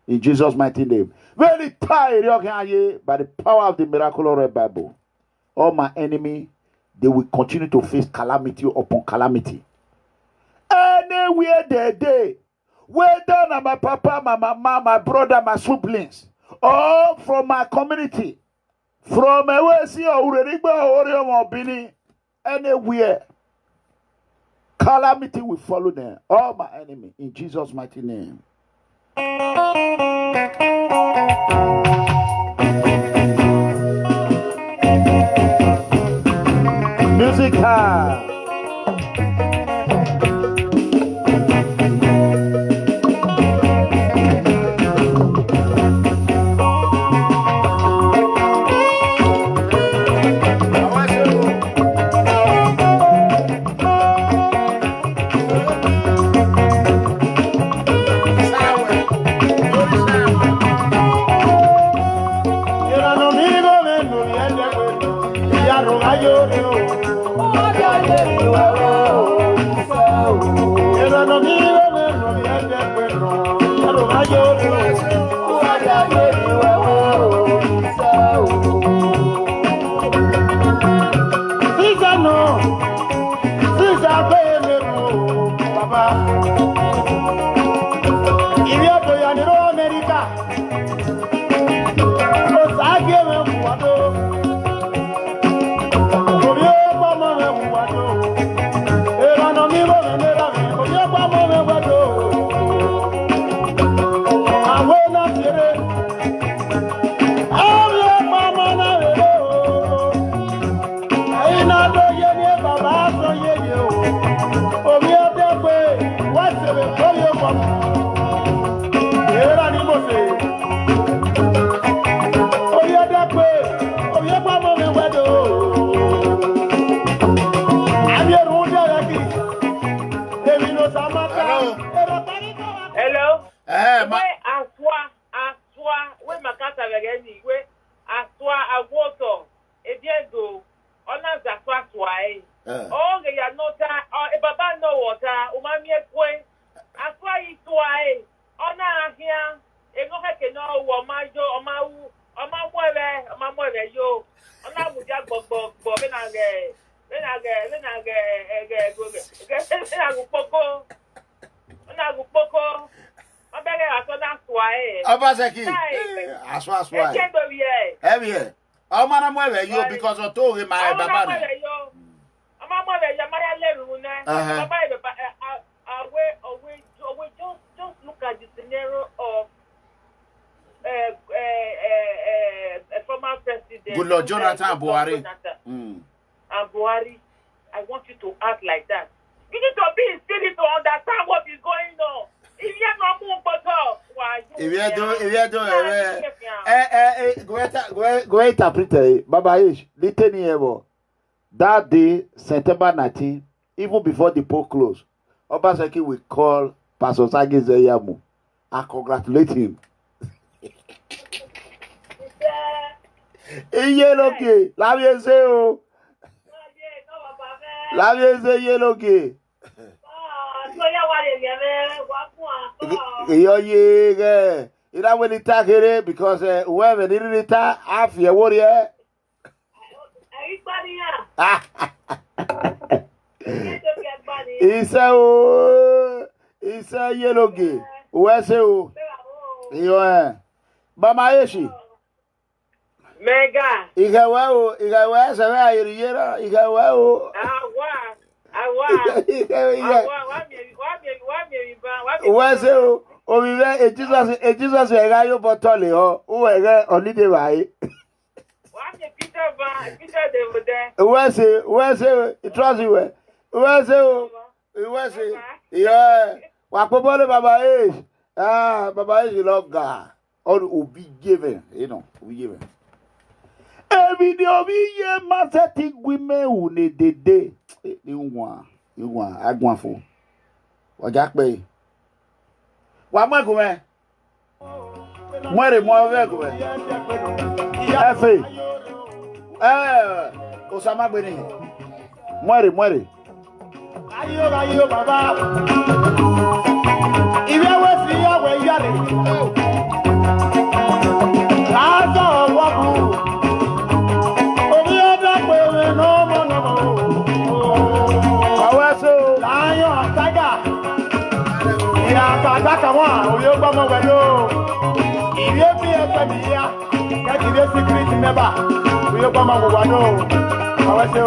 in Jesus' mighty name. Very tired by the power of the Miraculous Bible. All my enemy, they will continue to face calamity upon calamity. anywhere they whether na my papa, my mama, my brother, my siblings, or from my community, from Ewesi or Urerigba or Oba of Benin, anywhere, calamity will follow them, all my enemy, in Jesus' mighty name. Music high. OBASEKI. Aswa. Heavy. How many more you because I told him my baba.
Just look at the scenario of a former president.
Good Lord, Jonathan Buhari.
And Buhari, I want you to act like that. You need to be in spirit to understand what is going on. If you are not
go interpret Baba Ish, that day, September 19, even before the poll closed, OBASEKI will call Pastor IZE-IYAMU and congratulate him. Iyeloke, Laviese, Laviese, Iyeloke. You know when it take because whoever did it, half your warrior. It's a yellow gay. Where's you? You are Bamayeshi.
Mega.
Igawao, Igawa, Sarah, Igawao. Where's you? Oh, Jesus, a guy you bought Tolly, or who are only the way. Where's it? It was you. Where's it? Yeah. What Baba is? Baba is you love God. Or will be given, you know, we given. Every day, we must think women who need the day. You want, I want for. What Jack Bay? What am I going? Muere, Osama Benin. Muere. Ayo, Baba. If you were free, you were yelling.
Ya kaka wa oyo gba mo wedo. Iye bi e pe mi ya. Ka di be secret member. Oyo gba mo wa do. Awase o.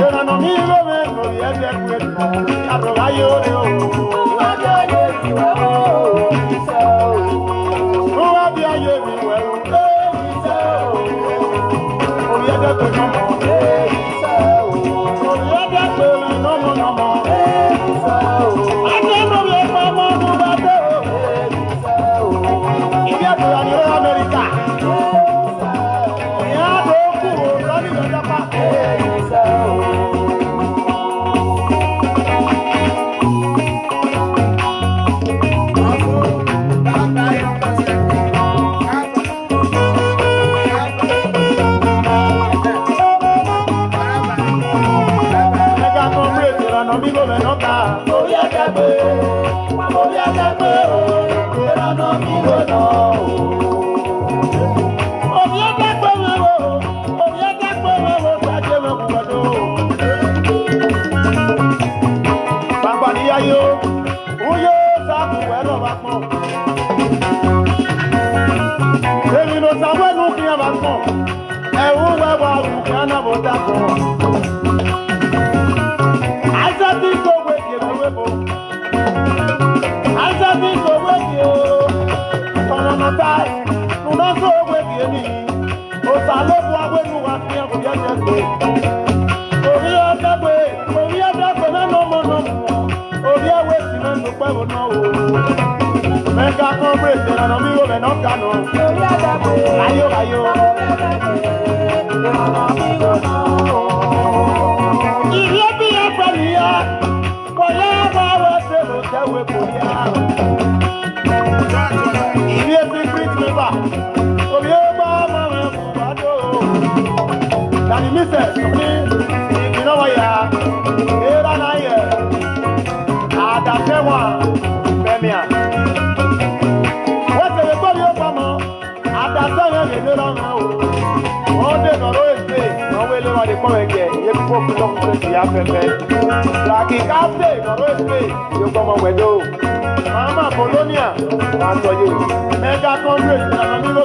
Eranomigho Edegbe. Ado ayo re o. Wa de ye ti wa o. Isa o. Wa bi aye mi we o. Isa o. Oyo Edegbe no mo. Isa o. Oyo Edegbe no mo. Eranomigho Megacomrade, Eranomigho Edegbe. Ayo. Iye bi e pe mi ya. Boya ba wa se lo tewe ko ya. Iye secret member. Obi o ba ma me ku ba do. Dani mi se mi no wa ya. Era na ye. Ada se wa. Bemia. Mama Polonia, Megacomrade, Eranomigho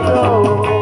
Yo.